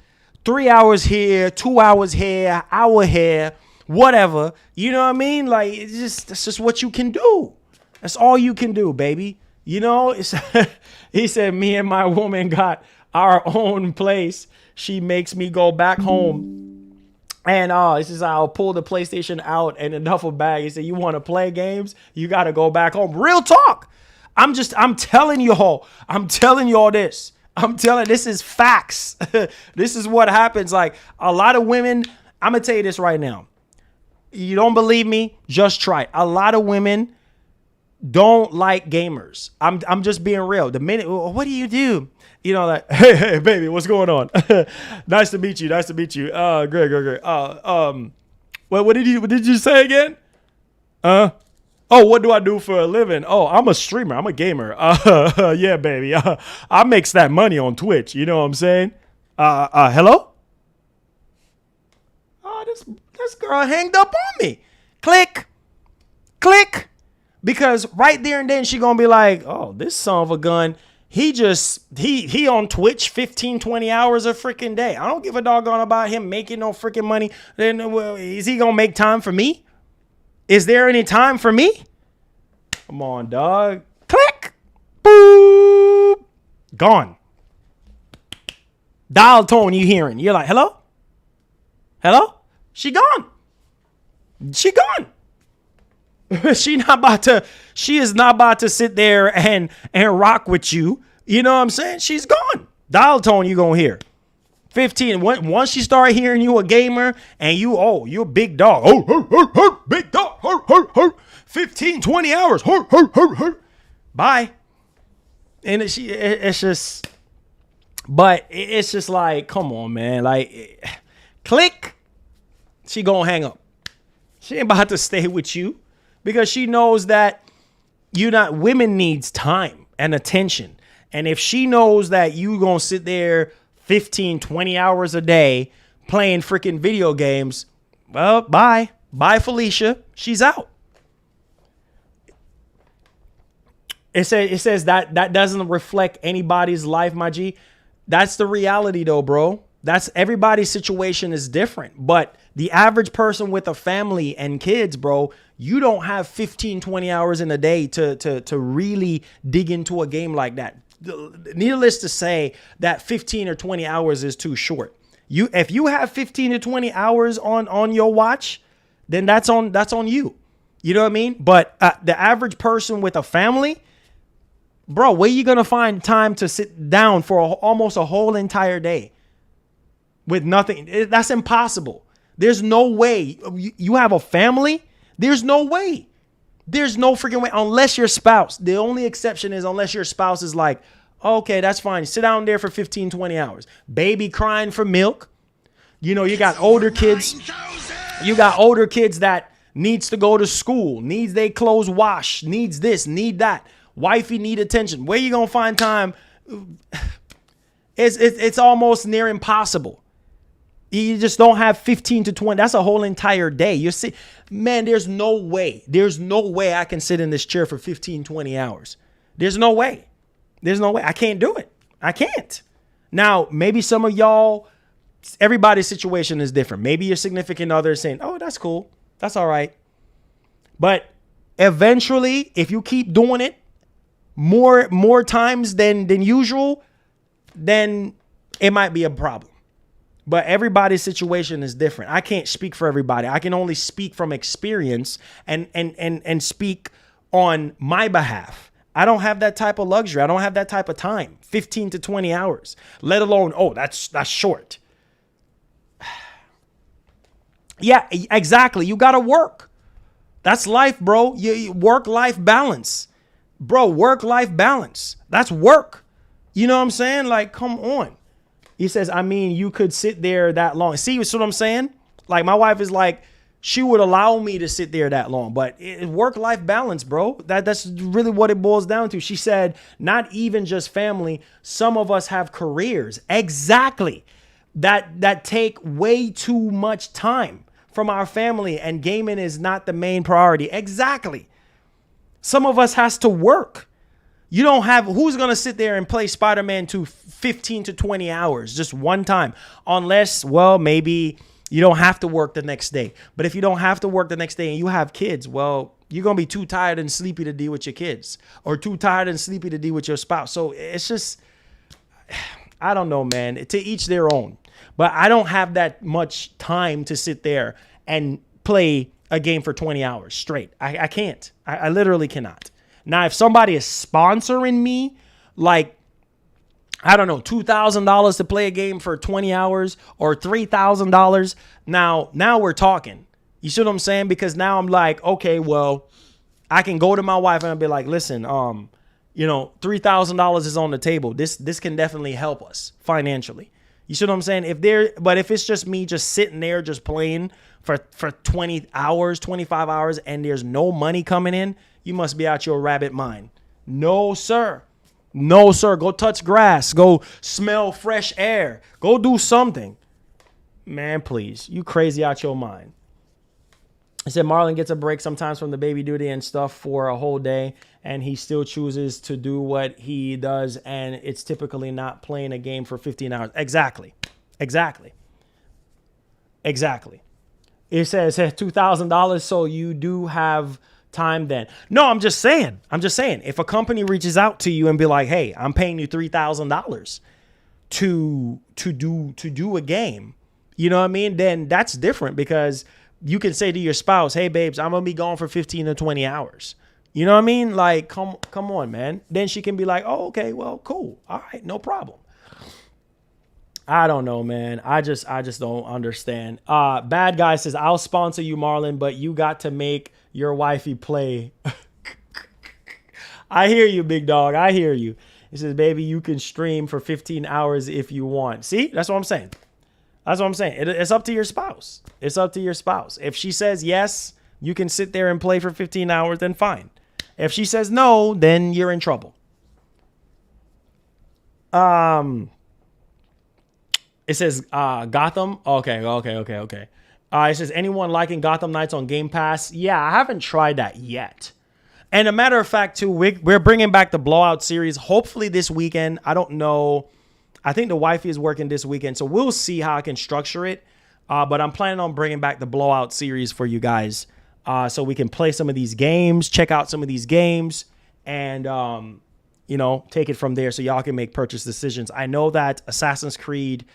Speaker 1: 3 hours here, 2 hours here, hour here, whatever. You know what I mean? Like that's just what you can do. That's all you can do, baby. You know, he said, me and my woman got our own place. She makes me go back home. And he says, I'll pull the PlayStation out and a duffel bag. He said, you want to play games? You got to go back home. Real talk. I'm telling you all. I'm telling you all this. This is facts. This is what happens. Like a lot of women, I'm going to tell you this right now. You don't believe me? Just try it. A lot of women don't like gamers. I'm just being real. The minute, what do you do? You know, like, hey, baby, what's going on? Nice to meet you. Great. What did you say again? Oh, what do I do for a living? Oh, I'm a streamer. I'm a gamer. Yeah, baby. I makes that money on Twitch. You know what I'm saying? Hello? Oh, this girl hanged up on me. Click. Because right there and then she gonna be like, oh, this son of a gun. He on Twitch 15, 20 hours a freaking day. I don't give a doggone about him making no freaking money. Then, well, is he going to make time for me? Is there any time for me? Come on, dog. Click. Boop. Gone. Dial tone you hearing. You're like, hello? Hello? She gone. She is not about to sit there and rock with you. You know what I'm saying? She's gone. Dial tone you gonna hear. 15. Once she start hearing you a gamer and you're a big dog. Oh, big dog. 15, 20 hours. Bye. And it's just like, come on, man. Like, click. She gonna hang up. She ain't about to stay with you. Because she knows that women needs time and attention. And if she knows that you going to sit there 15, 20 hours a day playing freaking video games, well, bye. Bye, Felicia. She's out. It says that doesn't reflect anybody's life, my G. That's the reality though, bro. That's everybody's situation is different. But the average person with a family and kids, bro, you don't have 15, 20 hours in a day to really dig into a game like that. Needless to say, that 15 or 20 hours is too short. If you have 15 to 20 hours on your watch, then that's on you. You know what I mean? But the average person with a family, bro, where you gonna find time to sit down for almost a whole entire day with nothing? That's impossible. There's no way. You have a family. There's no way. There's no freaking way unless your spouse. The only exception is unless your spouse is like, okay, that's fine. Sit down there for 15, 20 hours. Baby crying for milk. You know, you got older kids. You got older kids that needs to go to school, needs their clothes washed, needs this, need that. Wifey need attention. Where you going to find time? It's almost near impossible. You just don't have 15 to 20. That's a whole entire day. You see, man, there's no way. There's no way I can sit in this chair for 15, 20 hours. There's no way. There's no way. I can't do it. I can't. Now, maybe some of y'all, everybody's situation is different. Maybe your significant other is saying, oh, that's cool. That's all right. But eventually, if you keep doing it more times than usual, then it might be a problem. But everybody's situation is different. I can't speak for everybody. I can only speak from experience and speak on my behalf. I don't have that type of luxury. I don't have that type of time. 15 to 20 hours, let alone, oh, that's short. Yeah, exactly. You got to work. That's life, bro. Work-life balance. Bro, work-life balance. That's work. You know what I'm saying? Like, come on. He says, I mean, you could sit there that long. See what I'm saying? Like, my wife is like, she would allow me to sit there that long. But work-life balance, bro. That's really what it boils down to. She said, not even just family. Some of us have careers. Exactly. That take way too much time from our family and gaming is not the main priority. Exactly. Some of us has to work. You don't have, who's going to sit there and play Spider-Man to 15 to 20 hours just one time? Unless, well, maybe you don't have to work the next day. But if you don't have to work the next day and you have kids, well, you're going to be too tired and sleepy to deal with your kids, or too tired and sleepy to deal with your spouse. So it's just, I don't know, man. To each their own. But I don't have that much time to sit there and play a game for 20 hours straight. I can't. I literally cannot. Now, if somebody is sponsoring me, like, I don't know, $2,000 to play a game for 20 hours or $3,000, now we're talking. You see what I'm saying? Because now I'm like, okay, well, I can go to my wife and I'll be like, listen, $3,000 is on the table. This can definitely help us financially. You see what I'm saying? But if it's just me just sitting there just playing for 20 hours, 25 hours, and there's no money coming in, you must be out your rabbit mind. No, sir. No, sir. Go touch grass. Go smell fresh air. Go do something. Man, please. You crazy out your mind. I said Marlon gets a break sometimes from the baby duty and stuff for a whole day, and he still chooses to do what he does, and it's typically not playing a game for 15 hours. Exactly. It says $2,000, so you do have time then. No, I'm just saying, if a company reaches out to you and be like, hey, I'm paying you $3,000 to do a game, you know what I mean? Then that's different, because you can say to your spouse, hey, babes, I'm going to be gone for 15 to 20 hours. You know what I mean? Like, come on, man. Then she can be like, oh, okay, well, cool. All right, no problem. I don't know, man. I just don't understand. Bad Guy says, I'll sponsor you, Marlon, but you got to make your wifey play. I hear you, big dog. I hear you. He says, baby, you can stream for 15 hours if you want. See, that's what I'm saying. It's up to your spouse. If she says yes, you can sit there and play for 15 hours, then fine. If she says no, then you're in trouble. It says Gotham. Okay. It says, anyone liking Gotham Knights on Game Pass? Yeah, I haven't tried that yet. And a matter of fact, too, we're bringing back the Blowout series, hopefully this weekend. I don't know. I think the wifey is working this weekend, so we'll see how I can structure it. But I'm planning on bringing back the Blowout series for you guys, so we can play some of these games, check out some of these games, and take it from there so y'all can make purchase decisions. I know that Assassin's Creed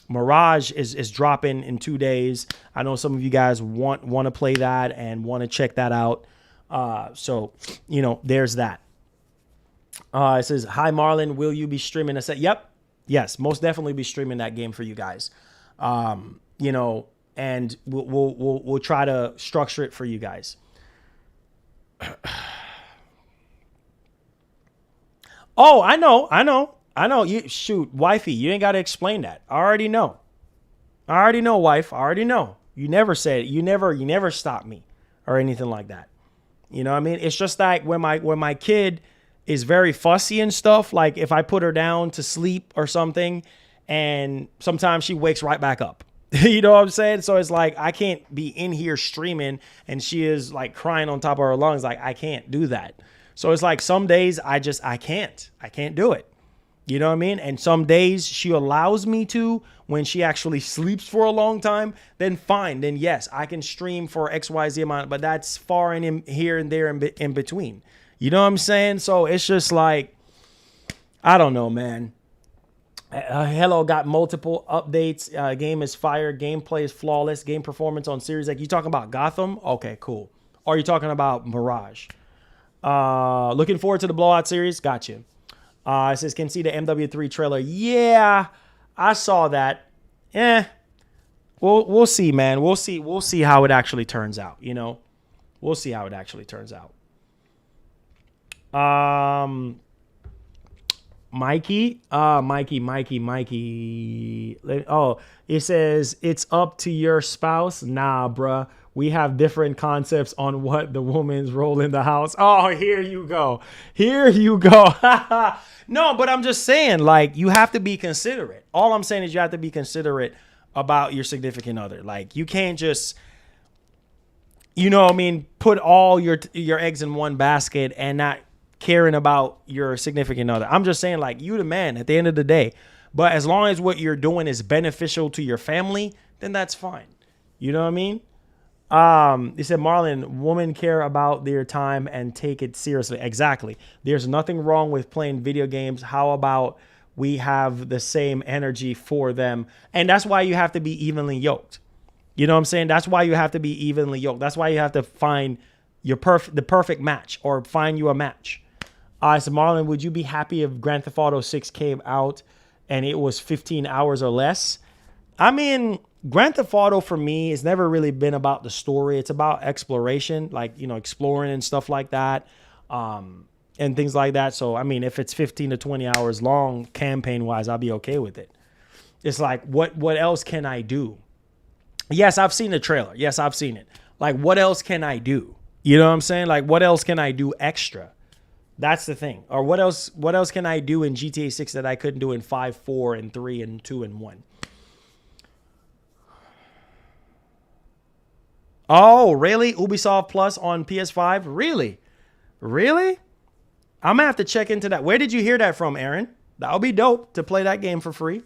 Speaker 1: Mirage is dropping in 2 days. I know some of you guys want to play that and want to check that out. So there's that. It says, hi, Marlon, will you be streaming? I said, yep. Yes, most definitely be streaming that game for you guys. And we'll try to structure it for you guys. Oh, I know. You shoot, wifey, you ain't got to explain that. I already know, wife. I already know. You never said, you never stopped me or anything like that. You know what I mean? It's just like when my kid is very fussy and stuff, like if I put her down to sleep or something, and sometimes she wakes right back up. You know what I'm saying? So it's like, I can't be in here streaming and she is like crying on top of her lungs. Like, I can't do that. So it's like some days I can't do it. You know what I mean? And some days she allows me to, when she actually sleeps for a long time, then fine. Then yes, I can stream for XYZ amount, but that's far in here and there in between. You know what I'm saying? So it's just like, I don't know, man. Hello got multiple updates. Game is fire. Gameplay is flawless. Game performance on Series X. You talking about Gotham? Okay, cool. Or are you talking about Mirage? Looking forward to the Blowout series. Got you. It says, can see the MW3 trailer. Yeah, I saw that. We'll see, man. We'll see how it actually turns out. We'll see how it actually turns out. Mikey. Oh, it says, it's up to your spouse. Nah, bruh. We have different concepts on what the woman's role in the house. Oh, here you go. No, but I'm just saying, like, you have to be considerate. All I'm saying is you have to be considerate about your significant other. Like, you can't just, you know what I mean, put all your eggs in one basket and not caring about your significant other. I'm just saying, like, you the man at the end of the day. But as long as what you're doing is beneficial to your family, then that's fine. You know what I mean? He said, Marlon, women care about their time and take it seriously. Exactly. There's nothing wrong with playing video games. How about we have the same energy for them? And that's why you have to be evenly yoked. You know what I'm saying? That's why you have to be evenly yoked. That's why you have to find the perfect match, or find you a match. I said, Marlon, would you be happy if Grand Theft Auto 6 came out and it was 15 hours or less? I mean, Grand Theft Auto for me has never really been about the story. It's about exploration, like, you know, exploring and stuff like that, and things like that. So, I mean, if it's 15 to 20 hours long, campaign-wise, I'll be okay with it. It's like, what else can I do? Yes, I've seen the trailer. Yes, I've seen it. Like, what else can I do? You know what I'm saying? Like, what else can I do extra? That's the thing. Or what else can I do in GTA 6 that I couldn't do in 5, 4, and 3, and 2, and 1? Oh, really? Ubisoft Plus on PS5? Really? Really? I'm going to have to check into that. Where did you hear that from, Aaron? That would be dope to play that game for free.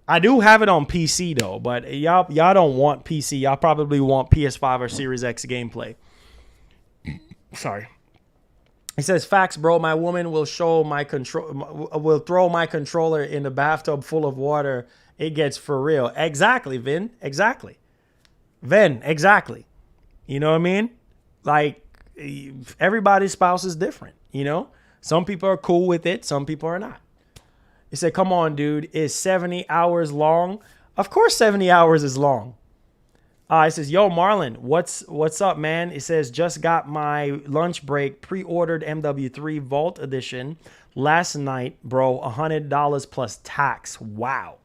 Speaker 1: I do have it on PC, though, but y'all don't want PC. Y'all probably want PS5 or Series X gameplay. Sorry. He says, facts, bro. My woman will throw my controller in the bathtub full of water. It gets for real. Exactly, Vin. Exactly. Exactly. You know what I mean? Like, everybody's spouse is different, you know? Some people are cool with it. Some people are not. He said, come on, dude. Is 70 hours long? Of course 70 hours is long. He says, yo, Marlon, what's up, man? It says, just got my lunch break, pre-ordered MW3 Vault Edition last night, bro. $100 plus tax. Wow.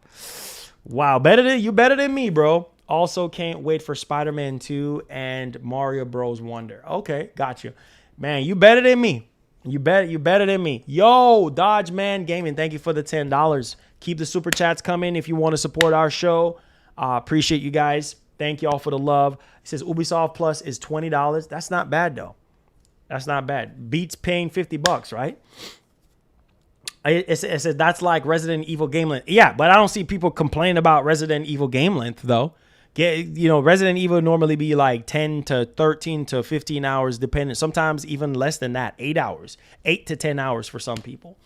Speaker 1: Better than me, bro. Also can't wait for Spiderman 2 and Mario Bros. Wonder. Okay, got you. Man, you better than me. You better than me. Yo, Dodge Man Gaming, thank you for the $10. Keep the super chats coming if you want to support our show. Appreciate you guys. Thank you all for the love. It says Ubisoft Plus is $20. That's not bad, though. That's not bad. Beats paying $50, right? It says that's like Resident Evil game length. Yeah, but I don't see people complain about Resident Evil game length, though. Resident Evil normally be like 10 to 13 to 15 hours, depending. Sometimes even less than that, 8 hours, 8 to 10 hours for some people.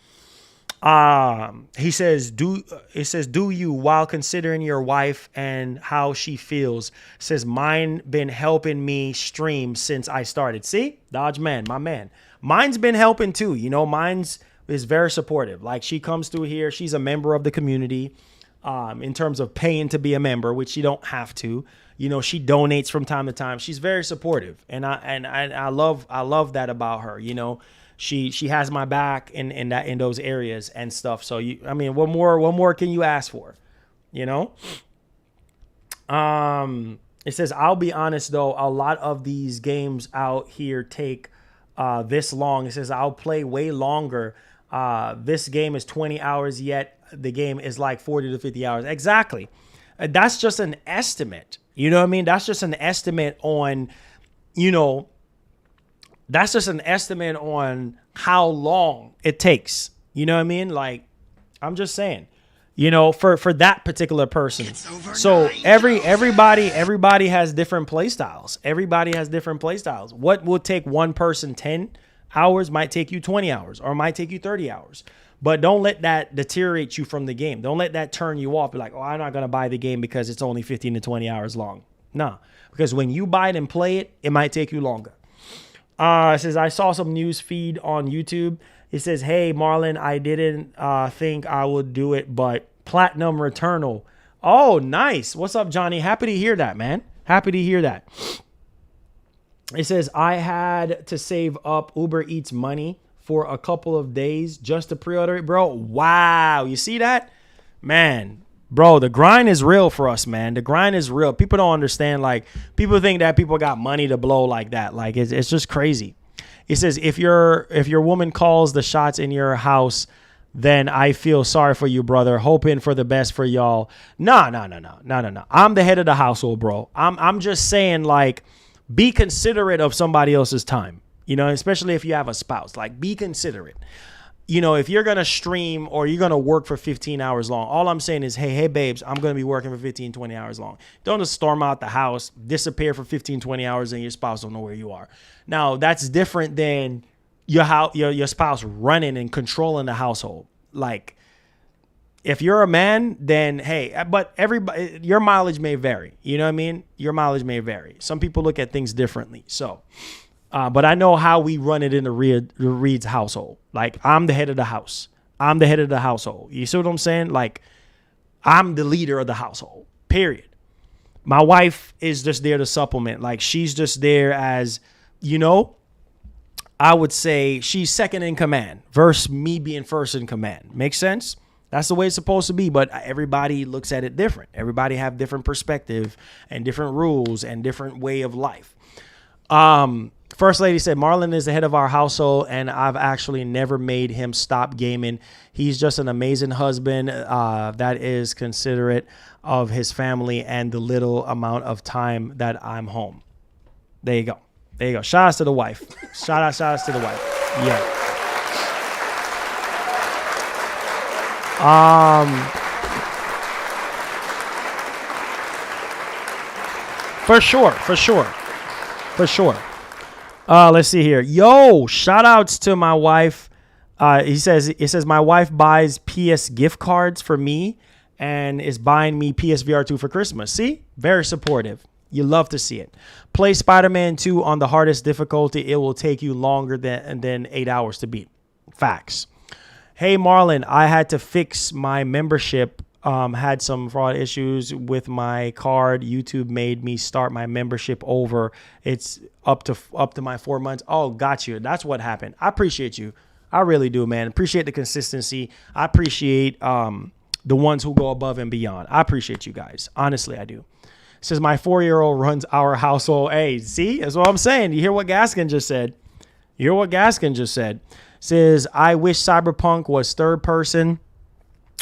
Speaker 1: He says, do you, while considering your wife and how she feels, says mine been helping me stream since I started. See, Dodge Man, my man, mine's been helping too. You know, mine's is very supportive. Like, she comes through here. She's a member of the community. In terms of paying to be a member, which you don't have to, you know, she donates from time to time. She's very supportive, and I love that about her. You know, she has my back in those areas and stuff. So what more can you ask for? You know. It says, I'll be honest though, a lot of these games out here take this long. It says I'll play way longer. This game is 20 hours, yet the game is like 40 to 50 hours. Exactly. That's just an estimate. You know what I mean? That's just an estimate on, that's just an estimate on how long it takes. You know what I mean? Like, I'm just saying, for that particular person. So everybody has different play styles. Everybody has different play styles. What will take one person 10 hours might take you 20 hours or might take you 30 hours. But don't let that deteriorate you from the game. Don't let that turn you off. Be like, oh, I'm not going to buy the game because it's only 15 to 20 hours long. No, because when you buy it and play it, it might take you longer. It says, I saw some news feed on YouTube. It says, hey, Marlon, I didn't think I would do it, but Platinum Returnal. Oh, nice. What's up, Johnny? Happy to hear that, man. Happy to hear that. It says, I had to save up Uber Eats money for a couple of days just to pre-order it, bro. Wow. You see that? Man, bro, the grind is real for us, man. The grind is real. People don't understand. Like, people think that people got money to blow like that. Like, it's just crazy. It says, if your woman calls the shots in your house, then I feel sorry for you, brother. Hoping for the best for y'all. No. I'm the head of the household, bro. I'm just saying, like, be considerate of somebody else's time, you know, especially if you have a spouse. Like, be considerate. You know, if you're going to stream or you're going to work for 15 hours long, all I'm saying is, hey, babes, I'm going to be working for 15, 20 hours long. Don't just storm out the house, disappear for 15, 20 hours, and your spouse don't know where you are. Now, that's different than your spouse running and controlling the household. Like, if you're a man, then hey, but everybody, your mileage may vary. You know what I mean? Your mileage may vary. Some people look at things differently. So, but I know how we run it in the Reed's household. Like, I'm the head of the house. I'm the head of the household. You see what I'm saying? Like, I'm the leader of the household, period. My wife is just there to supplement. Like, she's just there as, you know, I would say she's second in command versus me being first in command. Makes sense? That's the way it's supposed to be, but everybody looks at it different. Everybody have different perspective and different rules and different way of life. First Lady said, Marlon is the head of our household, and I've actually never made him stop gaming. He's just an amazing husband that is considerate of his family and the little amount of time that I'm home. There you go. There you go. Shout outs to the wife. Shout outs to the wife. Yeah. For sure. Let's see here. Yo, shout outs to my wife. It says my wife buys PS gift cards for me and is buying me PSVR 2 for Christmas. See? Very supportive. You love to see it. Play Spiderman 2 on the hardest difficulty. It will take you longer than 8 hours to beat. Facts. Hey, Marlon, I had to fix my membership. Had some fraud issues with my card. YouTube made me start my membership over. It's up to my 4 months. Oh, got you. That's what happened. I appreciate you. I really do, man. Appreciate the consistency. I appreciate the ones who go above and beyond. I appreciate you guys. Honestly, I do. Says my 4-year-old runs our household. Hey, see? That's what I'm saying. You hear what Gaskin just said? Says, I wish Cyberpunk was third person.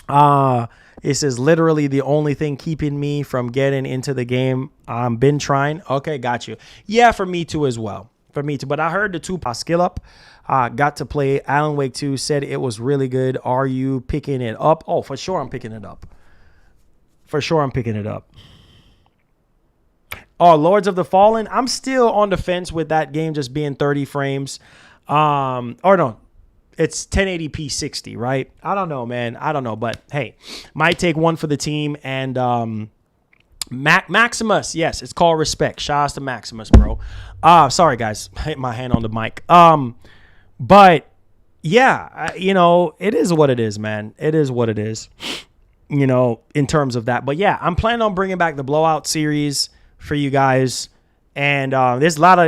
Speaker 1: It says literally the only thing keeping me from getting into the game. Been trying. Okay, got you. Yeah, for me too as well. For me too. But I heard the two skill up. Got to play Alan Wake 2. Said it was really good. Are you picking it up? Oh, for sure I'm picking it up. Oh, Lords of the Fallen. I'm still on the fence with that game just being 30 frames. Or no, it's 1080p 60, right? I don't know, man. I don't know. But hey, might take one for the team. And Maximus. Yes, it's called respect. Shout out to Maximus, bro. Sorry, guys. I hit my hand on the mic. But yeah, you know, it is what it is, man. It is what it is, you know, in terms of that. But yeah, I'm planning on bringing back the Blowout series for you guys, and there's a lot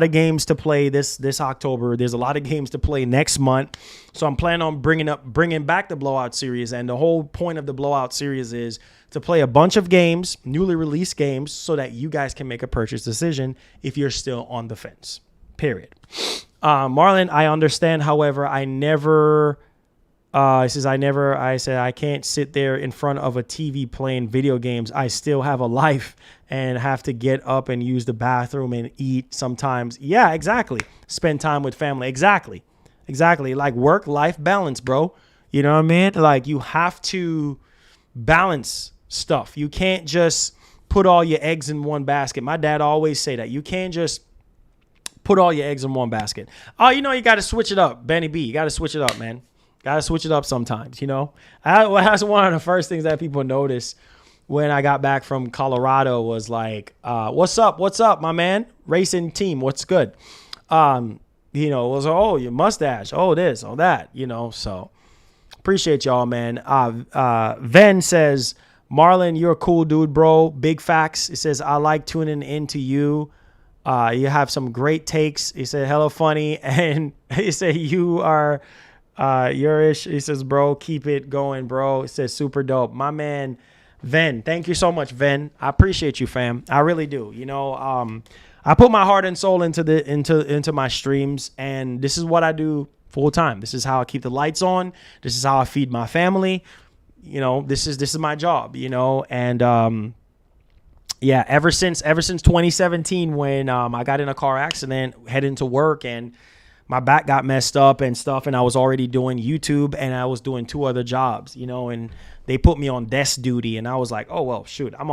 Speaker 1: of games to play this October. There's a lot of games to play next month, so I'm planning on bringing back the Blowout series. And the whole point of the Blowout series is to play a bunch of games, newly released games, so that you guys can make a purchase decision if you're still on the fence. Period. Marlon, I understand. However, I said I can't sit there in front of a TV playing video games. I still have a life and have to get up and use the bathroom and eat sometimes. Yeah, exactly. Spend time with family. Exactly. Like work-life balance, bro. You know what I mean? Like, you have to balance stuff. You can't just put all your eggs in one basket. My dad always say that. You can't just put all your eggs in one basket. Oh, you know, you got to switch it up, Benny B. You got to switch it up, man. Got to switch it up sometimes, you know. That's one of the first things that people notice when I got back from Colorado was like, what's up, my man? Racing team, what's good? You know, it was, oh, your mustache, oh, this, oh, that, you know. So appreciate y'all, man. Ven says, Marlon, you're a cool dude, bro. Big facts. It says, I like tuning into you. You have some great takes. He said, hella funny. And he said, you are... Yurish, he says, bro, keep it going, bro. It says super dope. My man, Ven, thank you so much, Ven. I appreciate you, fam. I really do. You know, I put my heart and soul into my streams, and this is what I do full time. This is how I keep the lights on. This is how I feed my family. You know, this is my job, you know, and yeah, ever since 2017 when I got in a car accident heading to work and my back got messed up and stuff, and I was already doing YouTube and I was doing 2 other jobs, you know, and they put me on desk duty, and I was like, oh, well, shoot, I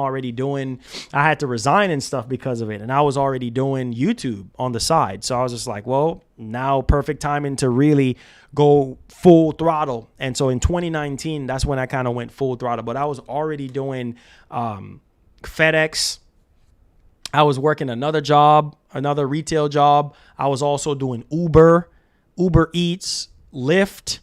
Speaker 1: had to resign and stuff because of it. And I was already doing YouTube on the side. So I was just like, well, now perfect timing to really go full throttle. And so in 2019, that's when I kind of went full throttle, but I was already doing FedEx. I was working another retail job. I was also doing Uber Eats, Lyft,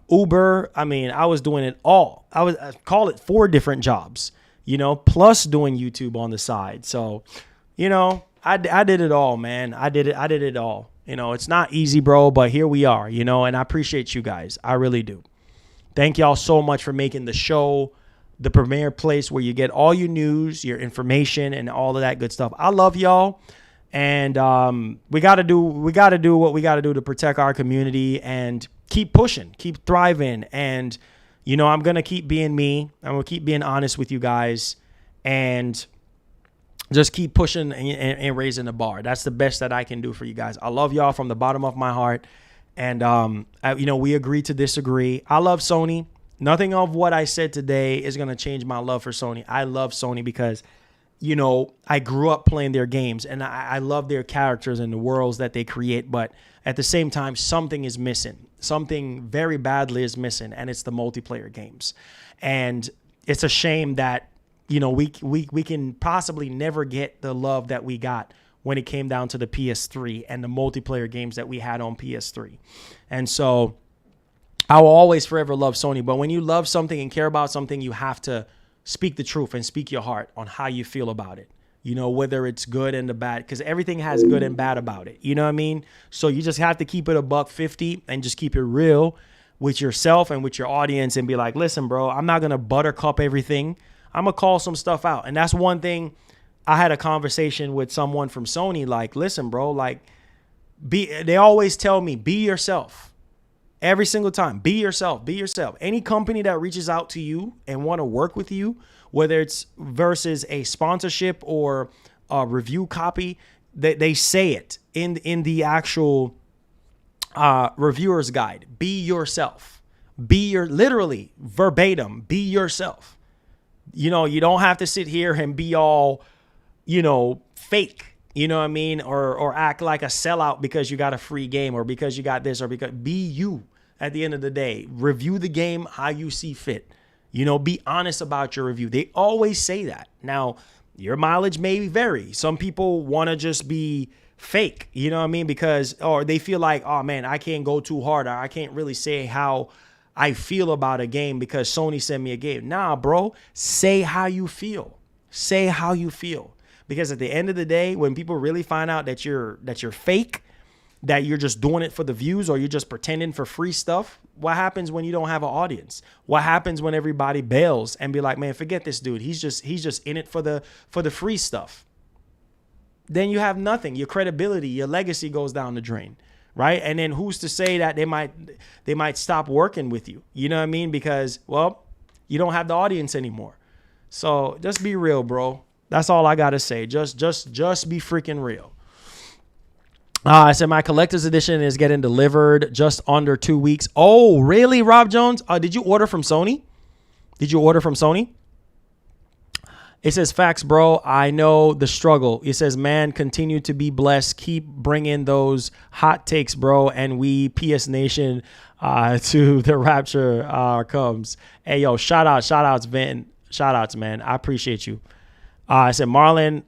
Speaker 1: Uber. I mean, I was doing it all. I call it 4 different jobs, you know, plus doing YouTube on the side. So, you know, I did it all, man. I did it all. You know, it's not easy, bro, but here we are, you know, and I appreciate you guys. I really do. Thank y'all so much for making the show the premier place where you get all your news, your information, and all of that good stuff. I love y'all. And we got to do what we got to do to protect our community and keep pushing, keep thriving. And, you know, I'm going to keep being me. I'm going to keep being honest with you guys and just keep pushing and raising the bar. That's the best that I can do for you guys. I love y'all from the bottom of my heart. And, you know, we agree to disagree. I love Sony. Nothing of what I said today is going to change my love for Sony. I love Sony because, you know, I grew up playing their games and I love their characters and the worlds that they create. But at the same time, something is missing. Something very badly is missing, and it's the multiplayer games. And it's a shame that, you know, we can possibly never get the love that we got when it came down to the PS3 and the multiplayer games that we had on PS3. And so I will always forever love Sony. But when you love something and care about something, you have to speak the truth and speak your heart on how you feel about it. You know, whether it's good and the bad, because everything has good and bad about it. You know what I mean? So you just have to keep it $150 and just keep it real with yourself and with your audience and be like, listen, bro, I'm not going to buttercup everything. I'm going to call some stuff out. And that's one thing. I had a conversation with someone from Sony, like, listen, bro, like, they always tell me, be yourself. Every single time, be yourself, be yourself. Any company that reaches out to you and want to work with you, whether it's versus a sponsorship or a review copy, they say it in the actual reviewer's guide. Be yourself. Literally verbatim, be yourself. You know, you don't have to sit here and be all, you know, fake. You know what I mean? Or act like a sellout because you got a free game or because you got this or because be you at the end of the day. Review the game how you see fit. You know, be honest about your review. They always say that. Now, your mileage may vary. Some people want to just be fake, you know what I mean? Because, or they feel like, oh man, I can't go too hard. I can't really say how I feel about a game because Sony sent me a game. Nah, bro, say how you feel. Say how you feel. Because at the end of the day, when people really find out that you're fake, that you're just doing it for the views or you're just pretending for free stuff, what happens when you don't have an audience? What happens when everybody bails and be like, man, forget this dude. He's just in it for the free stuff. Then you have nothing. Your credibility, your legacy goes down the drain, right? And then who's to say that they might stop working with you? You know what I mean? Because, well, you don't have the audience anymore. So just be real, bro. That's all I got to say. Just be freaking real. I said my collector's edition is getting delivered just under 2 weeks. Oh, really, Rob Jones? Did you order from Sony? It says, facts, bro. I know the struggle. It says, man, continue to be blessed. Keep bringing those hot takes, bro. And we, PS Nation, to the rapture comes. Hey, yo, shout-outs, man. Shout-outs, man. I appreciate you. I said, Marlon,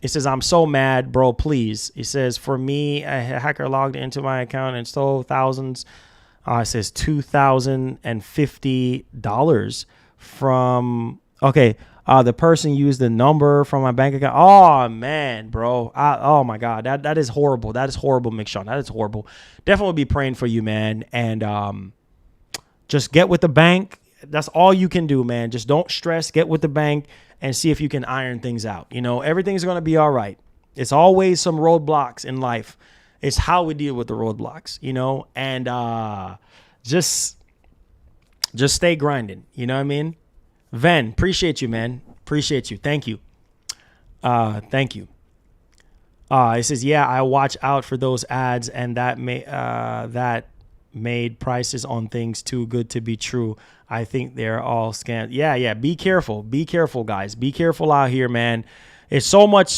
Speaker 1: it says, I'm so mad, bro, please. It says, for me, a hacker logged into my account and stole thousands. It says $2,050 from, okay, the person used the number from my bank account. Oh, man, bro. Oh, my God. That is horrible. That is horrible, McShawn. That is horrible. Definitely be praying for you, man. And just get with the bank. That's all you can do, man. Just don't stress. Get with the bank and see if you can iron things out. You know, everything's going to be all right. It's always some roadblocks in life. It's how we deal with the roadblocks, you know, and just stay grinding. You know what I mean? Ven, appreciate you, man. Appreciate you. Thank you. Thank you. It says, yeah, I watch out for those ads, and that made prices on things too good to be true. I think they're all scams. Yeah. Be careful. Be careful, guys. Be careful out here, man. It's so much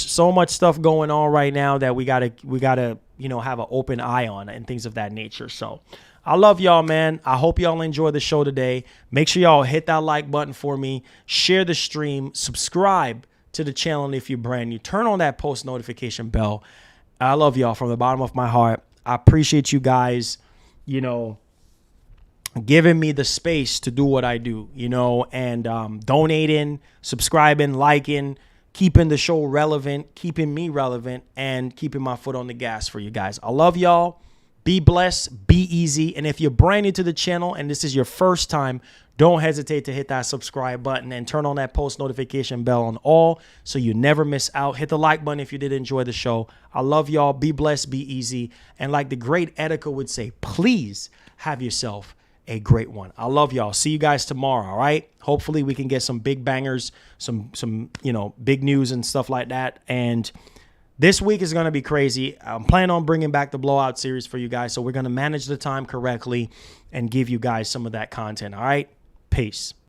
Speaker 1: stuff going on right now that we gotta, you know, have an open eye on and things of that nature. So I love y'all, man. I hope y'all enjoy the show today. Make sure y'all hit that like button for me. Share the stream. Subscribe to the channel if you're brand new. Turn on that post notification bell. I love y'all from the bottom of my heart. I appreciate you guys, you know, giving me the space to do what I do, you know, and donating, subscribing, liking, keeping the show relevant, keeping me relevant, and keeping my foot on the gas for you guys. I love y'all. Be blessed. Be easy. And if you're brand new to the channel and this is your first time, don't hesitate to hit that subscribe button and turn on that post notification bell on all so you never miss out. Hit the like button if you did enjoy the show. I love y'all. Be blessed. Be easy. And like the great Etika would say, please have yourself a great one. I love y'all. See you guys tomorrow, all right? Hopefully we can get some big bangers, some you know, big news and stuff like that. And this week is going to be crazy. I'm planning on bringing back the Blowout series for you guys, so we're going to manage the time correctly and give you guys some of that content, all right? Peace.